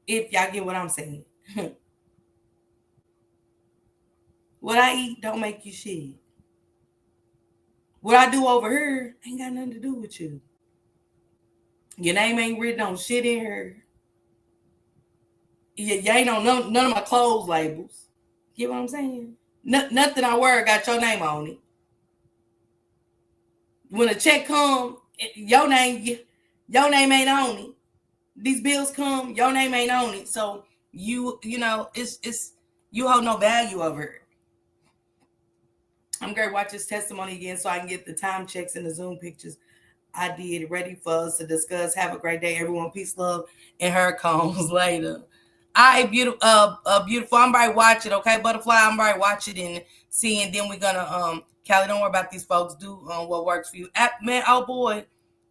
If y'all get what I'm saying. What I eat don't make you shit. What I do over here ain't got nothing to do with you. Your name ain't written on shit in here. You ain't on none of my clothes labels. Get what I'm saying? Nothing I wear got your name on it. When a check come, your name ain't on it. These bills come, your name ain't on it. So you know, it's you hold no value over it. I'm going to watch this testimony again so I can get the time checks and the Zoom pictures I did ready for us to discuss. Have a great day, everyone. Peace, love, and her comes later. All right, beautiful. I'm right. Watch it, okay, Butterfly. I'm right. Watch it and see, and then we're gonna Callie, don't worry about these folks. Do what works for you. Man, oh boy,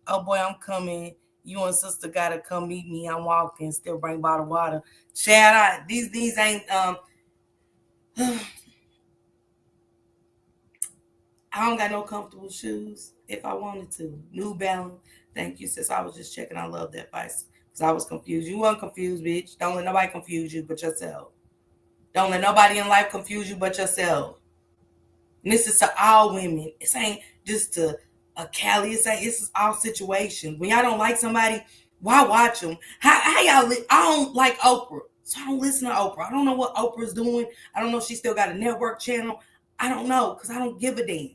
I'm coming. You and sister gotta come meet me. I'm walking. Still bring bottled water. Shout out. These ain't I don't got no comfortable shoes if I wanted to. New Balance. Thank you, sis. I was just checking. I love that advice because I was confused. You weren't confused, bitch. Don't let nobody confuse you but yourself. Don't let nobody in life confuse you but yourself. And this is to all women. This ain't just to a Callie. It's all situations. When y'all don't like somebody, why watch them? How y'all? I don't like Oprah, so I don't listen to Oprah. I don't know what Oprah's doing. I don't know if she still got a network channel. I don't know because I don't give a damn.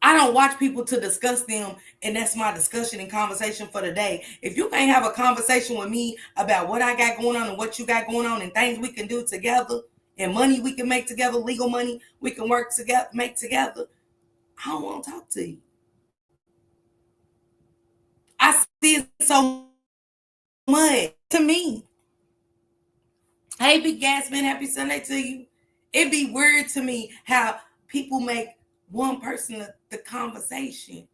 I don't watch people to discuss them, and that's my discussion and conversation for the day. If you can't have a conversation with me about what I got going on and what you got going on and things we can do together and money we can make together, legal money we can work together, make together, I don't want to talk to you. I see it so much to me. Hey, Big Gasman, happy Sunday to you. It'd be weird to me how people make one person the conversation.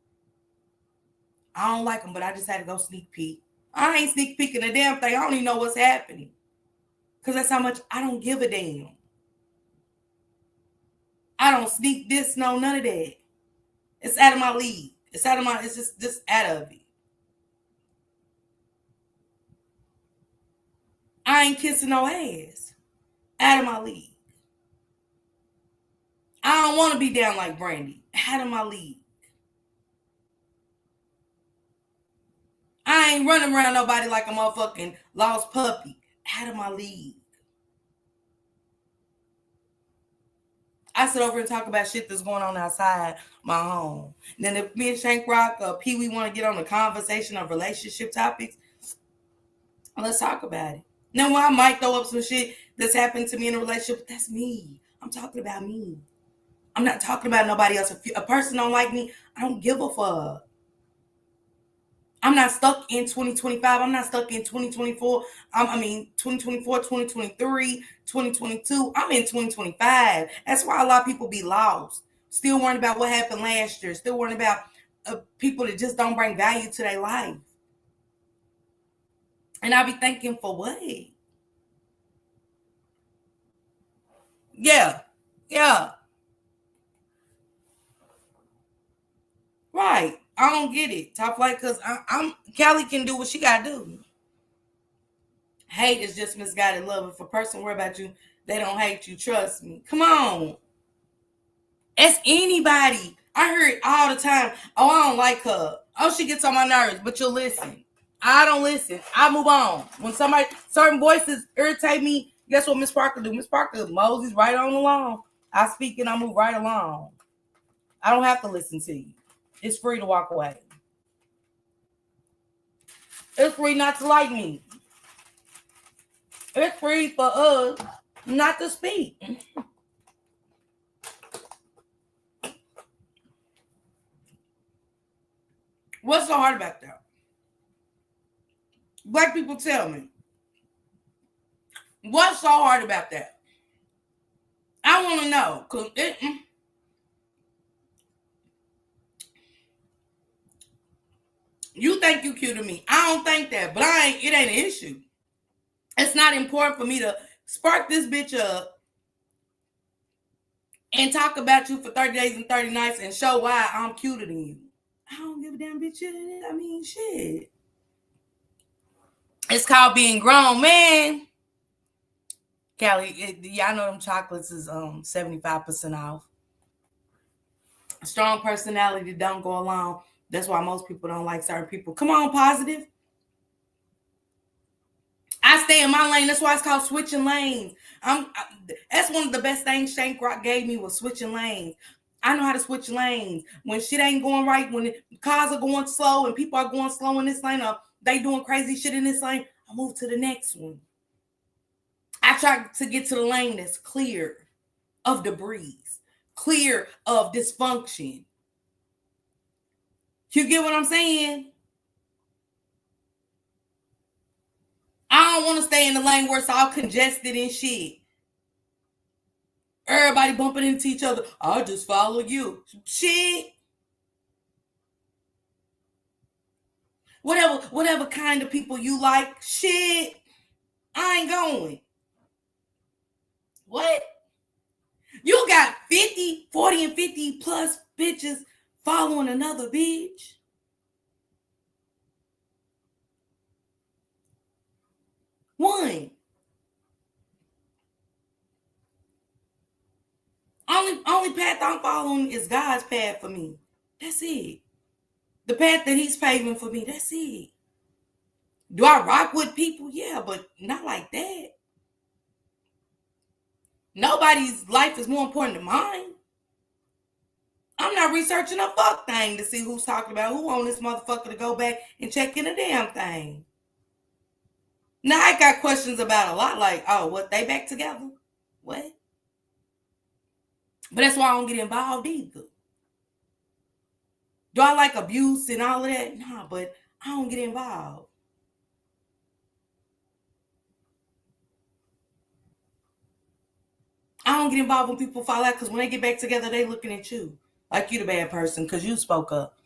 I don't like them, but I just had to go sneak peek. I ain't sneak peeking a damn thing. I don't even know what's happening. Because that's how much I don't give a damn. I don't sneak this, no, none of that. It's out of my league. It's out of my, it's just out of it. I ain't kissing no ass. Out of my league. I don't want to be down like Brandy. Out of my league. I ain't running around nobody like a motherfucking lost puppy. Out of my league. I sit over and talk about shit that's going on outside my home. And then if me and Shank Rock or Pee Wee want to get on a conversation of relationship topics, let's talk about it. Now, I might throw up some shit that's happened to me in a relationship, but that's me. I'm talking about me. I'm not talking about nobody else. If a person don't like me, I don't give a fuck. I'm not stuck in 2025. I'm not stuck in 2024. 2024, 2023, 2022. I'm in 2025. That's why a lot of people be lost. Still worrying about what happened last year. Still worrying about people that just don't bring value to their life. And I be thinking, for what? Yeah. Right. I don't get it. Top flight, because Callie can do what she got to do. Hate is just misguided love. If a person worry about you, they don't hate you. Trust me. Come on. Ask anybody. I hear it all the time. Oh, I don't like her. Oh, she gets on my nerves. But you'll listen. I don't listen. I move on. When certain voices irritate me, guess what Miss Parker do? Miss Parker moseys right on along. I speak and I move right along. I don't have to listen to you. It's free to walk away. It's free not to like me. It's free for us not to speak. What's so hard about that? Black people, tell me. What's so hard about that? I want to know. Because you think you cute to me. I don't think that, but it ain't an issue. It's not important for me to spark this bitch up and talk about you for 30 days and 30 nights and show why I'm cuter than you. I don't give a damn bitch. Shit. It's called being grown, man. Callie, y'all know them chocolates is 75% off. Strong personality don't go along. That's why most people don't like certain people. Come on, positive. I stay in my lane. That's why it's called switching lanes. That's one of the best things Shank Rock gave me was switching lanes. I know how to switch lanes. When shit ain't going right, when cars are going slow and people are going slow in this lane, or they doing crazy shit in this lane, I move to the next one. I try to get to the lane that's clear of debris, clear of dysfunction. You get what I'm saying? I don't want to stay in the lane where it's all congested and shit. Everybody bumping into each other. I'll just follow you. Shit. Whatever kind of people you like. Shit. I ain't going. What? You got 50, 40, and 50 plus bitches following another bitch? One. Only path I'm following is God's path for me. That's it. The path that he's paving for me, that's it. Do I rock with people? Yeah, but not like that. Nobody's life is more important than mine. I'm not researching a fuck thing to see who's talking about who on this motherfucker to go back and check in a damn thing. Now I got questions about a lot like, oh, what, they back together? What? But that's why I don't get involved either. Do I like abuse and all of that? Nah, but I don't get involved. I don't get involved when people fall out because when they get back together, they looking at you like you the bad person because you spoke up.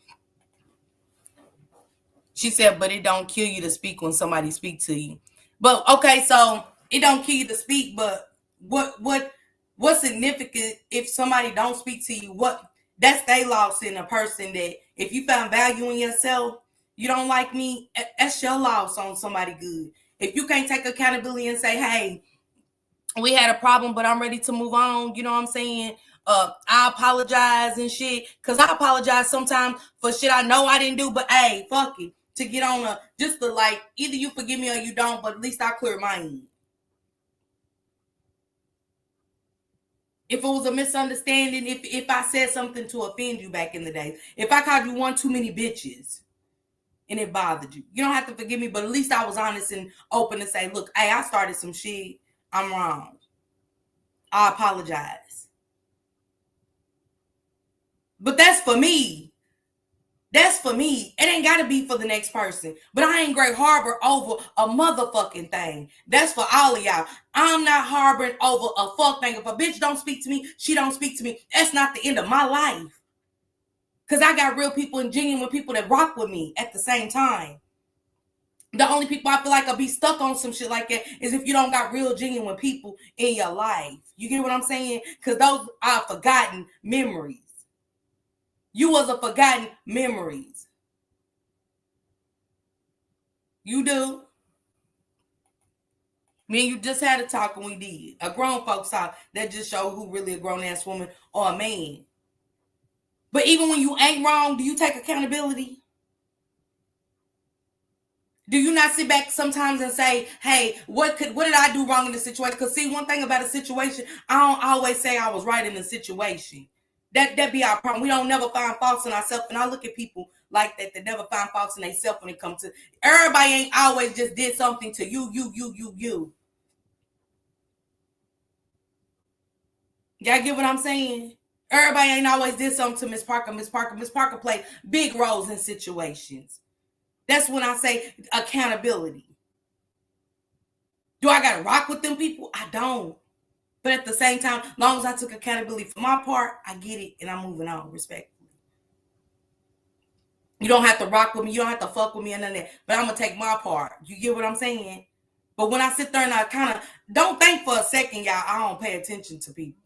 She said, but it don't kill you to speak when somebody speak to you. But okay, so it don't kill you to speak, but what's significant if somebody don't speak to you? What That's they loss in a person that if you found value in yourself, you don't like me, that's your loss on somebody good. If you can't take accountability and say, hey, we had a problem, but I'm ready to move on, you know what I'm saying? I apologize and shit, because I apologize sometimes for shit I know I didn't do, but hey, fuck it. To get on just to like, either you forgive me or you don't, but at least I clear my end. If it was a misunderstanding, if I said something to offend you back in the day, if I called you one too many bitches and it bothered you, you don't have to forgive me, but at least I was honest and open to say, look, hey, I started some shit. I'm wrong. I apologize. But that's for me. That's for me. It ain't got to be for the next person. But I ain't Great Harbor over a motherfucking thing. That's for all of y'all. I'm not harboring over a fuck thing. If a bitch don't speak to me, she don't speak to me. That's not the end of my life. Because I got real people and genuine people that rock with me at the same time. The only people I feel like I'll be stuck on some shit like that is if you don't got real genuine people in your life. You get what I'm saying? Because those are forgotten memories. You was a forgotten memories. You do. Me and you just had a talk and we did. A grown folks talk that just show who really a grown ass woman or a man. But even when you ain't wrong, do you take accountability? Do you not sit back sometimes and say, hey, what did I do wrong in the situation? Because see, one thing about a situation, I don't always say I was right in the situation. That be our problem. We don't never find faults in ourselves. And I look at people like that never find faults in themselves when it comes to, everybody ain't always just did something to you. Y'all get what I'm saying? Everybody ain't always did something to Miss Parker. Miss Parker played big roles in situations. That's when I say accountability. Do I got to rock with them people? I don't. But at the same time, as long as I took accountability for my part, I get it and I'm moving on respectfully. You don't have to rock with me. You don't have to fuck with me and none of that. But I'm going to take my part. You get what I'm saying? But when I sit there and I kind of, don't think for a second, y'all, I don't pay attention to people.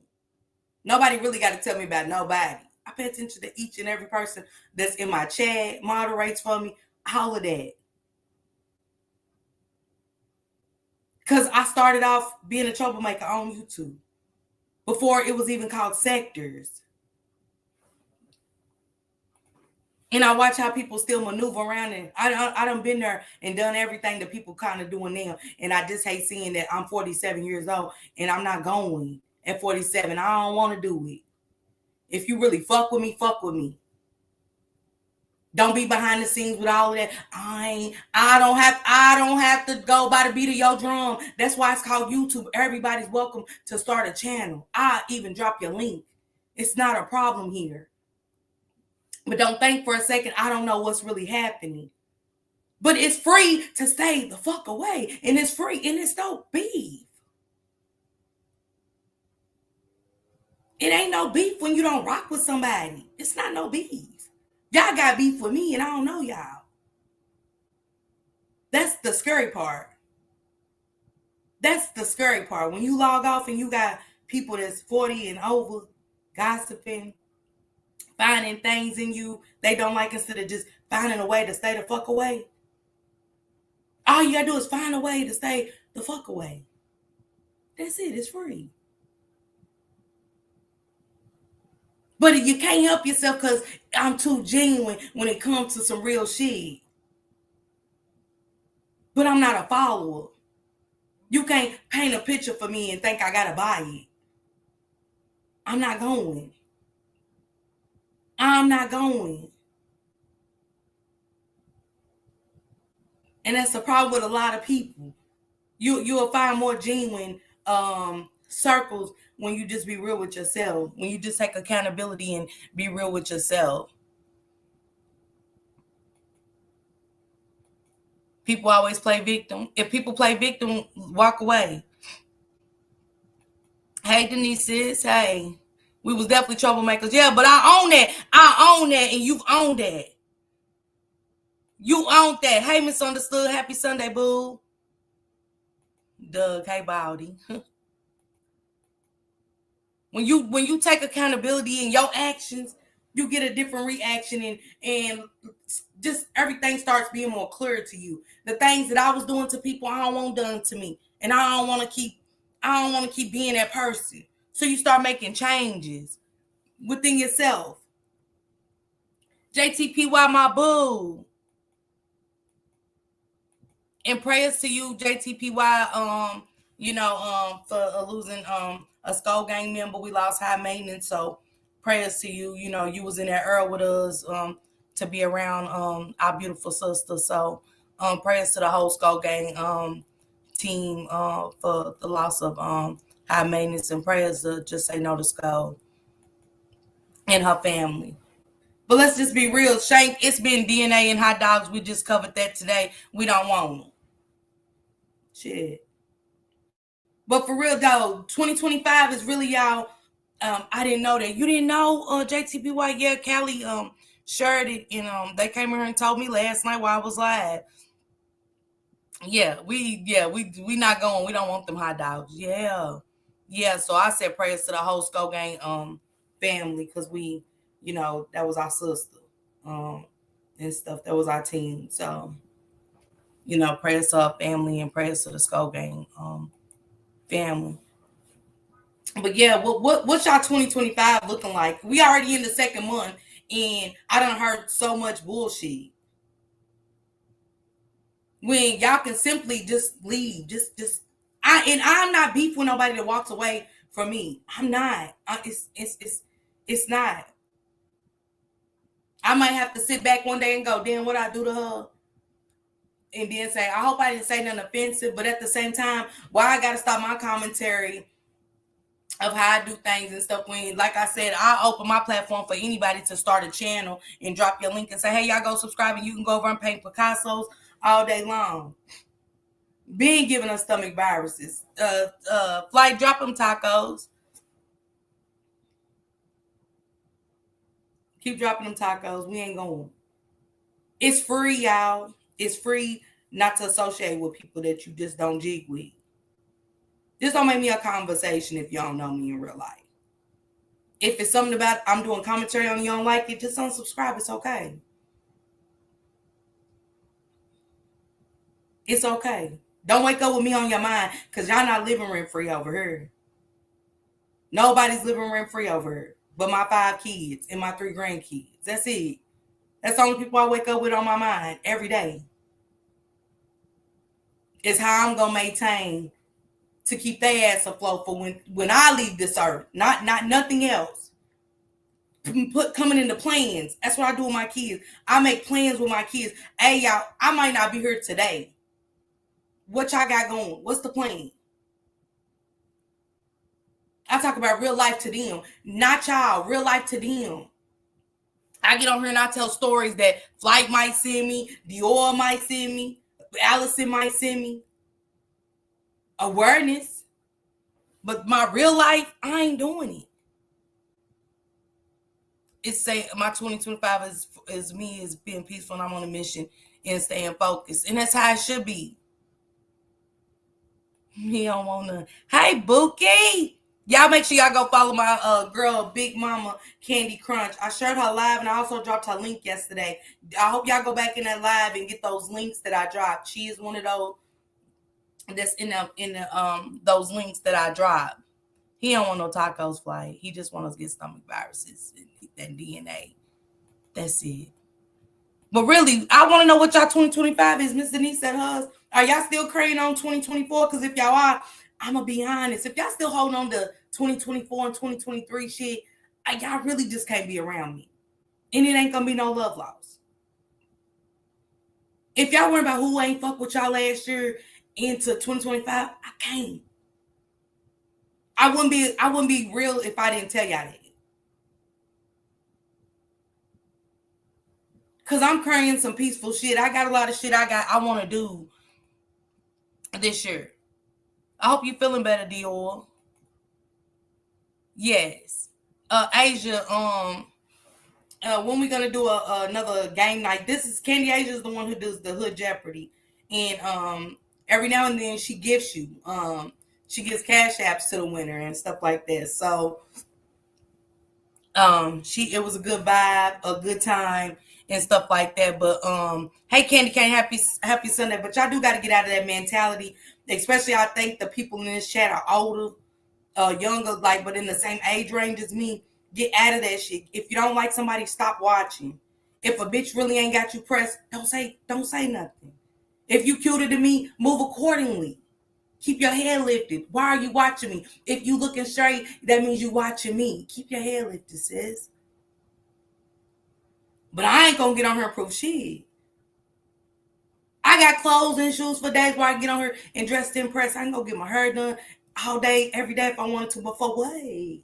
Nobody really got to tell me about nobody. I pay attention to each and every person that's in my chat, moderates for me, all of that. Because I started off being a troublemaker on YouTube before it was even called Sectors. And I watch how people still maneuver around, and I done been there and done everything that people kind of doing now. And I just hate seeing that I'm 47 years old and I'm not going at 47. I don't want to do it. If you really fuck with me, fuck with me. Don't be behind the scenes with all of that. I don't have to go by the beat of your drum. That's why it's called YouTube. Everybody's welcome to start a channel. I even drop your link. It's not a problem here. But don't think for a second I don't know what's really happening. But it's free to stay the fuck away. And it's free and it's no beef. It ain't no beef when you don't rock with somebody. It's not no beef. Y'all got beef with me and I don't know y'all. That's the scary part. That's the scary part. When you log off and you got people that's 40 and over gossiping, finding things in you they don't like instead of just finding a way to stay the fuck away. All you gotta do is find a way to stay the fuck away. That's it. It's free. But you can't help yourself because I'm too genuine when it comes to some real shit. But I'm not a follower. You can't paint a picture for me and think I gotta buy it. I'm not going. I'm not going. And that's the problem with a lot of people. You'll find more genuine circles when you just be real with yourself. When you just take accountability and be real with yourself. People always play victim. If people play victim, walk away. Hey, Denise sis. Hey. We was definitely troublemakers. Yeah, but I own that. I own that, and you've owned that. You owned that. Hey, Misunderstood. Happy Sunday, boo. Doug, hey, Baldy. When you take accountability in your actions, you get a different reaction, and just everything starts being more clear to you. The things that I was doing to people, I don't want done to me, and I don't want to keep being that person. So you start making changes within yourself. JTPY, my boo. And prayers to you, JTPY, for losing a Skull Gang member. We lost High Maintenance, so prayers to you. You know, you was in that era with us to be around our beautiful sister. So prayers to the whole Skull Gang team for the loss of High Maintenance, and prayers to Just Say No to Skull and her family. But let's just be real, Shank, it's been DNA and hot dogs. We just covered that today. We don't want them. Shit. But for real though, 2025 is really y'all. I didn't know that. You didn't know, JTPY? Yeah, Callie shared it, and they came here and told me last night while I was live. We not going. We don't want them hot dogs. Yeah. So I said prayers to the whole Skull Gang family, because we, that was our sister and stuff. That was our team. So, prayers to our family and prayers to the Skull Gang family. But yeah, what's y'all 2025 looking like? We already in the second month, and I done heard so much bullshit. When y'all can simply just leave, I'm not beef with nobody that walks away from me. I'm not. It's not. I might have to sit back one day and go, damn, what I do to her? And then say, I hope I didn't say nothing offensive, but at the same time, why I gotta stop my commentary of how I do things and stuff when, like I said, I open my platform for anybody to start a channel and drop your link and say, hey, y'all go subscribe and you can go over and paint Picassos all day long. Being giving us stomach viruses. Flight, drop them tacos. Keep dropping them tacos. We ain't going. It's free, y'all. It's free not to associate with people that you just don't jig with. Just don't make me a conversation if you don't know me in real life. If it's something about I'm doing commentary on you don't like it, just unsubscribe. It's okay. It's okay. Don't wake up with me on your mind, because y'all not living rent-free over here. Nobody's living rent-free over here but my 5 kids and my 3 grandkids. That's it. That's the only people I wake up with on my mind every day. It's how I'm going to maintain to keep their ass afloat for when I leave this earth. Not nothing else. Coming into plans. That's what I do with my kids. I make plans with my kids. Hey, y'all, I might not be here today. What y'all got going? What's the plan? I talk about real life to them. Not y'all. Real life to them. I get on here and I tell stories that Flight might send me. Dior might send me. Allison might send me. Awareness. But my real life, I ain't doing it. It's saying my 2025 is me is being peaceful, and I'm on a mission and staying focused. And that's how it should be. He don't want to. Hey, Bookie. Y'all make sure y'all go follow my girl, Big Mama Candy Crunch. I shared her live, and I also dropped her link yesterday. I hope y'all go back in that live and get those links that I dropped. She is one of those that's in those links that I dropped. He don't want no tacos, Flight. He just want us to get stomach viruses and DNA. That's it. But really, I want to know what y'all 2025 is. Miss Denise said hers. Are y'all still carrying on 2024? Because if y'all are, I'm going to be honest. If y'all still holding on to 2024 and 2023 shit, y'all really just can't be around me. And it ain't going to be no love loss. If y'all worry about who ain't fuck with y'all last year into 2025, I can't. I wouldn't be real if I didn't tell y'all that. Because I'm carrying some peaceful shit. I got a lot of shit I want to do this year. I hope you're feeling better, Dior. Yes. Asia, when we gonna do another game night? This is Candy Asia is the one who does the Hood Jeopardy. And every now and then she gives you. She gives cash apps to the winner and stuff like that. So It was a good vibe, a good time, and stuff like that. But hey, Candy Cane, happy Sunday. But y'all do got to get out of that mentality. Especially, I think the people in this chat are older, younger, like, but in the same age range as me. Get out of that shit. If you don't like somebody, stop watching. If a bitch really ain't got you pressed, don't say nothing. If you cuter than me, move accordingly. Keep your head lifted. Why are you watching me? If you looking straight, that means you watching me. Keep your head lifted, sis. But I ain't gonna get on her and prove shit. I got clothes and shoes for days where I get on her and dress to impress. I ain't gonna get my hair done all day, every day if I wanted to. But for what?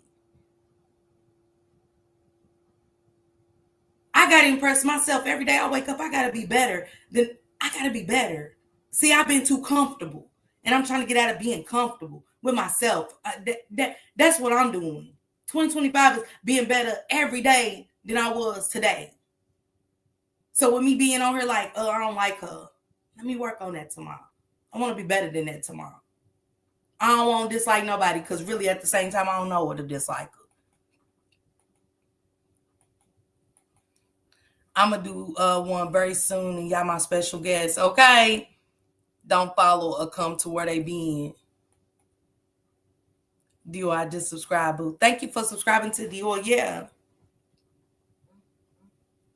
I gotta impress myself every day. I wake up, I gotta be better. See, I've been too comfortable. And I'm trying to get out of being comfortable with myself. That's what I'm doing. 2025 is being better every day than I was today. So with me being on her like, I don't like her. Let me work on that tomorrow. I want to be better than that tomorrow. I don't want to dislike nobody because really at the same time, I don't know what to dislike her. I'm going to do one very soon and y'all my special guest, okay? Don't follow or come to where they been. Dior, I just subscribed, boo. Thank you for subscribing to Dior, yeah.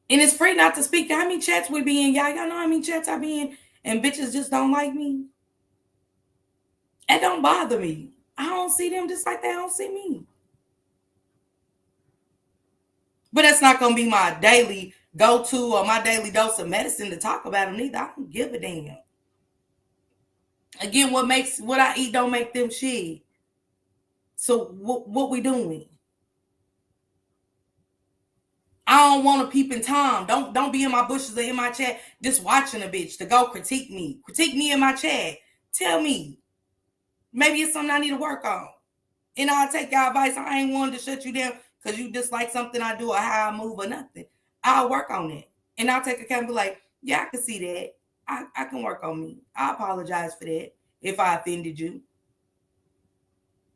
And it's free not to speak to how many chats we be in. Y'all know how many chats I be in and bitches just don't like me? It don't bother me. I don't see them just like they don't see me. But that's not going to be my daily go-to or my daily dose of medicine to talk about them either. I don't give a damn. Again, what I eat don't make them shit. So what we doing? I don't want to peep in Tom. Don't be in my bushes or in my chat just watching a bitch to go critique me. Critique me in my chat. Tell me. Maybe it's something I need to work on. And I'll take your advice. I ain't wanting to shut you down because you dislike something I do or how I move or nothing. I'll work on it. And I'll take account and be like, yeah, I can see that. I can work on me. I apologize for that if I offended you.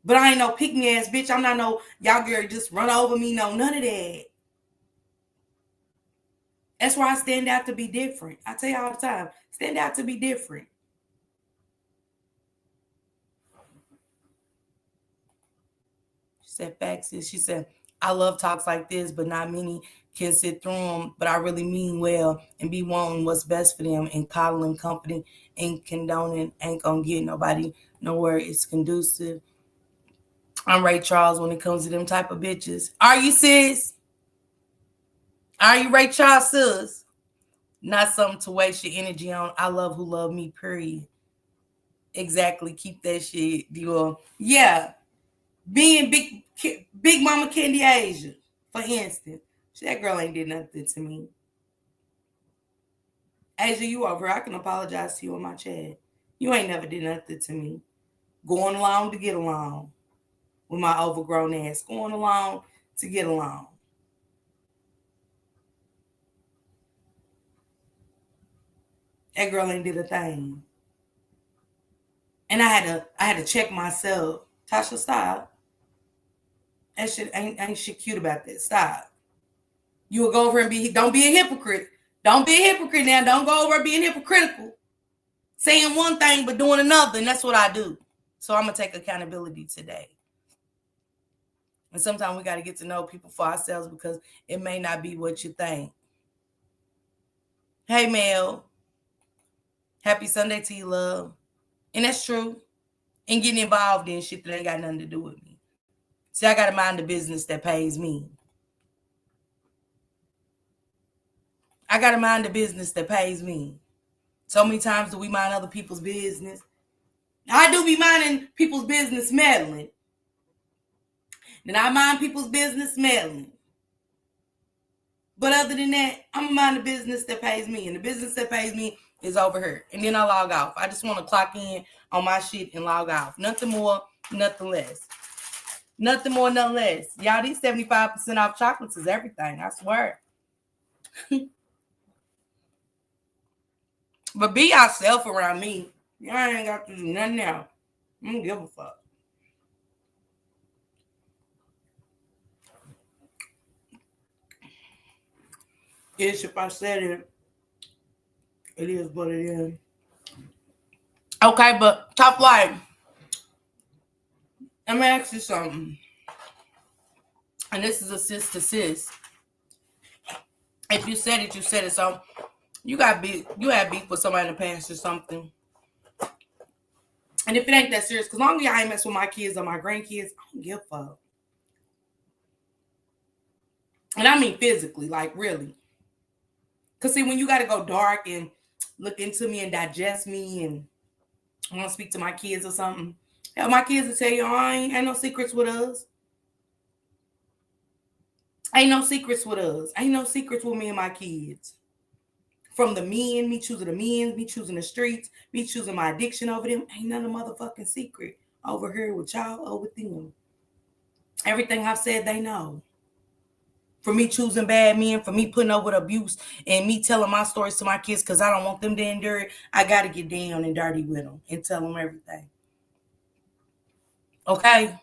But I ain't no pick-me ass bitch. I'm not no y'all girl just run over me. No, none of that. That's why I stand out to be different. I tell you all the time, stand out to be different. She said, facts. She said, I love talks like this, but not many can sit through them. But I really mean well and be wanting what's best for them and coddling company and condoning ain't gonna get nobody nowhere. It's conducive. I'm Ray Charles when it comes to them type of bitches. Are you, sis? Are you Ray Charles, sis? Not something to waste your energy on. I love who love me, period. Exactly. Keep that shit. Yeah. Being Big Mama Candy Asia, for instance. That girl ain't did nothing to me. Asia, you over. I can apologize to you in my chat. You ain't never did nothing to me. Going along to get along with my overgrown ass. Going along to get along. That girl ain't did a thing. And I had to check myself. Tasha, stop. That shit ain't shit cute about that. Stop. You will go over and don't be a hypocrite. Don't be a hypocrite now. Don't go over being hypocritical. Saying one thing but doing another. And that's what I do. So I'm going to take accountability today. And sometimes we got to get to know people for ourselves because it may not be what you think. Hey, Mel. Happy Sunday to you, love. And that's true. And getting involved in shit that ain't got nothing to do with me. See, I got to mind the business that pays me. I got to mind the business that pays me. So many times do we mind other people's business. I do be minding people's business meddling. Then I mind people's business meddling. But other than that, I'm going to mind the business that pays me. And the business that pays me is over here. And then I log off. I just want to clock in on my shit and log off. Nothing more, nothing less. Nothing more, nothing less. Y'all, these 75% off chocolates is everything. I swear. But be yourself around me. Y'all ain't got to do nothing else. I don't give a fuck. Ish, if I said it, it is what it is. Okay, but top flight. Let me ask you something. And this is a sis to sis. If you said it, you said it. So you had beef with somebody in the past or something. And if it ain't that serious, because long as y'all ain't mess with my kids or my grandkids, I don't give a fuck. And I mean physically, like really. Because see, when you got to go dark and look into me and digest me and want to speak to my kids or something, hell, my kids will tell you, oh, ain't no secrets with us. Ain't no secrets with us. Ain't no secrets with me and my kids. From the men, me choosing the men, me choosing the streets, me choosing my addiction over them, ain't none of motherfucking secret over here with y'all or with them. Everything I've said, they know. For me choosing bad men, for me putting up with abuse, and me telling my stories to my kids because I don't want them to endure it, I got to get down and dirty with them and tell them everything. Okay?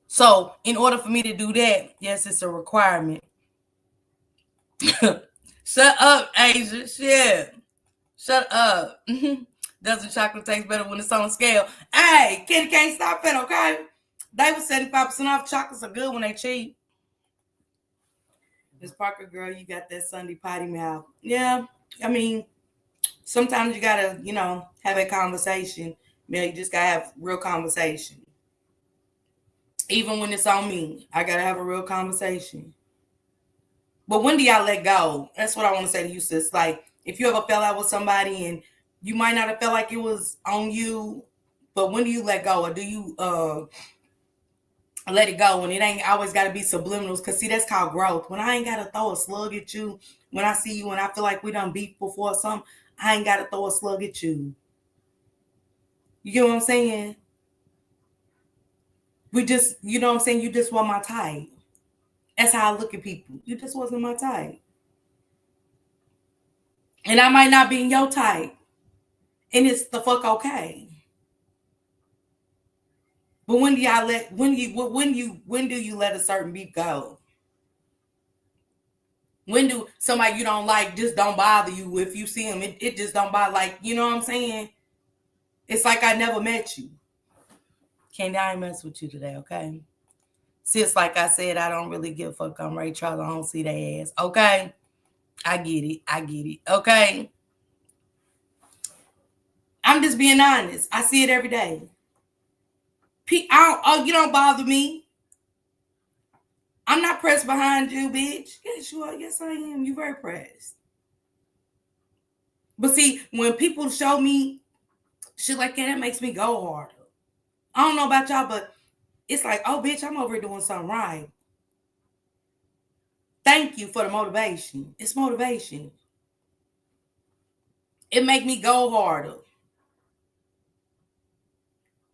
So, in order for me to do that, yes, it's a requirement. Shut up, Asia. Shit. Shut up. Doesn't chocolate taste better when it's on scale? Hey, Kitty can't stop it, okay? They was 75% off. Chocolates are good when they cheap. Miss Parker, girl, you got that Sunday potty mouth. Yeah, I mean, sometimes you gotta, have a conversation. Man, you just gotta have real conversation. Even when it's on me, I gotta have a real conversation. But when do y'all let go? That's what I want to say to you, sis. Like, if you ever fell out with somebody and you might not have felt like it was on you, but when do you let go? Or do you let it go? And it ain't always got to be subliminals. Because, see, that's called growth. When I ain't got to throw a slug at you, when I see you and I feel like we done beef before or something, I ain't got to throw a slug at you. You get what I'm saying? We just, you know what I'm saying? You just want my type. That's how I look at people. You just wasn't my type. And I might not be in your type. And it's the fuck okay. But when do you let a certain beef go? When do somebody you don't like just don't bother you? If you see them, it just don't bother. Like, you know what I'm saying? It's like I never met you. Candy, I ain't mess with you today, okay? Sis, like I said, I don't really give a fuck. I'm Ray Charles. I don't see their ass, okay? I get it, okay? I'm just being honest. I see it every day. You don't bother me. I'm not pressed behind you, bitch. Yes, you are. Yes, I am. You very pressed. But see, when people show me shit like that makes me go harder. I don't know about y'all, but it's like, oh, bitch, I'm over here doing something right. Thank you for the motivation. It's motivation. It make me go harder.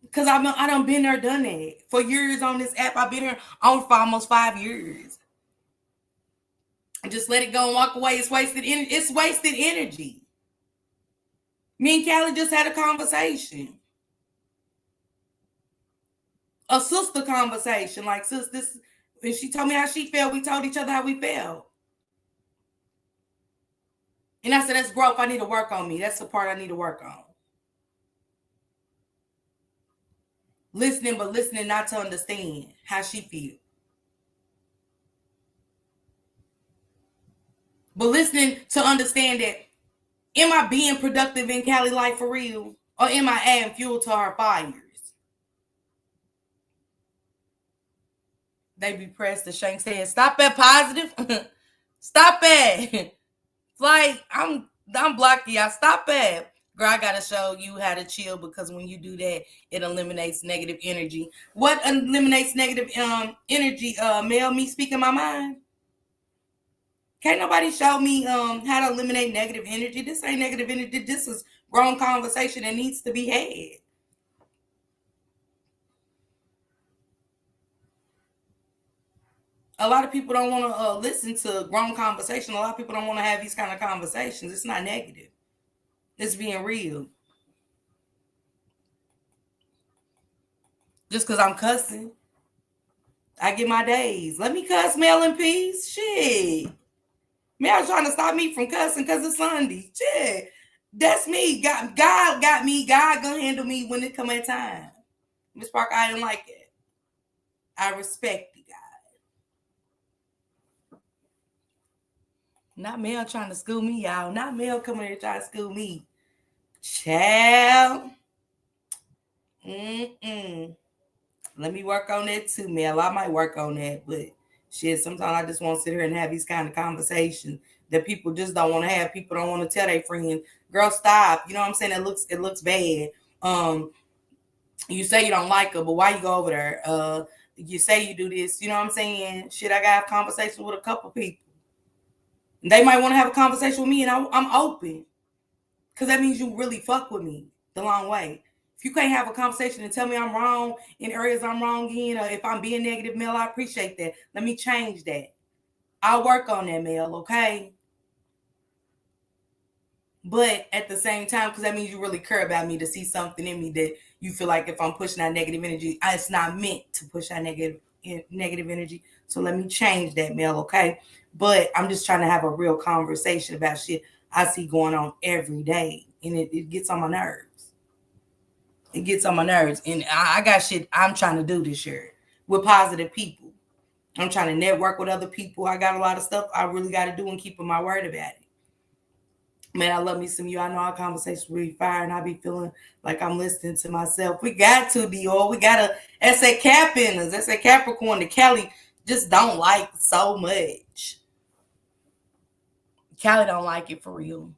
Because I done been there, done that. For years on this app, I've been here on for almost 5 years. And just let it go and walk away. It's wasted energy. Me and Callie just had a conversation. A sister conversation. Like, sis, and she told me how she felt. We told each other how we felt. And I said, that's growth. I need to work on me. That's the part I need to work on. Listening, but listening not to understand how she feels. But listening to understand that, am I being productive in Callie life for real? Or am I adding fuel to her fires? They be pressed. The Shank said, stop that positive. Stop it. Like, I'm blocking y'all. Stop it. Girl, I gotta show you how to chill, because when you do that, it eliminates negative energy. What eliminates negative energy? Mel, me speaking my mind? Can't nobody show me how to eliminate negative energy. This ain't negative energy. This is grown conversation that needs to be had. A lot of people don't want to listen to grown conversation. A lot of people don't want to have these kind of conversations. It's not negative. It's being real. Just because I'm cussing, I get my days. Let me cuss Mel in peace. Shit. Mel trying to stop me from cussing because it's Sunday. Shit. That's me. God got me. God gonna handle me when it come at time. Miss Parker, I didn't like it. I respect you, God. Not Mel trying to school me, y'all. Not Mel coming here trying to school me. Child. Let me work on that too, Mel. I might work on that, but shit, sometimes I just want to sit here and have these kind of conversations that people just don't want to have. People don't want to tell their friends, girl, stop. You know what I'm saying? It looks bad. You say you don't like her, but why you go over there? You say you do this, you know what I'm saying? Shit, I got a conversation with a couple people. They might want to have a conversation with me, and I'm open. Because that means you really fuck with me the long way. If you can't have a conversation and tell me I'm wrong in areas I'm wrong in, or if I'm being negative, Mel, I appreciate that. Let me change that. I'll work on that, Mel, okay? But at the same time, because that means you really care about me, to see something in me that you feel like if I'm pushing that negative energy, it's not meant to push that negative energy. So let me change that, Mel, okay? But I'm just trying to have a real conversation about shit I see going on every day. And it gets on my nerves. It gets on my nerves. And I got shit I'm trying to do this year with positive people. I'm trying to network with other people. I got a lot of stuff I really got to do and keeping my word about it. Man, I love me some of you. I know our conversations really fire, and I be feeling like I'm listening to myself. We got to, Dior. We got a S.A. Cap in us. S.A. Capricorn that Kelly just don't like so much. Kelly don't like it for real.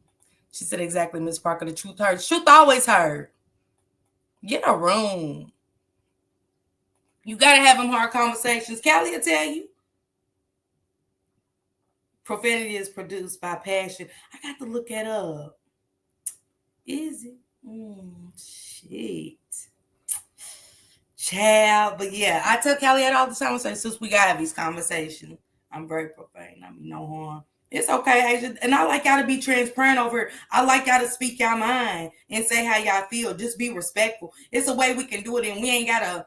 She said exactly, Miss Parker. The truth hurts. Truth always hurt. Get a room. You got to have them hard conversations. Kelly will tell you. Profanity is produced by passion. I got to look that up. Is it? Shit. Child. But yeah, I tell Kelly that all the time. I say, since we got to have these conversations, I'm very profane. I mean, no harm. It's okay, Asia. And I like y'all to be transparent over here. I like y'all to speak y'all mind and say how y'all feel. Just be respectful. It's a way we can do it, and we ain't got to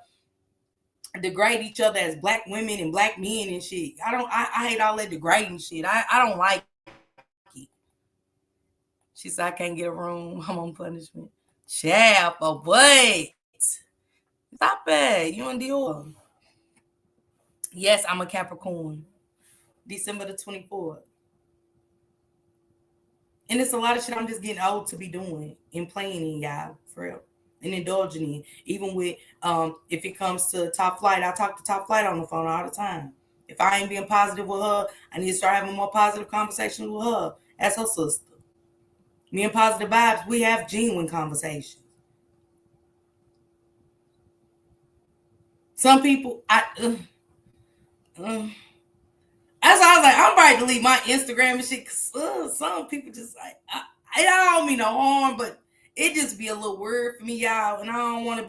degrade each other as black women and black men and shit. I hate all that degrading shit. I don't like it. She said, I can't get a room. I'm on punishment. Child, but wait. Stop it. You and Dior. Yes, I'm a Capricorn. December the 24th. And it's a lot of shit I'm just getting old to be doing and playing in, y'all, for real. And indulging in. Even with, if it comes to Top Flight, I talk to Top Flight on the phone all the time. If I ain't being positive with her, I need to start having more positive conversations with her as her sister. Me and Positive Vibes, we have genuine conversations. Some people, that's why I was like, I'm about to delete my Instagram and shit. Cause some people just like, I don't mean no harm, but it just be a little weird for me, y'all. And I don't want to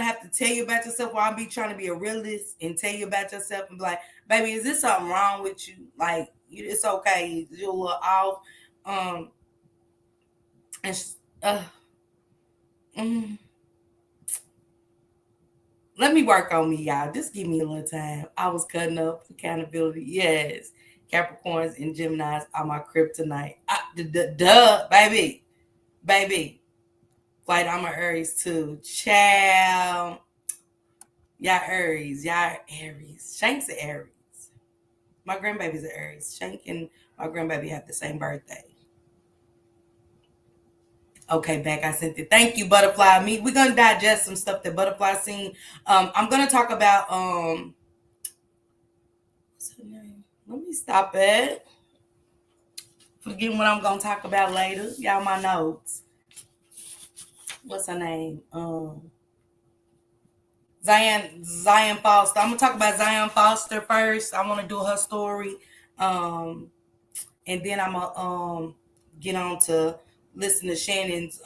have to tell you about yourself, while I be trying to be a realist and tell you about yourself and be like, baby, is this something wrong with you? Like, it's okay. You're a little off. Let me work on me, y'all. Just give me a little time. I was cutting up accountability. Yes. Capricorns and Geminis are my kryptonite. Duh, baby. Baby. Flight, I'm an Aries too. Child. Y'all Aries. Y'all Aries. Shank's an Aries. My grandbaby's an Aries. Shank and my grandbaby have the same birthday. Okay, back. I sent it. Thank you, Butterfly. We're gonna digest some stuff that Butterfly seen. I'm gonna talk about what's her name? Let me stop it. Forgetting what I'm gonna talk about later. Y'all, my notes. What's her name? Zion Foster. I'm gonna talk about Zion Foster first. I want to do her story, and then I'm gonna get on to listen to Shannon's.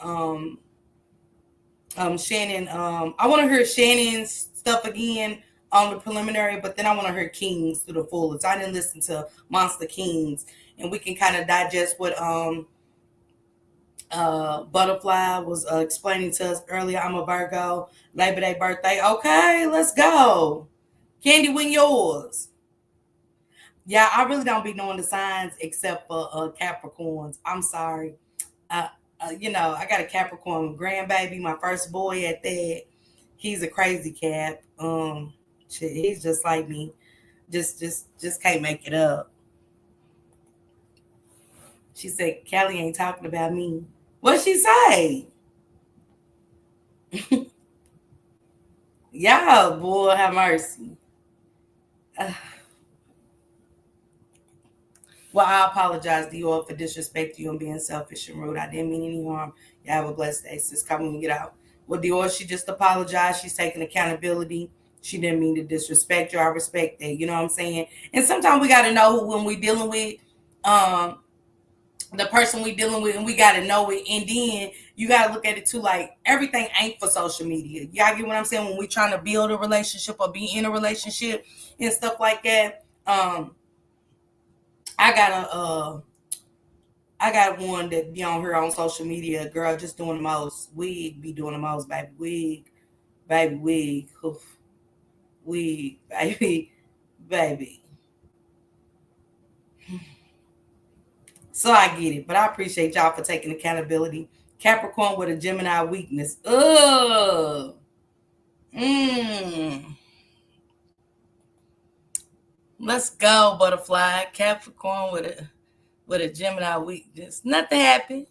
Shannon. I want to hear Shannon's stuff again on the preliminary, but then I want to hear Kings to the fullest. I didn't listen to Monster Kings, and we can kind of digest what Butterfly was explaining to us earlier. I'm a Virgo, Labor Day birthday. Okay, let's go. Candy, when yours? Yeah, I really don't be knowing the signs except for Capricorns. I'm sorry. I got a Capricorn grandbaby, my first boy at that. He's a crazy Cap. He's just like me. Just can't make it up. She said, Callie ain't talking about me. What'd she say? Y'all, boy, have mercy. Well, I apologize to you all for disrespecting you and being selfish and rude. I didn't mean any harm. You have a blessed day. Sis, come and get out. Well, Dior, she just apologized. She's taking accountability. She didn't mean to disrespect you. I respect that. You know what I'm saying? And sometimes we got to know who, when we're dealing with the person we're dealing with, and we got to know it. And then you got to look at it too, like everything ain't for social media. Y'all get what I'm saying? When we're trying to build a relationship or be in a relationship and stuff like that. I got one that be on her on social media, girl, just doing the most. Wig be doing the most, baby. Wig. Oof. Wig, baby. So I get it, but I appreciate y'all for taking accountability. Capricorn with a Gemini weakness. Ugh. Let's go, Butterfly. Capricorn with a Gemini weakness. Nothing happened.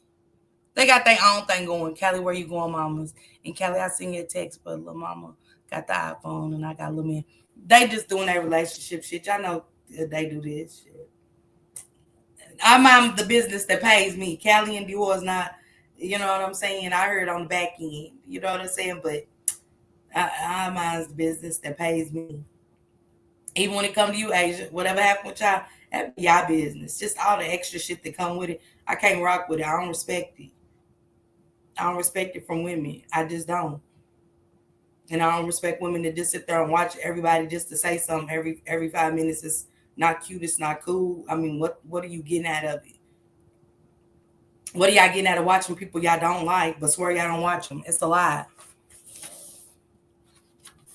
They got their own thing going. Callie, where you going, mamas? And Callie, I seen your text, but little mama got the iPhone and I got little man. They just doing their relationship shit. Y'all know they do this shit. I'm the business that pays me. Callie and Dior is not, you know what I'm saying? I heard on the back end. You know what I'm saying? But mine's the business that pays me. Even when it comes to you, Asia, whatever happened with y'all, that be y'all business. Just all the extra shit that come with it. I can't rock with it. I don't respect it. I don't respect it from women. I just don't. And I don't respect women that just sit there and watch everybody just to say something every 5 minutes. It's not cute. It's not cool. I mean, what are you getting out of it? What are y'all getting out of watching people y'all don't like, but swear y'all don't watch them? It's a lie.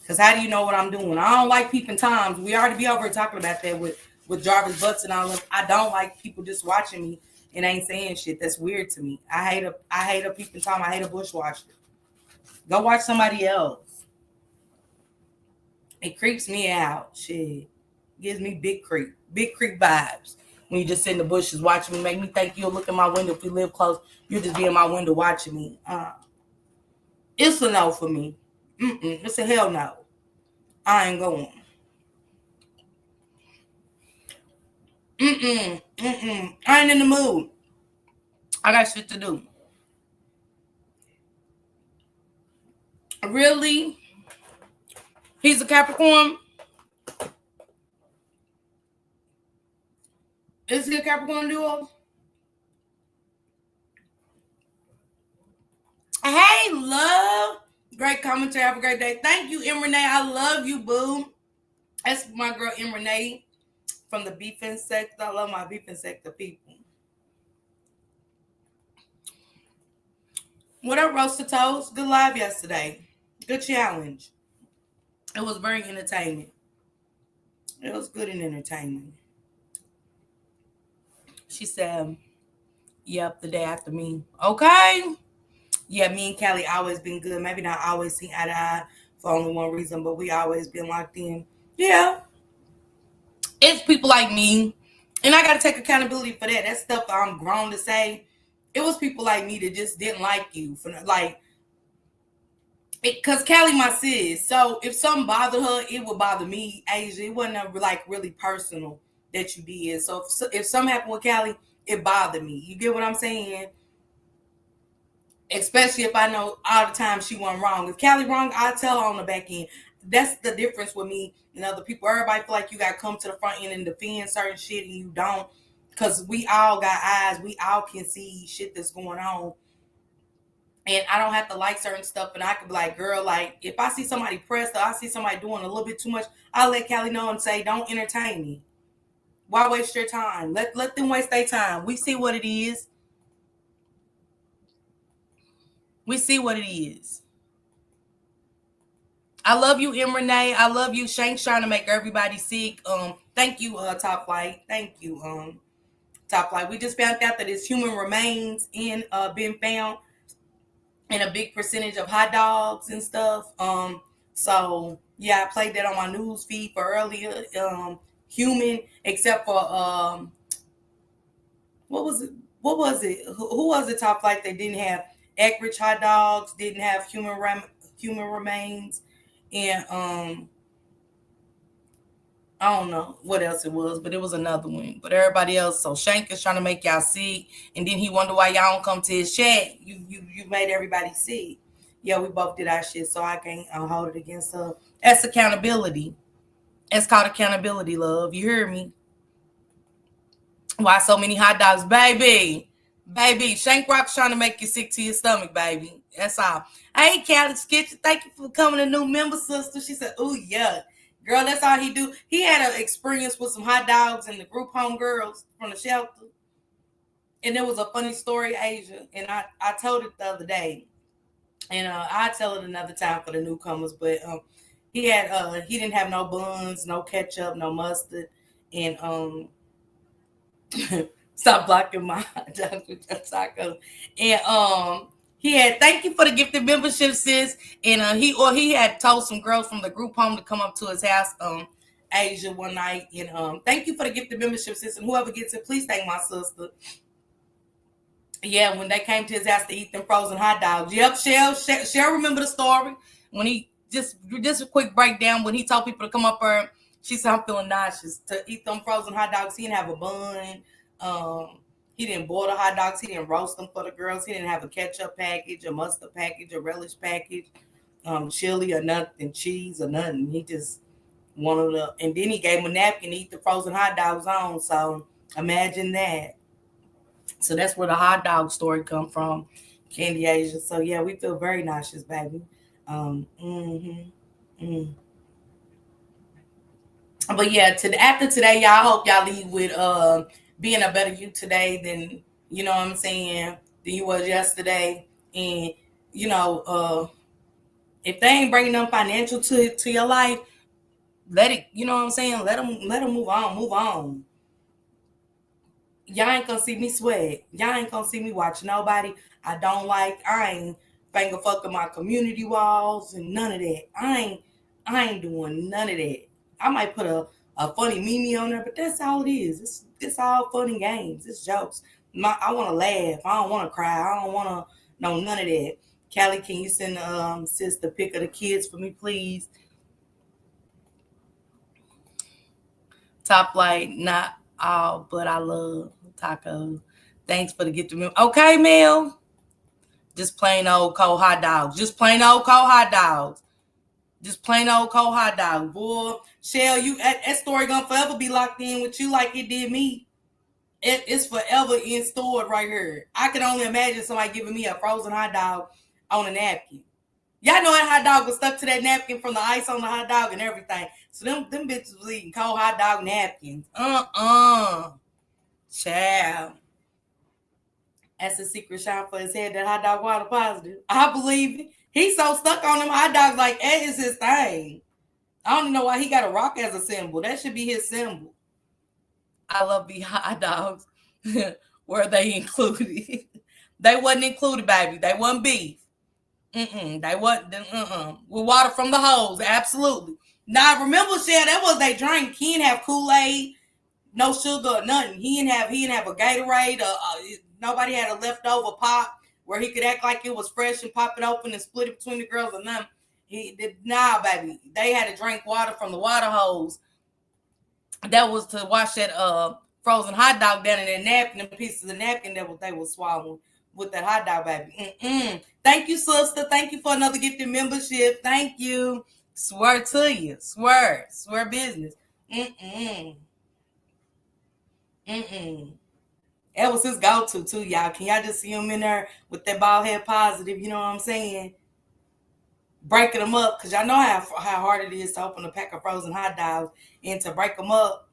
Because how do you know what I'm doing? I don't like peeping toms. We already be over here talking about that with Jarvis Butts and all of them. I don't like people just watching me and ain't saying shit. That's weird to me. I hate a peeping tom. I hate a bushwasher. Go watch somebody else. It creeps me out. Shit. Gives me big creep vibes. When you just sit in the bushes watching me, make me think you'll look in my window. If we live close, you'll just be in my window watching me. It's a no for me. It's a hell no. I ain't going. I ain't in the mood. I got shit to do. Really? He's a Capricorn? Is he a Capricorn duo? Hey, love. Great commentary. Have a great day. Thank you, M. Renee. I love you, boo. That's my girl, M. Renee, from the beef insect. I love my beef insect people. What up, Roasted Toast? Good live yesterday. Good challenge. It was very entertaining. It was good and entertaining. She said, yep, the day after me. Okay. Yeah, me and Callie always been good. Maybe not always seen eye to eye for only one reason, but we always been locked in. Yeah. It's people like me. And I got to take accountability for that. That stuff I'm grown to say. It was people like me that just didn't like you. Because Callie my sis. So if something bothered her, it would bother me, Asia. It wasn't really personal that you did. So if something happened with Callie, it bothered me. You get what I'm saying? Especially if I know all the time she wasn't wrong. If Callie wrong, I'll tell her on the back end. That's the difference with me and other people. Everybody feel like you got to come to the front end and defend certain shit, and you don't. Because we all got eyes. We all can see shit that's going on. And I don't have to like certain stuff. And I could be like, girl, like, if I see somebody pressed or I see somebody doing a little bit too much, I'll let Callie know and say, don't entertain me. Why waste your time? Let them waste their time. We see what it is. We see what it is. I love you, M. Renee. I love you. Shank's trying to make everybody sick. Thank you, Top Flight. Thank you, Top Flight. We just found out that his human remains been found in a big percentage of hot dogs and stuff. So yeah, I played that on my news feed for earlier. Human, except for what was it? Who was it? Top Flight? They didn't have Eckrich hot dogs. Didn't have human remains. And I don't know what else it was, but it was another one. But everybody else, so Shank is trying to make y'all sick, and then he wonder why y'all don't come to his chat. You made everybody sick. Yeah, we both did our shit, so I can't hold it against her. That's accountability. It's called accountability, love. You hear me? Why so many hot dogs, baby? Baby, Shank Rock's trying to make you sick to your stomach, baby. That's all. Hey, Callie's Kitchen, thank you for becoming a new member, sister. She said, "Ooh, yeah, girl, that's all he do." He had an experience with some hot dogs and the group home girls from the shelter, and it was a funny story, Asia. And I told it the other day, and I'll tell it another time for the newcomers. But he didn't have no buns, no ketchup, no mustard, and stop blocking my hot dogs with your tacos. And he had, thank you for the gifted membership, sis. And he had told some girls from the group home to come up to his house, Asia, one night. And thank you for the gifted membership, sis. And whoever gets it, please thank my sister. Yeah, when they came to his house to eat them frozen hot dogs. Yep, Shell remember the story. When he just a quick breakdown, when he told people to come up there, she said, "I'm feeling nauseous," to eat them frozen hot dogs. He didn't have a bun. He didn't boil the hot dogs. He didn't roast them for the girls. He didn't have a ketchup package, a mustard package, a relish package, chili or nothing, cheese or nothing. He just wanted to, and then he gave him a napkin to eat the frozen hot dogs on. So imagine that. So that's where the hot dog story come from, Candy Asia. So yeah, we feel very nauseous, baby. But yeah, after today, y'all, hope y'all leave with being a better you today than, you know what I'm saying, than you was yesterday. And, you know, if they ain't bringing them financial to your life, let it, you know what I'm saying, let them move on. Y'all ain't gonna see me sweat. Y'all ain't gonna see me watch nobody I don't like. I ain't finger fucking my community walls and none of that. I ain't doing none of that. I might put a funny meme on there, but that's all it is. It's all fun and games. It's jokes. I want to laugh. I don't want to cry. I don't want to know none of that. Callie, can you send sis the pic of the kids for me, please? Top Flight, not all, but I love tacos. Thanks for the gift of me. Okay, Mel. Just plain old cold hot dogs. Just plain old cold hot dogs. Just plain old cold hot dog. Boy, Shell, that story gonna forever be locked in with you like it did me. It's forever in stored right here. I can only imagine somebody giving me a frozen hot dog on a napkin. Y'all know that hot dog was stuck to that napkin from the ice on the hot dog and everything. So them bitches was eating cold hot dog napkins. Child. That's a secret shot for his head, that hot dog water positive. I believe it. He's so stuck on them hot dogs, like that is his thing. I don't know why he got a rock as a symbol. That should be his symbol. I love the hot dogs. Were they included? They wasn't included, baby. They wasn't beef. They wasn't. With water from the hose, absolutely. Now remember, Shell, that was they drink. He didn't have Kool-Aid, no sugar, nothing. He didn't have a Gatorade. Nobody had a leftover pop where he could act like it was fresh and pop it open and split it between the girls and them. He did, nah, baby. They had to drink water from the water hose. That was to wash that frozen hot dog down in their napkin, and pieces of napkin that they were swallowing with that hot dog, baby. Thank you, sister. Thank you for another gifted membership. Thank you. Swear to you. Swear business. That was his go-to too, y'all. Can y'all just see him in there with that bald head positive? You know what I'm saying? Breaking them up, because y'all know how hard it is to open a pack of frozen hot dogs and to break them up.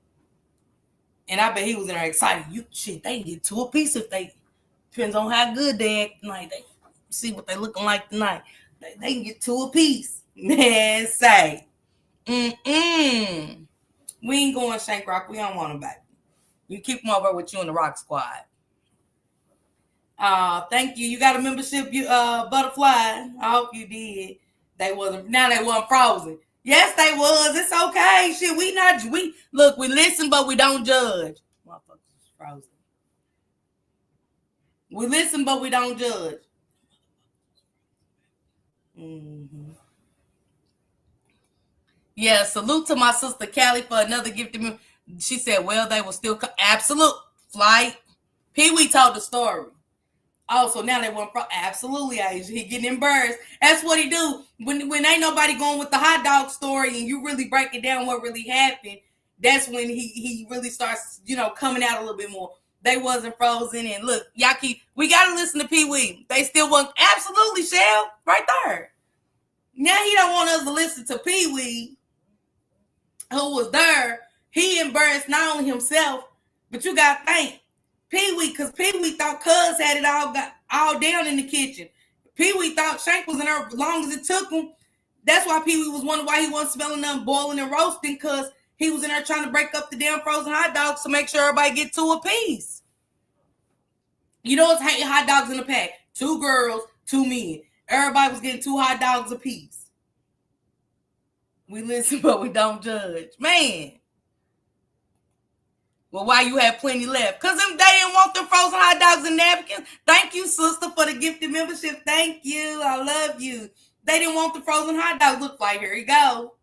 And I bet he was in there excited. They can get two a piece if they, depends on how good they act. Like See what they looking like tonight. They can get 2 apiece. Man, say. We ain't going Shank Rock. We don't want them back. You keep them over with you in the Rock Squad. Thank you. You got a membership, Butterfly. I hope you did. They wasn't frozen. Yes, they was. It's okay. Shit, we listen, but we don't judge. Motherfuckers frozen. We listen, but we don't judge. Mm-hmm. Yeah, salute to my sister Callie for another gift to me. She said, well, they will still come. Absolute flight. Pee-wee told the story. Oh, so now they want absolutely, Asia. He getting embarrassed. That's what he do. When ain't nobody going with the hot dog story and you really break it down what really happened, that's when he really starts, coming out a little bit more. They wasn't frozen. And look, we got to listen to Pee-wee. They still want, absolutely, Shell, right there. Now he don't want us to listen to Pee-wee, who was there. He embarrassed not only himself, but you got to think. Pee-wee, because Pee-wee thought Cuz had it all down in the kitchen. Pee-wee thought Shank was in there as long as it took him. That's why Pee-wee was wondering why he wasn't smelling them boiling and roasting, because he was in there trying to break up the damn frozen hot dogs to make sure everybody get 2 apiece. It's hot dogs in the pack. 2 girls, 2 men. Everybody was getting 2 hot dogs apiece. We listen, but we don't judge. Man. Well, why you have plenty left? Because they didn't want them frozen hot dogs and napkins. Thank you, sister, for the gifted membership. Thank you. I love you. They didn't want the frozen hot dogs. Look like, here we go.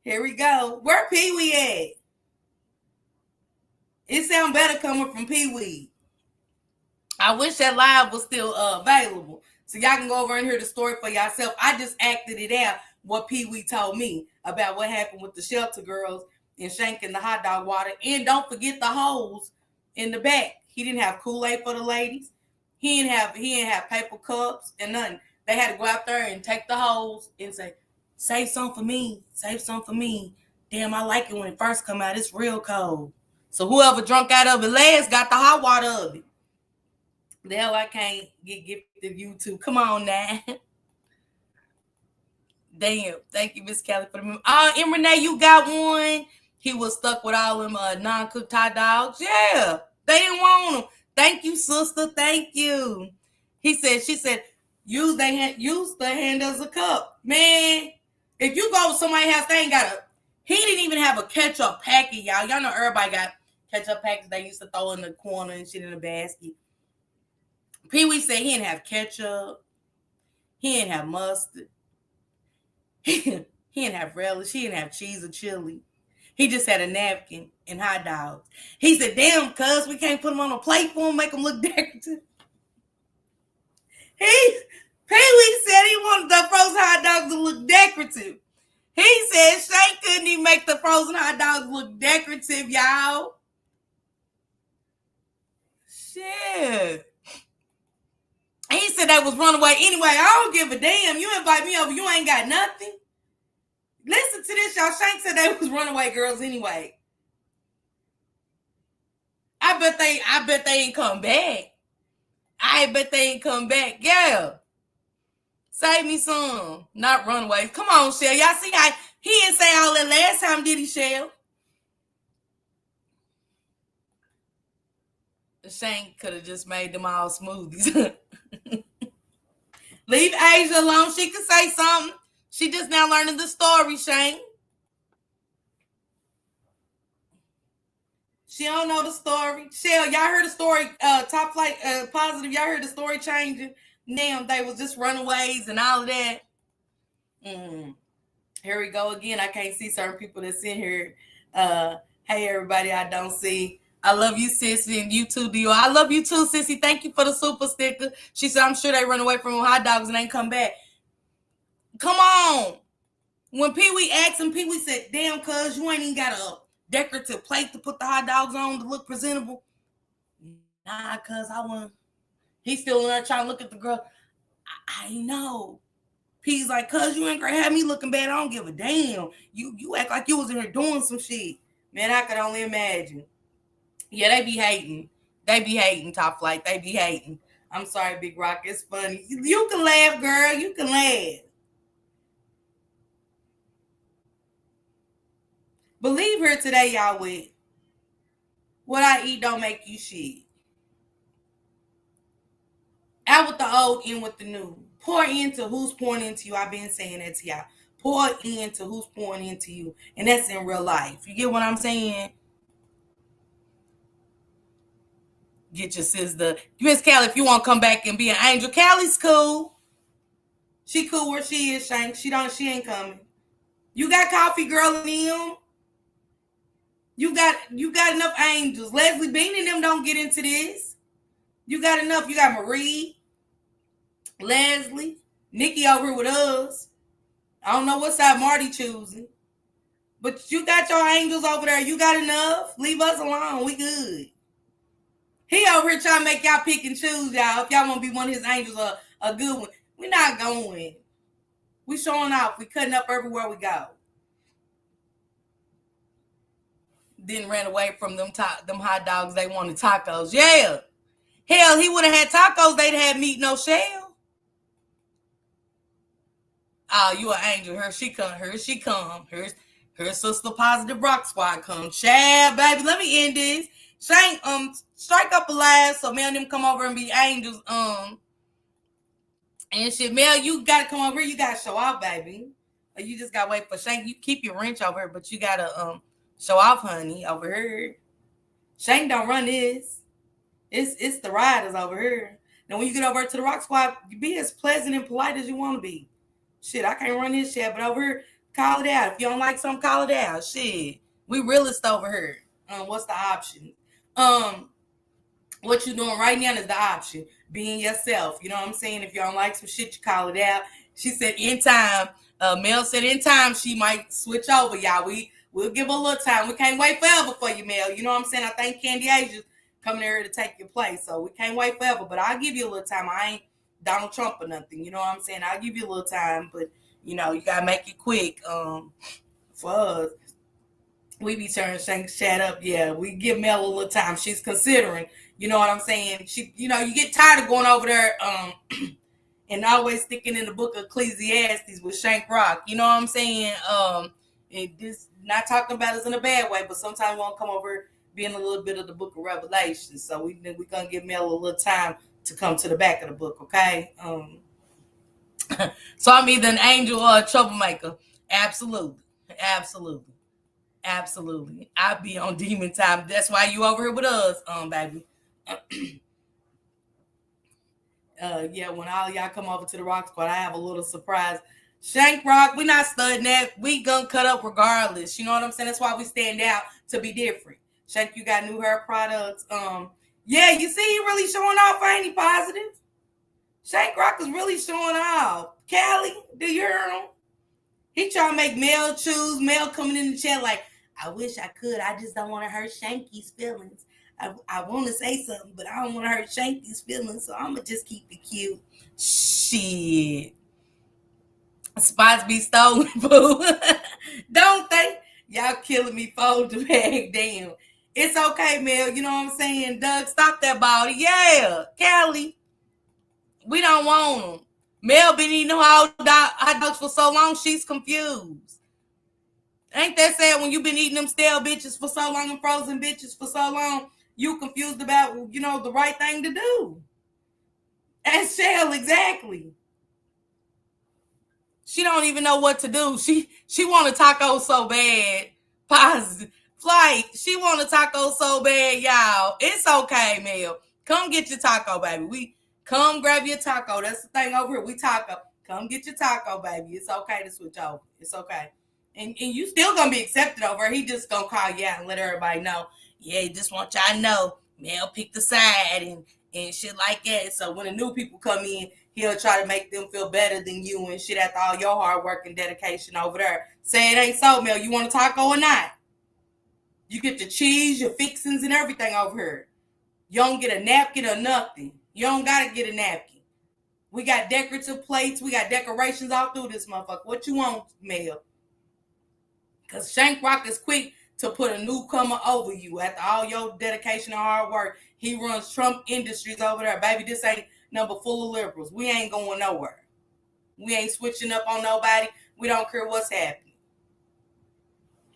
Here we go. Where Pee-wee at? It sounds better coming from Pee-wee. I wish that live was still available. So y'all can go over and hear the story for yourself. I just acted it out, what Pee-wee told me about what happened with the shelter girls and Shank in the hot dog water. And don't forget the hose in the back. He didn't have Kool-Aid for the ladies. He didn't have paper cups and nothing. They had to go out there and take the hose and say, save some for me. Save some for me. Damn, I like it when it first come out. It's real cold. So whoever drunk out of it last got the hot water of it. The hell, I can't get gifted YouTube. Come on now. Damn. Thank you, Miss Kelly, for the meme. And Renee, you got one. He was stuck with all them non-cooked hot dogs. Yeah. They didn't want them. Thank you, sister. Thank you. She said, use the hand as a cup. Man, if you go to somebody's house, he didn't even have a ketchup packet, y'all. Y'all know everybody got ketchup packets they used to throw in the corner and shit in the basket. Pee-wee said he didn't have ketchup. He didn't have mustard. He didn't have relish. He didn't have cheese or chili. He just had a napkin and hot dogs. He said, damn, cuz we can't put them on a plate for him, make them look decorative. Pee-wee said he wanted the frozen hot dogs to look decorative. He said Shank couldn't even make the frozen hot dogs look decorative, y'all. Shit. He said that was runaway. Anyway, I don't give a damn. You invite me over, you ain't got nothing. Listen to this, y'all. Shank said they was runaway girls anyway. I bet they ain't come back. I bet they ain't come back. Yeah. Save me some. Not runaway. Come on, Shell. Y'all see how he didn't say all that last time, did he, Shell? Shank could have just made them all smoothies. Leave Asia alone. She could say something. She just now learning the story, Shank. She don't know the story. Shell, y'all heard the story, Top Flight Positive. Y'all heard the story changing. Damn, they was just runaways and all of that. Here we go again. I can't see certain people that's in here. Hey, everybody, I don't see. I love you, Sissy, and you too, Dio. I love you too, Sissy. Thank you for the super sticker. She said, I'm sure they run away from hot dogs and ain't come back. Come on. When Pee-wee asked him, Pee-wee said, damn, cuz you ain't even got a decorative plate to put the hot dogs on to look presentable. Nah, cuz I want. He's still in there trying to look at the girl. I know. P's like, cuz you ain't gonna have me looking bad. I don't give a damn. You act like you was in here doing some shit. Man, I could only imagine. Yeah, they be hating. They be hating, Top Flight. They be hating. I'm sorry, Big Rock. It's funny. You can laugh, girl. You can laugh. But leave here today, y'all, with what I eat don't make you shit. Out with the old, in with the new. Pour into who's pouring into you. I've been saying that to y'all. Pour into who's pouring into you. And that's in real life. You get what I'm saying? Get your sister. Miss Callie, if you want to come back and be an angel. Callie's cool. She cool where she is, Shank. She ain't coming. You got Coffee Girl and them. You got enough angels. Leslie Bean and them don't get into this. You got enough. You got Marie, Leslie, Nikki over here with us. I don't know what side Marty choosing. But you got your angels over there. You got enough. Leave us alone. We good. He over here trying to make y'all pick and choose, y'all. If y'all want to be one of his angels or a good one. We're not going. We showing off. We cutting up everywhere we go. Then ran away from them hot dogs. They wanted tacos. Yeah. Hell, he would have had tacos. They'd have meat, no shell. Oh, you an angel. Here she come. Her sister Positive Rock Squad come. Chad, baby. Let me end this. Shank, strike up a laugh so Mel and them come over and be angels. And shit, Mel, you gotta come over here. You gotta show off, baby. Or you just gotta wait for Shank. You keep your wrench over here, but you gotta show off, honey, over here. Shank don't run this. It's the riders over here. Now when you get over to the Rock Squad, you be as pleasant and polite as you want to be. Shit, I can't run this shit, but over here, call it out. If you don't like something, call it out. Shit, we realist over here. What's the option? What you doing right now is the option. Being yourself. You know what I'm saying? If you don't like some shit, you call it out. She said in time. Mel said in time she might switch over, y'all. We'll give her a little time. We can't wait forever for you, Mel. You know what I'm saying? I think Candy Asia's coming here to take your place. So we can't wait forever. But I'll give you a little time. I ain't Donald Trump or nothing. You know what I'm saying? I'll give you a little time. But, you know, you got to make it quick. For us. We be turning Shank up. Yeah, we give Mel a little time. She's considering. You know what I'm saying? She, you know, you get tired of going over there and always sticking in the book of Ecclesiastes with Shank Rock. You know what I'm saying? And this, not talking about us in a bad way, but sometimes we want to come over being a little bit of the book of Revelation. So we're going to give Mel a little time to come to the back of the book, okay? So I'm either an angel or a troublemaker. Absolutely. I be on demon time. That's why you over here with us, baby. Yeah, when all y'all come over to the Rock Squad, I have a little surprise. Shank Rock, we not studying that. We gonna cut up regardless. You know what I'm saying? That's why we stand out to be different. Shank, you got new hair products. Yeah, you see, he really showing off, ain't he? Positive. Shank Rock is really showing off. Callie, do you hear him? He trying to make Mel choose. Mel coming in the chat like, I wish I could. I just don't want to hurt Shanky's feelings. I want to say something, but I don't want to hurt Shanky's feelings, so I'm going to just keep it cute. Shit. Spots be stolen, boo. Don't they? Y'all killing me, fold the bag down. It's okay, Mel. You know what I'm saying? Doug, stop that body. Yeah. Callie, we don't want them. Mel been eating hot dogs for so long, she's confused. Ain't that sad when you been eating them stale bitches for so long and frozen bitches for so long, you confused about, you know, the right thing to do. That's Shell, exactly. She don't even know what to do. She want a taco so bad. Positive. Flight, she want a taco so bad, y'all. It's okay, Mel. Come get your taco, baby. Come grab your taco. That's the thing over here. We taco. Come get your taco, baby. It's okay to switch over. It's okay. And you still going to be accepted over here. He just going to call you out and let everybody know. Yeah, he just want y'all to know. Mel picked the side and shit like that. So when the new people come in, he'll try to make them feel better than you and shit after all your hard work and dedication over there. Say it ain't so, Mel. You want a taco or not? You get the cheese, your fixings, and everything over here. You don't get a napkin or nothing. You don't got to get a napkin. We got decorative plates. We got decorations all through this motherfucker. What you want, Mel? Because Shank Rock is quick to put a newcomer over you after all your dedication and hard work. He runs Trump Industries over there. Baby, this ain't number full of liberals. We ain't going nowhere. We ain't switching up on nobody. We don't care what's happening.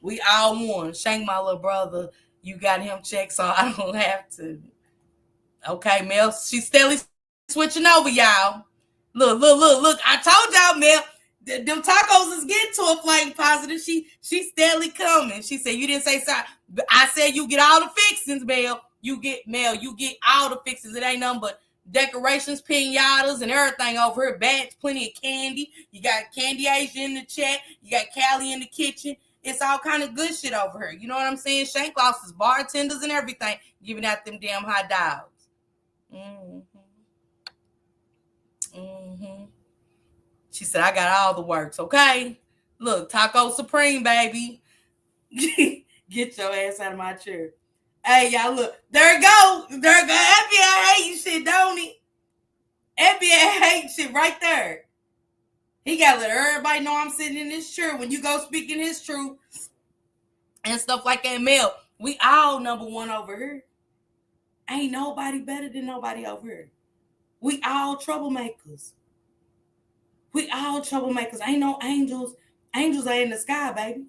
We all one. Shank, my little brother, you got him checked, so I don't have to. Okay, Mel, she's steadily switching over, y'all. Look. I told y'all, Mel, them tacos is getting to a flame positive. She's steadily coming. She said, you didn't say sorry. I said you get all the fixings, Mel. You get all the fixings. It ain't nothing but decorations, pinatas, and everything over here. Bags, plenty of candy. You got Candy Asia in the chat. You got Callie in the kitchen. It's all kind of good shit over here. You know what I'm saying? Shank lost his bartenders and everything, giving out them damn hot dogs. She said, I got all the works, okay? Look, Taco Supreme, baby. Get your ass out of my chair. Hey, y'all, look. There it go. FBI hate shit, don't he? FBI hate shit right there. He got to let everybody know I'm sitting in this chair when you go speaking his truth and stuff like that. Mel, we all number one over here. Ain't nobody better than nobody over here. We all troublemakers. Ain't no angels. Angels are in the sky, baby.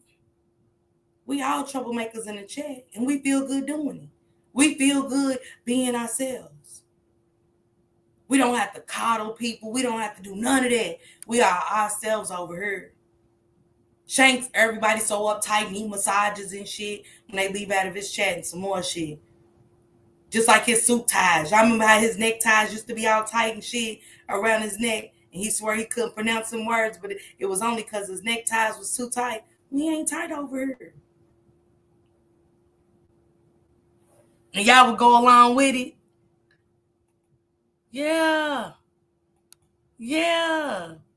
We all troublemakers in the chat, and we feel good doing it. We feel good being ourselves. We don't have to coddle people. We don't have to do none of that. We are ourselves over here. Shanks, everybody so uptight, need massages and shit when they leave out of his chat and some more shit. Just like his suit ties. Y'all remember how his neckties used to be all tight and shit around his neck? And he swore he couldn't pronounce some words, but it was only because his neckties was too tight. We ain't tight over here. And y'all would go along with it. Yeah.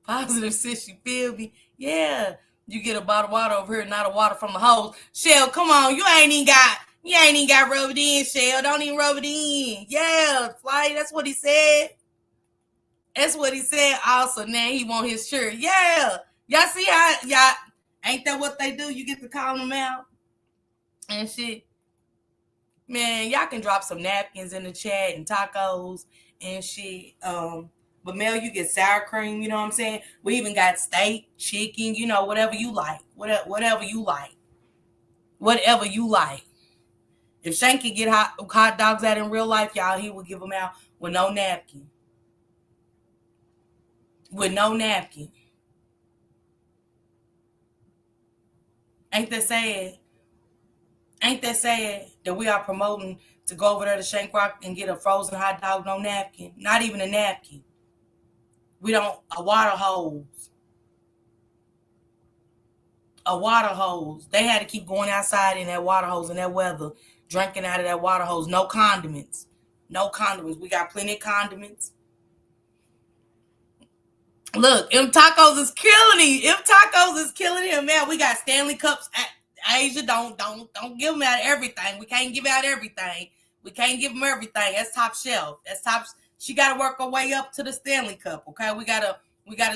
Positive sis, you feel me? Yeah. You get a bottle of water over here, not a water from the hose. Shell, come on. You ain't even got rub it in, Shell. Don't even rub it in. Yeah, Flight. That's what he said. Also, now he want his shirt. Yeah. Y'all see how y'all ain't that what they do? You get to call them out and shit. Man, y'all can drop some napkins in the chat and tacos and shit. But Mel, you get sour cream, you know what I'm saying? We even got steak, chicken, you know, whatever you like. Whatever you like. If Shank could get hot dogs out in real life, y'all, he would give them out with no napkin. Ain't that sad that we are promoting to go over there to Shank Rock and get a frozen hot dog, no napkin? Not even a napkin. A water hose. They had to keep going outside in that water hose in that weather, drinking out of that water hose. No condiments. We got plenty of condiments. Look, them tacos is killing him. Man, we got Stanley Cups. Asia, don't give them out everything. We can't give out everything. That's top shelf. She got to work her way up to the Stanley Cup. Okay, we gotta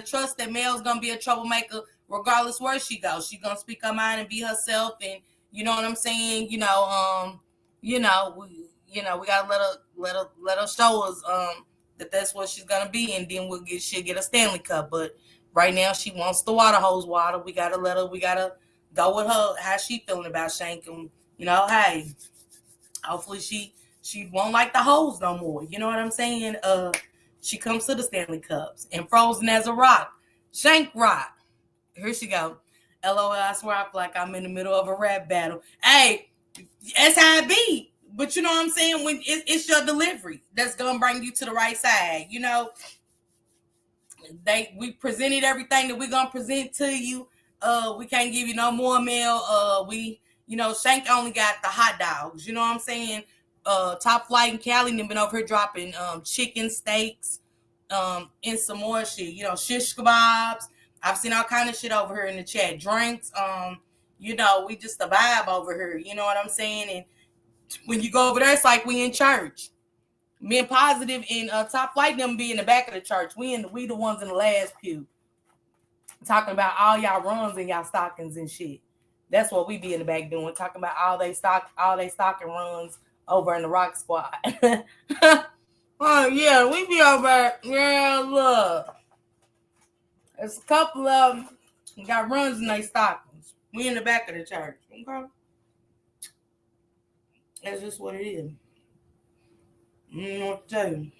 trust that Mel's gonna be a troublemaker regardless where she goes. She's gonna speak her mind and be herself, and you know what I'm saying. We gotta let her show us that's what she's gonna be, and then she'll get a Stanley Cup. But right now she wants the water hose water. We gotta go with her, how she feeling about Shank, and hey, hopefully she won't like the hose no more. You know what I'm saying? She comes to the Stanley Cups and frozen as a rock. Shank Rock. Here she go. LOL, I swear I feel like I'm in the middle of a rap battle. Hey, that's how it be. But you know what I'm saying? When it's your delivery that's gonna bring you to the right side. We presented everything that we're gonna present to you. We can't give you no more meal. Shank only got the hot dogs. You know what I'm saying? Top Flight and Callie been over here dropping chicken steaks, and some more shit. Shish kebabs. I've seen all kind of shit over here in the chat. Drinks. We just a vibe over here. You know what I'm saying? And when you go over there, it's like we in church. Me and Positive and Top Flight them be in the back of the church. We the ones in the last pew. Talking about all y'all runs and y'all stockings and shit. That's what we be in the back doing. Talking about all they stocking runs over in the Rock Squad. Oh, yeah, we be over. Yeah, look. There's a couple of them got runs in their stockings. We in the back of the church. Okay? That's just what it is. I don't know what to tell you.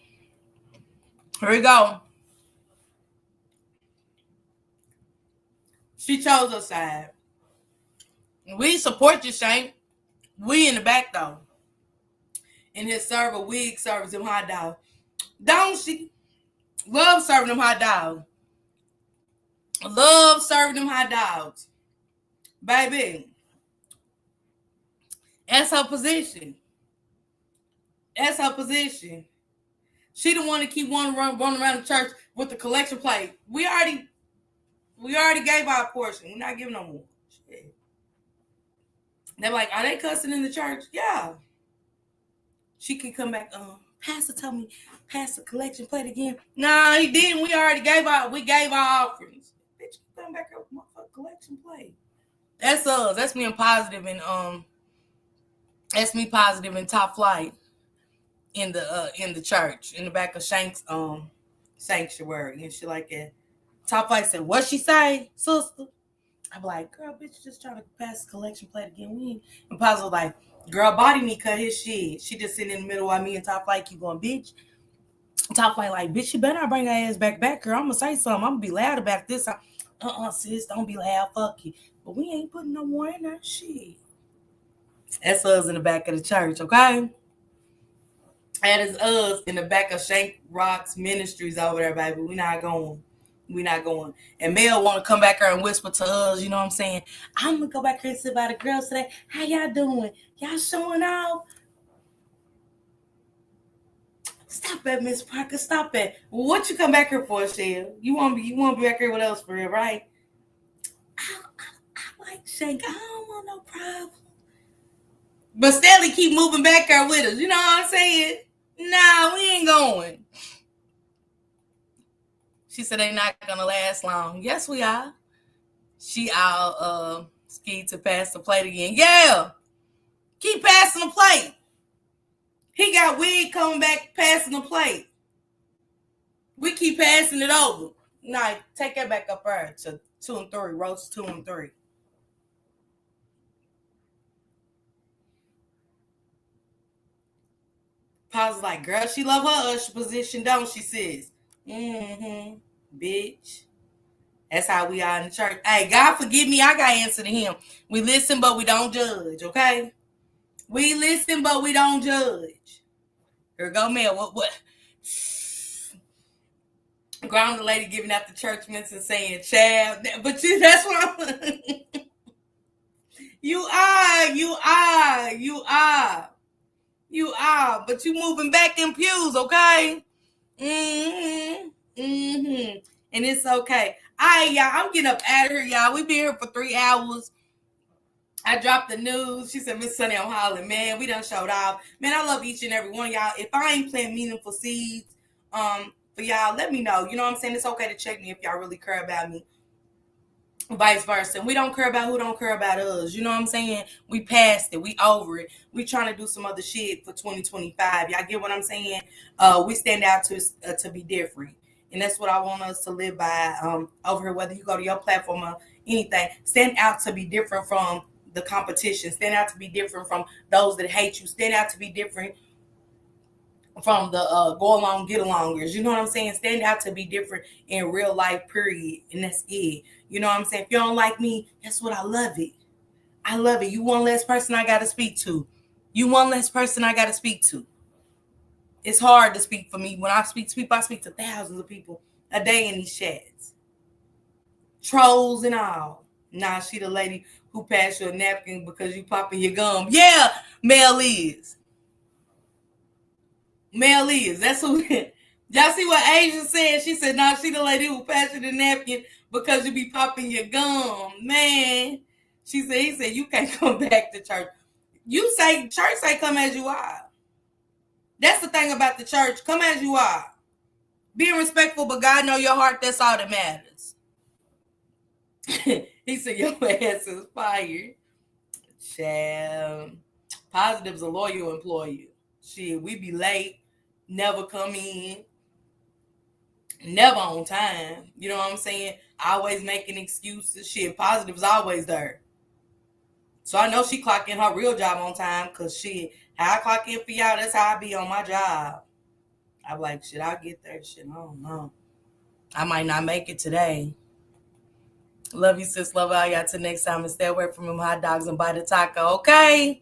Here we go. She chose her side. We support you, Shank. We in the back, though. In his server, wig serves them hot dogs. Don't she? Love serving them hot dogs. Love serving them hot dogs. Baby. That's her position. That's her position. She the one to keep running around the church with the collection plate. We already gave our portion. We're not giving no more. Shit. They're like, are they cussing in the church? Yeah. She can come back. Pastor told me pass the collection plate again. Nah, he didn't. We already gave our offerings. Bitch, you come back up with my collection plate. That's us. That's me and positive and that's me positive and top flight in the church in the back of Shank's sanctuary and shit like that. Top flight said, "What she say, sister?" I'm like, "Girl, bitch, just trying to pass the collection plate again." And positive like, "Girl, body me cut his shit." She just sitting in the middle of me and top flight keep going, "Bitch." Top flight like, "Bitch, you better not bring her ass back, girl. I'm gonna say something. I'm gonna be loud about this." Sis, don't be loud. Fuck you. But we ain't putting no more in that shit. That's us in the back of the church, okay? That is us in the back of Shank Rocks Ministries over there, baby. We not going. And Mel want to come back here and whisper to us, you know what I'm saying? I'm going to go back here and sit by the girls today. How y'all doing? Y'all showing off? Stop it, Miss Parker. Stop it. What you come back here for, Shell? You want to be back here with us for real, right? I like Shank. I don't want no problem. But Stanley keep moving back there with us. You know what I'm saying? Nah, we ain't going. She said they not gonna last long. Yes, we are. She all skied to pass the plate again. Yeah. Keep passing the plate. He got wig coming back passing the plate. We keep passing it over. Nah, take that back up there to 2 and 3. Roast 2 and 3. Pa's like, girl, she love her usher position, don't she, sis? Mm-hmm. Bitch. That's how we are in the church. Hey, God forgive me. I got to answer to him. We listen, but we don't judge, okay? We listen, but we don't judge. Here go, Mel. What? Grounded lady giving out the church mints and saying, child. But that's what I'm... You are. But you moving back in pews, okay? Mm-hmm. And it's okay. All right, y'all. I'm getting up out of here, y'all. We've been here for 3 hours. I dropped the news. She said, Miss Sunny, I'm hollering. Man, we done showed off. Man, I love each and every one of y'all. If I ain't planting meaningful seeds for y'all, let me know. You know what I'm saying? It's okay to check me if y'all really care about me. Vice versa. And we don't care about who don't care about us. You know what I'm saying? We passed it. We over it. We trying to do some other shit for 2025. Y'all get what I'm saying? We stand out to be different. And that's what I want us to live by over here, whether you go to your platform or anything. Stand out to be different from the competition. Stand out to be different from those that hate you. Stand out to be different from the go along, get alongers. You know what I'm saying? Stand out to be different in real life, period. And that's it. You know what I'm saying? If you don't like me, that's what I love it. I love it. You one less person I got to speak to. It's hard to speak for me. When I speak to people, I speak to thousands of people a day in these chats. Trolls and all. Nah, she the lady who passed you a napkin because you popping your gum. Yeah, Mel is. That's who. Y'all see what Asia said? She said, nah, she the lady who passed you the napkin because you be popping your gum. Man. He said, you can't come back to church. You say, church say come as you are. That's the thing about the church. Come as you are. Being respectful, but God know your heart. That's all that matters. He said, your ass is fired. Child. Positive's a loyal employee. Shit, we be late. never come in, never on time. You know what I'm saying? Always making excuses. Shit, Positive's always there. So I know she clock in her real job on time, because shit, how I clock in for y'all, that's how I be on my job. I'm like, shit, I'll get there. Shit, I don't know. I might not make it today. Love you, sis. Love all y'all. Till next time, and stay away from them hot dogs and buy the taco, okay?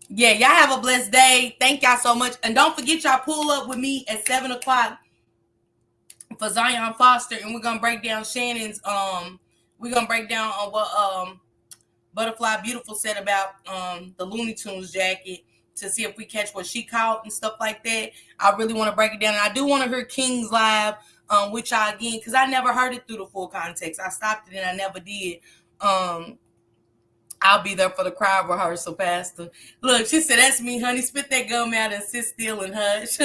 Yeah, y'all have a blessed day. Thank y'all so much. And don't forget, y'all pull up with me at 7 o'clock for Zion Foster, and we're gonna break down Shannon's we're gonna break down on what Butterfly Beautiful said about the Looney Tunes jacket, to see if we catch what she caught and stuff like that. I really want to break it down. And I do want to hear King's live with y'all again, because I never heard it through the full context. I stopped it and I never did. I'll be there for the crowd rehearsal, Pastor. Look, she said, that's me, honey. Spit that gum out and sit still and hush.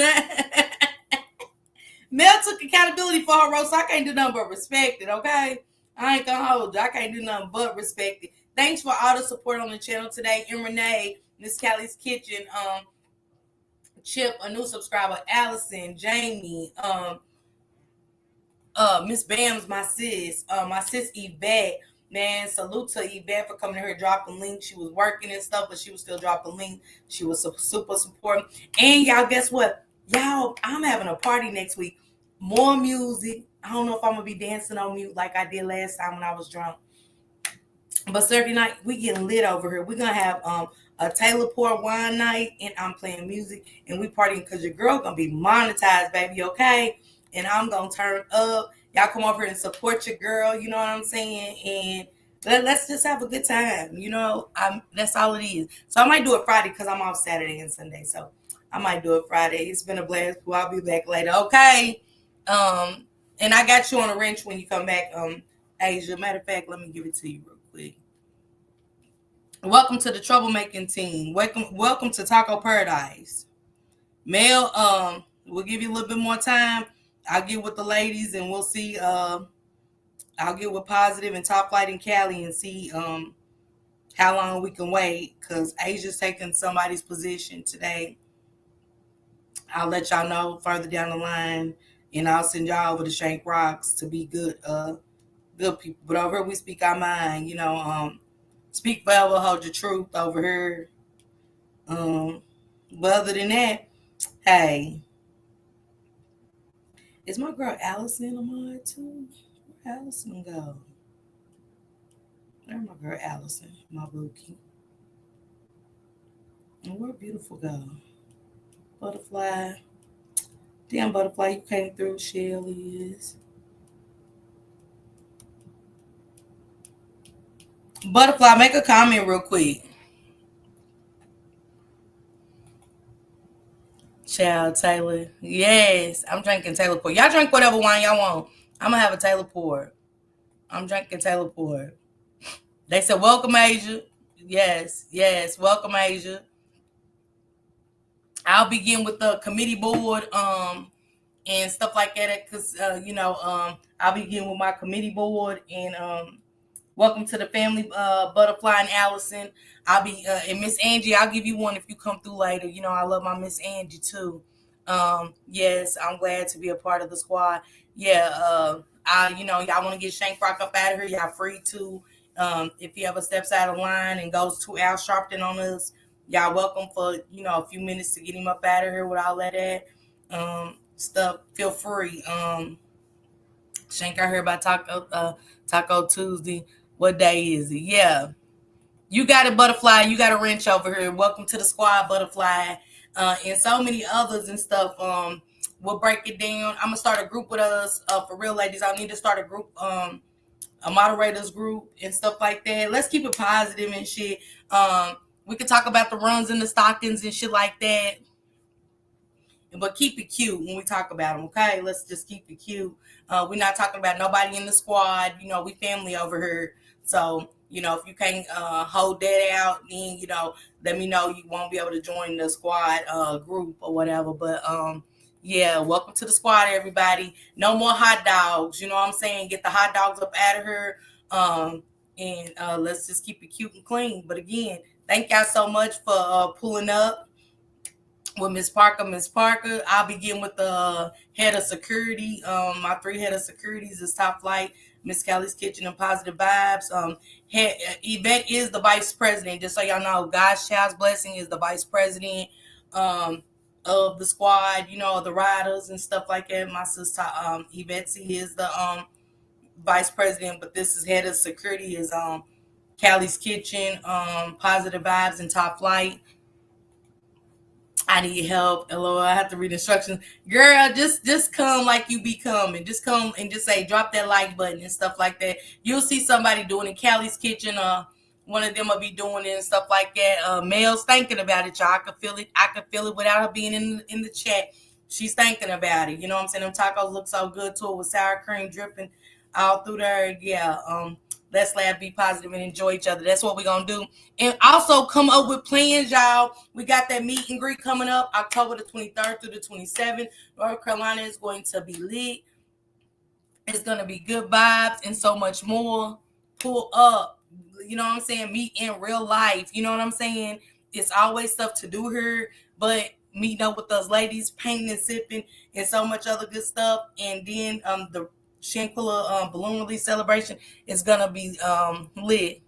Mel took accountability for her roast, so I can't do nothing but respect it, okay? I ain't gonna hold you. I can't do nothing but respect it. Thanks for all the support on the channel today. And Renee, Miss Callie's Kitchen, Chip, a new subscriber, Allison, Jamie, Miss Bam's my sis Yvette. Man, salute to Yvette for coming here dropping links. She was working and stuff, but she was still dropping links. She was super supportive. And y'all, guess what? Y'all, I'm having a party next week. More music. I don't know if I'm gonna be dancing on mute like I did last time when I was drunk. But Saturday night, we getting lit over here. We're gonna have a Taylor Port wine night, and I'm playing music, and we partying because your girl gonna be monetized, baby, okay? And I'm gonna turn up. Y'all come over here and support your girl, you know what I'm saying? And let's just have a good time, you know? That's all it is. So I might do it Friday because I'm off Saturday and Sunday. So I might do it Friday. It's been a blast. I'll be back later, okay? And I got you on a wrench when you come back, Asia. Matter of fact, let me give it to you real quick. Welcome to the troublemaking team. Welcome to Taco Paradise. Mel, we'll give you a little bit more time. I'll get with the ladies and we'll see. I'll get with Positive and Top Flight and Cali and see how long we can wait, because Asia's taking somebody's position today. I'll let y'all know further down the line, and I'll send y'all over to Shank Rocks to be good people. But over here we speak our mind, you know. Speak forever, hold your truth over here. But other than that, hey, is my girl Allison a mod too? Where Allison go? There's my girl Allison, my bookie. And where Beautiful go? Butterfly. Damn, Butterfly, you came through. Shelly is. Butterfly, make a comment real quick. Child, Taylor. Yes, I'm drinking Taylor Port. Y'all drink whatever wine y'all want. I'm going to have a Taylor Port. I'm drinking Taylor Port. They said, welcome, Asia. Yes, welcome, Asia. I'll begin with the committee board and stuff like that, because, I'll begin with my committee board, and welcome to the family, Butterfly and Allison. I'll be, and Miss Angie, I'll give you one if you come through later. You know, I love my Miss Angie too. Yes, I'm glad to be a part of the squad. Yeah, y'all want to get Shank Rock up out of here, y'all free to. If he ever steps out of line and goes too Al Sharpton on us, y'all welcome for, a few minutes to get him up out of here with all that stuff. Feel free. Shank, I heard about Taco Tuesday. What day is it? Yeah. You got it, Butterfly. You got a wrench over here. Welcome to the squad, Butterfly. And so many others and stuff. We'll break it down. I'm going to start a group with us for real, ladies. I need to start a group, a moderators group and stuff like that. Let's keep it positive and shit. We can talk about the runs and the stockings and shit like that. But keep it cute when we talk about them, okay? Let's just keep it cute. We're not talking about nobody in the squad. We family over here. So, if you can't hold that out, then, let me know. You won't be able to join the squad group or whatever. But, yeah, welcome to the squad, everybody. No more hot dogs. You know what I'm saying? Get the hot dogs up out of here. And let's just keep it cute and clean. But, again, thank y'all so much for pulling up with Miss Parker. Miss Parker, I'll begin with the head of security. My 3 head of securities is Top Flight, Miss Callie's Kitchen, and Positive Vibes. Yvette is the vice president. Just so y'all know, God's Child's Blessing is the vice president of the squad. You know, the riders and stuff like that. My sister Yvette is the vice president, but this is head of security is Callie's Kitchen, Positive Vibes, and Top Flight. I need help. Hello, I have to read instructions. Girl, just come like you be coming. Just come and just say, drop that like button and stuff like that. You'll see somebody doing it. Callie's Kitchen, one of them will be doing it and stuff like that. Mel's thinking about it, y'all. I could feel it. I could feel it without her being in the chat. She's thinking about it. You know what I'm saying? Them tacos look so good too, with sour cream dripping all through there. Yeah. Let's laugh, be positive, and enjoy each other. That's what we're going to do. And also come up with plans, y'all. We got that meet and greet coming up October the 23rd through the 27th. North Carolina is going to be lit. It's going to be good vibes and so much more. Pull up. You know what I'm saying? Meet in real life. You know what I'm saying? It's always stuff to do here, but meeting up with us ladies, painting and sipping, and so much other good stuff. And then the Shanquilla balloon release celebration is gonna be lit.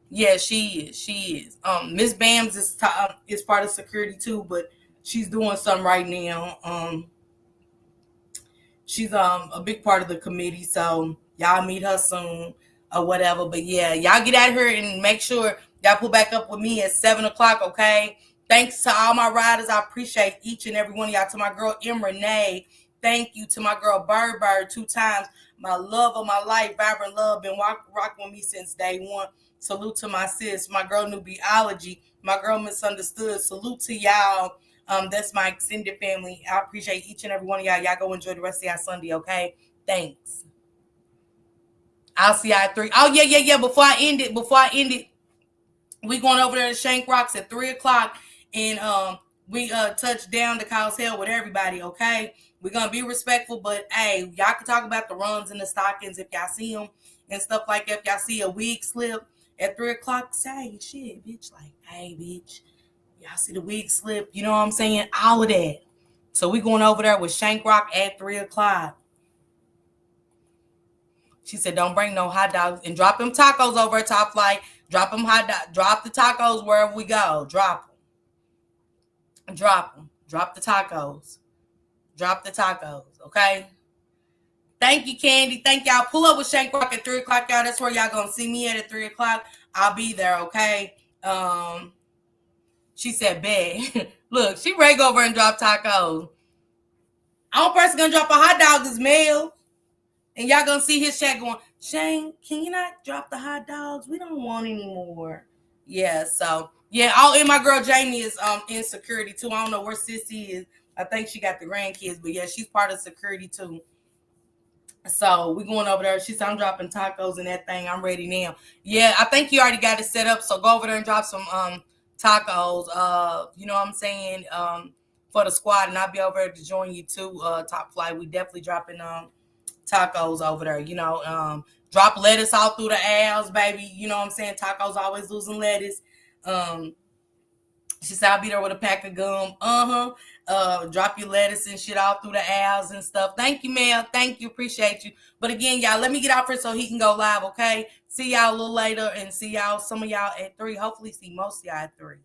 Yeah, she is. Miss Bams is part of security too, but she's doing something right now. She's a big part of the committee, so y'all meet her soon or whatever. But yeah, y'all get out here and make sure y'all pull back up with me at 7:00. Okay. Thanks to all my riders. I appreciate each and every one of y'all. To my girl M. Renee. Thank you to my girl Bird 2 times. My love of my life, Vibrant Love, been rocking with me since day one. Salute to my sis, my girl Nubiology, my girl Misunderstood. Salute to y'all. That's my extended family. I appreciate each and every one of y'all. Y'all go enjoy the rest of y'all Sunday, okay? Thanks. I'll see y'all at 3. Oh, yeah. Before I end it, we going over there to Shank Rocks at 3:00, and we touch down to cause hell with everybody, okay? We're going to be respectful, but, hey, y'all can talk about the runs and the stockings if y'all see them and stuff like that. If y'all see a wig slip at 3:00, say, shit, bitch, like, hey, bitch, y'all see the wig slip? You know what I'm saying? All of that. So we going over there with Shank Rock at 3:00. She said, don't bring no hot dogs. And drop them tacos over at Top Flight. Drop them drop the tacos wherever we go. Drop them. Drop them. Drop the tacos. Drop the tacos, okay? Thank you, Candy. Thank y'all. Pull up with Shank Rock at 3:00, y'all. That's where y'all gonna see me at 3:00. I'll be there, okay? She said, bet. Look, she ready to go over and drop tacos. Only person gonna drop a hot dog is Mel. And y'all gonna see his chat going, Shane, can you not drop the hot dogs? We don't want any more. Yeah, so, yeah. And my girl Jamie is in security, too. I don't know where Sissy is. I think she got the grandkids, but yeah, she's part of security too. So we going over there. She said, I'm dropping tacos and that thing. I'm ready now. Yeah, I think you already got it set up. So go over there and drop some tacos. You know what I'm saying? For the squad, and I'll be over there to join you too. Top Flight. We definitely dropping tacos over there. You know, drop lettuce all through the aisles, baby. You know what I'm saying? Tacos always losing lettuce. She said, I'll be there with a pack of gum. Drop your lettuce and shit all through the aisles and stuff. Thank you, Mel. Thank you. Appreciate you. But again, y'all, let me get out for it so he can go live, okay? See y'all a little later and see y'all, some of y'all at 3. Hopefully see most of y'all at 3.